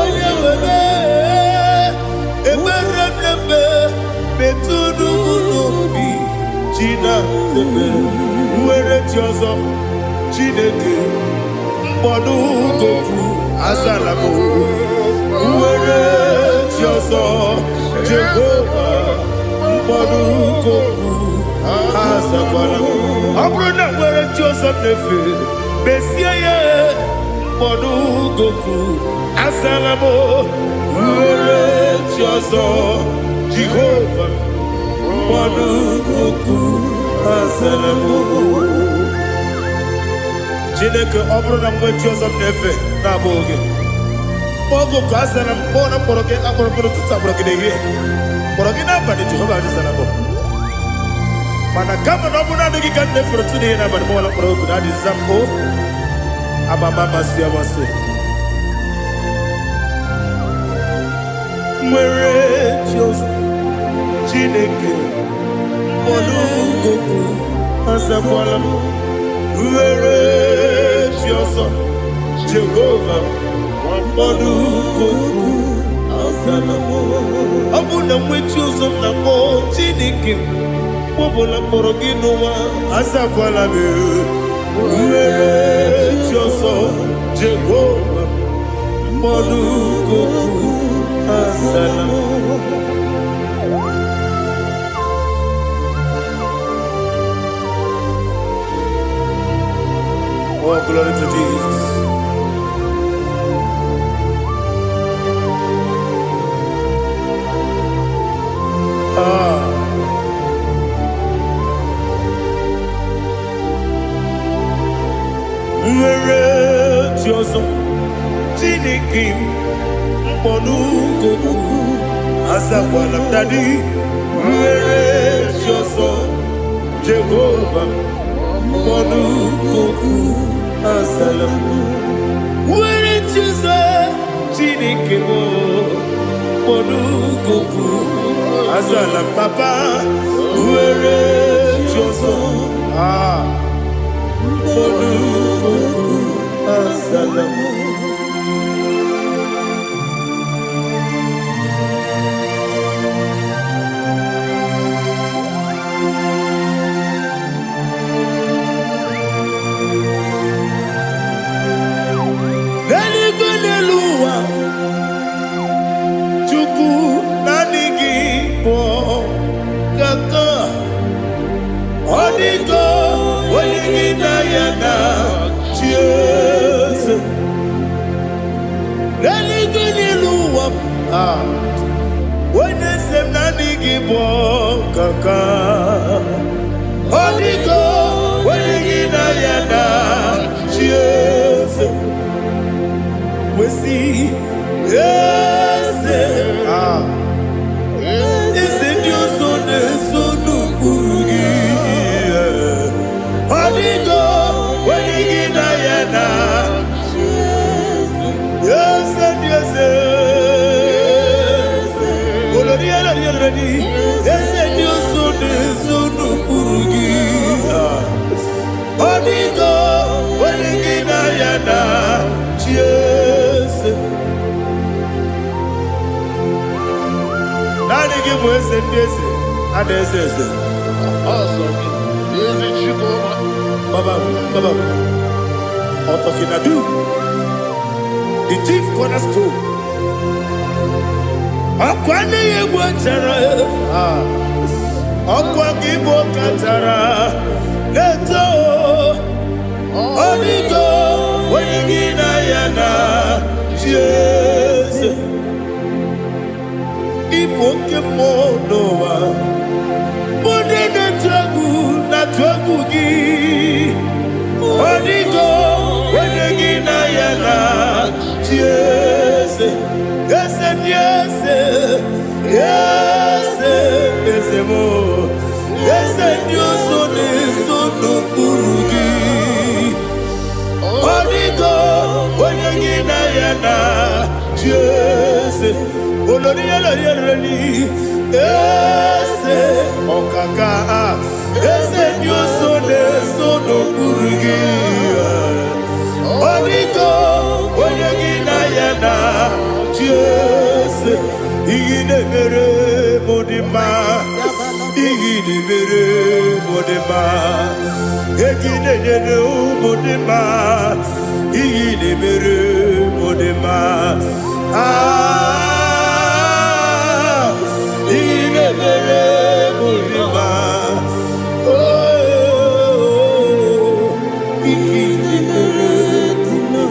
onye webe ebere nebe betunu ginobi jina sebe uwere tiozo Chineke mkpọdụ goku azalamo uwere tiozo Jehova mkpọdụ goku azakwalamo ọ bụrụ na nwere tiozo nefe besie ya mkpọdụ goku azalamo uwere tiozo Jehova mkpọdụ goku azalamo Chineke ọ bụrụ na mgbe chi ọzọ na-efe na-abụ oge ogo ka a sara mkpọ na mkpọrọ gị akpọrọ mkpọrọ tutu akpọrọ gị n'ehihie mkpọrọ gị n'abalị Jehova adịzara mbọ mana kama na ọ bụrụ na adịghị ka nne fere tu n'ihe n'abalị mọwala mkpọrọ ogu na adịza mbụ abama amasị amasị nwere chi ọzọ Chineke mkpọrọ ogogo azakwala m Uwere tiozo Jehova mkpọdụ goku azalamo ọ bụ na nwechi ụzọ na mbọ Chineke mkpọbụla mkpọrọ gị n'ụwa azakwala m uwere tiozo Jehova mkpọdụ goku azalamo Oh, glory to Jesus. Nwere tiozo Chineke mkpọdụ goku azakwala m dadi nwere tiozo Jehova mkpọdụ goku azalamo nwere tiozo Chineke mkpọdụ goku azalam papa nwere tiozo mkpọdụ goku azalamo Onye sem na adịghị bụ kaka ọ dịgo onye gị na ya na chi eze wesi eze eze ndị ọzọ na-eso n'okpuru gị ọ dịgo onye gị na ya na chi eze ndị eze eze ndị ọzọ na-eso n'okpuru gị ọ dịgo onye gị na ya na chi eze naanị gị bụ eze ndị eze a na-eze eze Baba Ọtọkinadu the chief cornerstone ọkwa anaghị egbu ọchara ọkwa gị bụ ọkachara na-eto ọ dịgo onye gị na ya na chi eze ịbụ oke mmụọ n'ụwa onye na-atụ egwu gị ọ dịgo onye gị na ya na chi eze eze ndị eze eze eze mo eze ndị ọzọ na-ezo n'okpuru gị ọ dịgo onye gị na ya na chi eze olori ya lori eze ọkaka eze ndị ọzọ na-ezo n'okpuru gị ọ dịgo onye gị na ya na chi eze iyi na-emere m dị mma iyi na-emere m dị mma egi na-enyere ụmụ dị mma iyi na-emere m dị mma iyi na-emere m dị mma iyi na-emere dị mma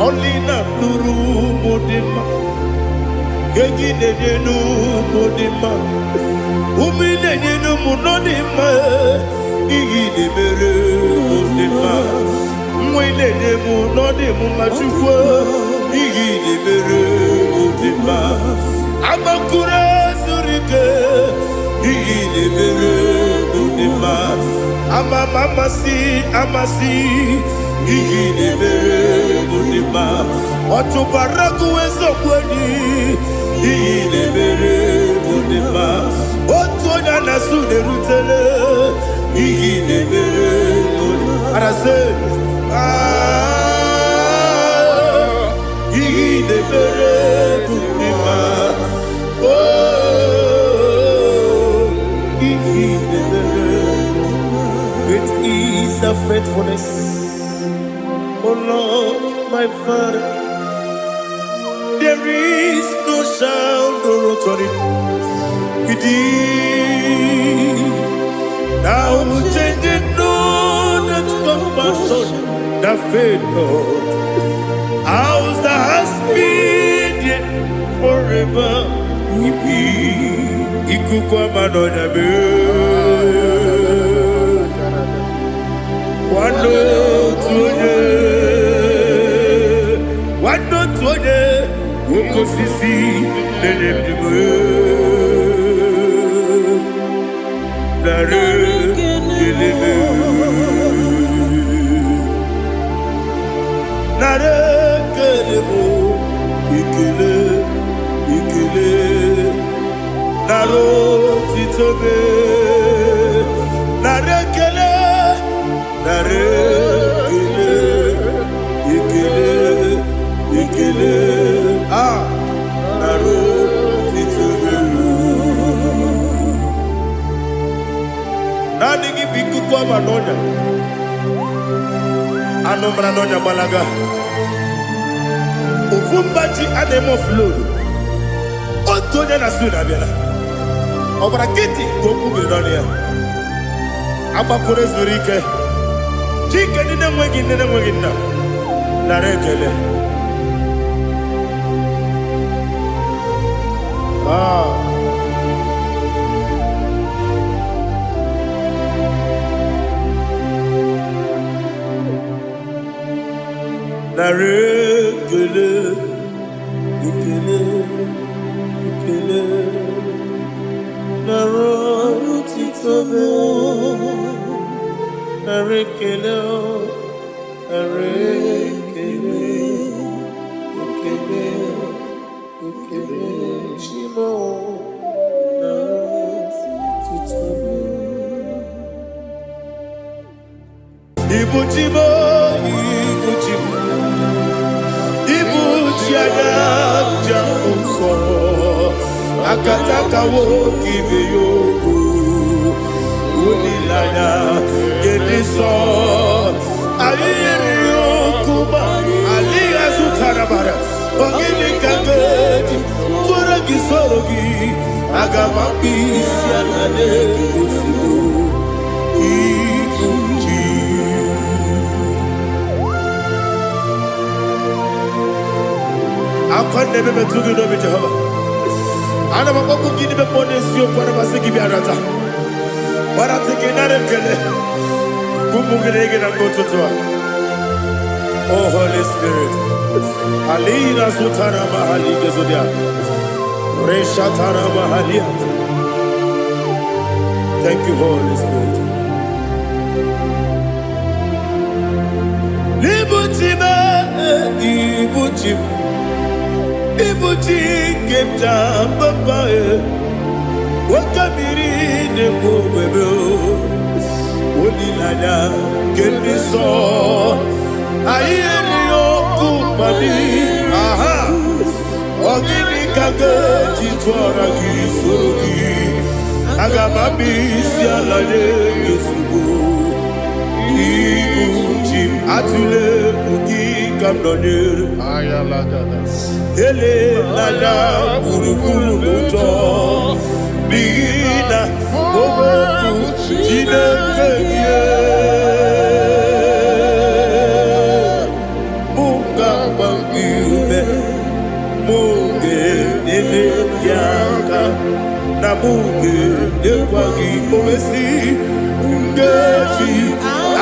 ọlị na-atụrụ m dị mma egi na-enyere ụmụ dị mma umi na-enyere ụmụ nọ dị mma iyi na-emere m dị mma nwa na-enye m nọ dị m ma chukwu iyi na-emere m dị mma agbakụrụ ezuru ike iyi na-emere m dị mma amama amasị amasị iyi na-emere m dị mma ọtụbara gụwa eziokwu enyi iyi na-emere m dị mma otu onye na-asụ na-erutele iyi na-emere m dị mma arase iyi na-emere m dị mma iyi na-emere m great is thy faithfulness O Lord my Father. There is no sound or authority within. Thou changest not that compassion, that faith not. Ours that has been yet forever we be. Ikukwa manonya be. Wano tuye. Wano tuye. Woko sisi nenem diwe. Nare kelebe. Nare kelebo. Ikele, ikele. Naro titobe. Nare kele. Nare kele. Ikele, ikele. Naro titobe. Nani gibiku kwa manonya. Anomra nonya balaga. Ufumbaji anemo flood. Otonya na suna biela. Obra kiti koku beronia. Abakure zurike. Chike nine mwegi na. Narekele. Narekele. Ikele. Ikele. Naro titobe. Narekele. Narekele. Ikele. Ikele. Shimo. Naro titobe. Ibuchibo. Ibuchibo. Ibuchiaja uso. Akataka woki beyoku unilaya gediso ayiri yokuba aliya zutarabara ogini kangedi tura gisorogi agamapi sianane usiku ibuchi akwande bebe tugido bi Jehova ana maboko gini be ponesio kwa nabasiki bi arata bara tekenare kele kumugirege na ngototwa. Oh Holy Spirit alira sutara mahali gezodia Reshatara Mahalia. Thank you, Holy Spirit. Libutime, Ibutim, Ibutim, Kemta, Papa, Wakamiri, the Bobebo, Ulilada, Kemiso, Ayerio, Kumadi, aha, Ogini Kaga, Chitwara, Gisugi, Agamabi, Sialade, Yusubu. Ibuchim atule buki kamdonir Ayalagada. ele lala burukuru muto bina oboku jinekeye muka bangiume muge nene yaka na muge nekwagi owesi ngeji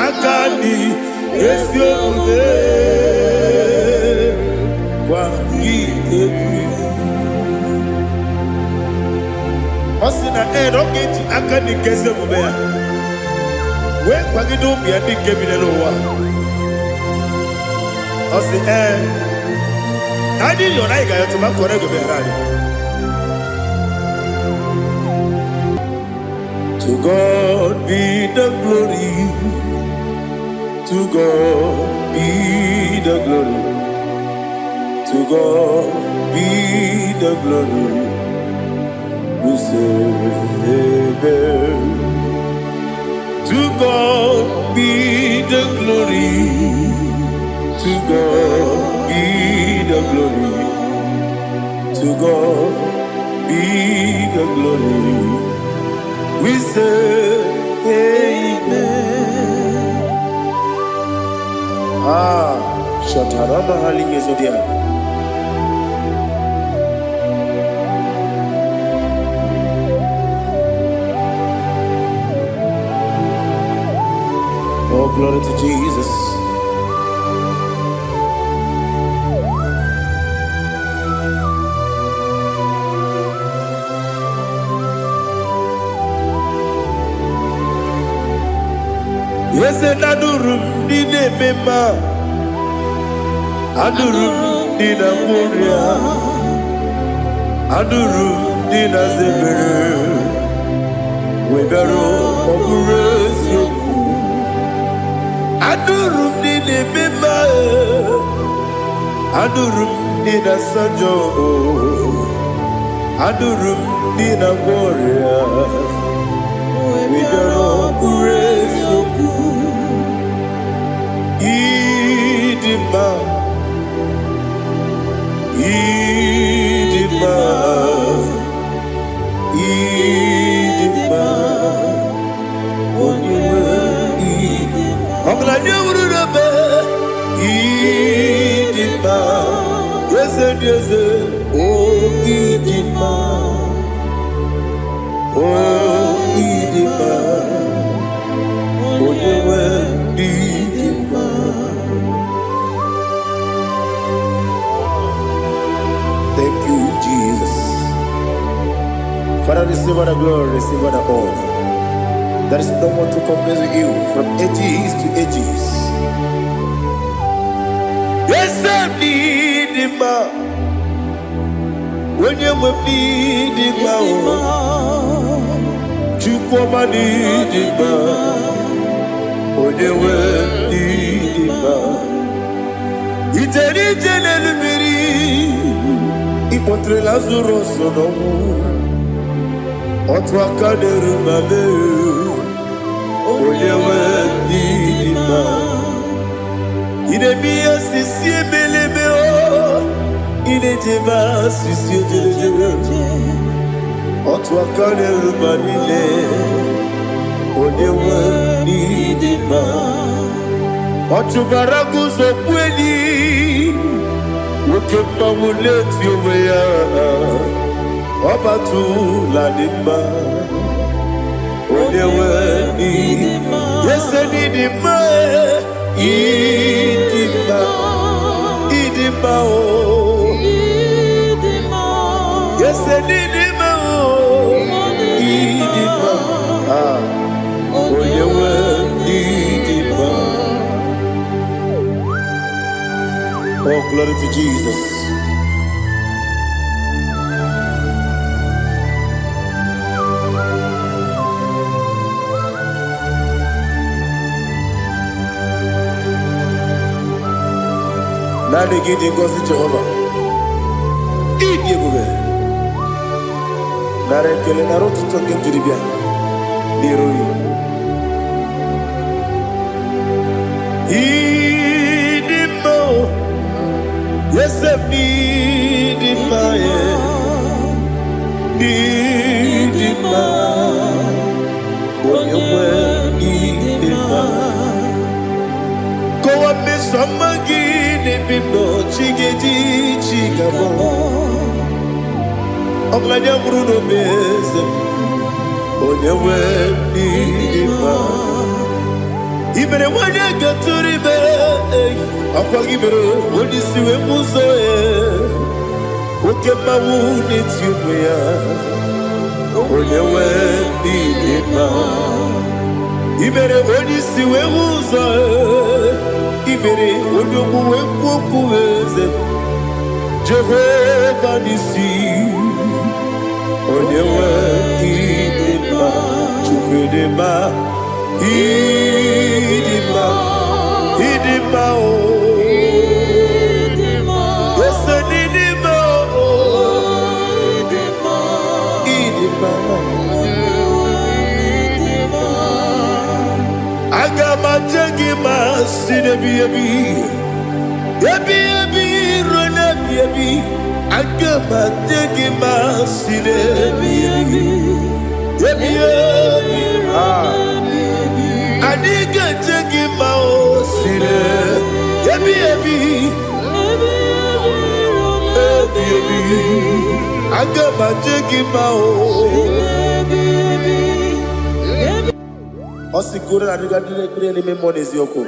akani esiode kwa gitebi osina erogeji akani keze mubea we kwa gido bia dike binelo wa osi nadi yo na iga yo tuma kore go berani. To God be the glory. To God be the glory. To God be the glory. We say amen. To God be the glory. To God be the glory. To God be the glory. We say amen. Shataraba Halinge Zodia. Oh, glory to Jesus. Yes, and Adurum Dine Mema Adurum Dina Muria Adurum Dina Zebere Webero Operation Adurum Dine Mema Adurum Dina Sanjo Adurum Dina Muria Webero Operation Idima, Idima, Idima, Idima, Idima, yes, yes, oh Idima, oh Idima, oh Idima. Thank you, Jesus. Father, receive all the glory, receive all the honor. There is no one to compare with you from ages to ages. Yes, I need him. When you need him, you come and need him. When you need him, it's a little Ipotre Lazaro sonomu Otwa kaderu mame Oyewe didima Idemiya sisi ebelebe o Idejeba sisi ojelejebe Otwa kaderu manile Oyewe didima Otubaragu zokweni Wokemba muleti oweya Obatu ladima Onewe idima Yese nidima Idima Idima o Idima Yese Nidima, Nidima, Onyewe Nidima. Oh, glory to Jesus. Nani gidi ngozi Jehovah. Idi ebube. Nara ekele nara otuto nke njiri bịa n'iru ya. Idi mma o, yesem n'idi mma ye. N'idi mma, onye nwe n'idi mma. Kowa mesoma gị n'ebe m nọ, chigedi chigabo. Ọbụladị bụrụ n'obeze m, onye nwe n'idi mma. I mere nwanyị agatụrụ ime, ọkwa gị mere onye isi wee mụ ụzọ ya. Oke mmanwụ n'eti onwe ya, onye nwe n'idi mma. I mere onye isi wee mụ ụzọ ya. I mere onye okwu wee kwuo okwu eze. Jehova n'isi, onye nwe ịdị mma, Chukwu dị mma, ịdị mma, ịdị mma o. Ese n'ịdị mma o, ịdị mma. Aga m aja gị ma si n'ebi ebi, ebi ebi ruo n'ebi ebi. Aga m aja gị ma si n'ebi ebi, ebi ebi. Adị ga-aja gị ma o si n'ebi ebi, ebi ebi. Aga m aja gị ma o. Ọ sị gụrụ na adịga dị n'ekpere n'ime mmụọ n'eziokwu.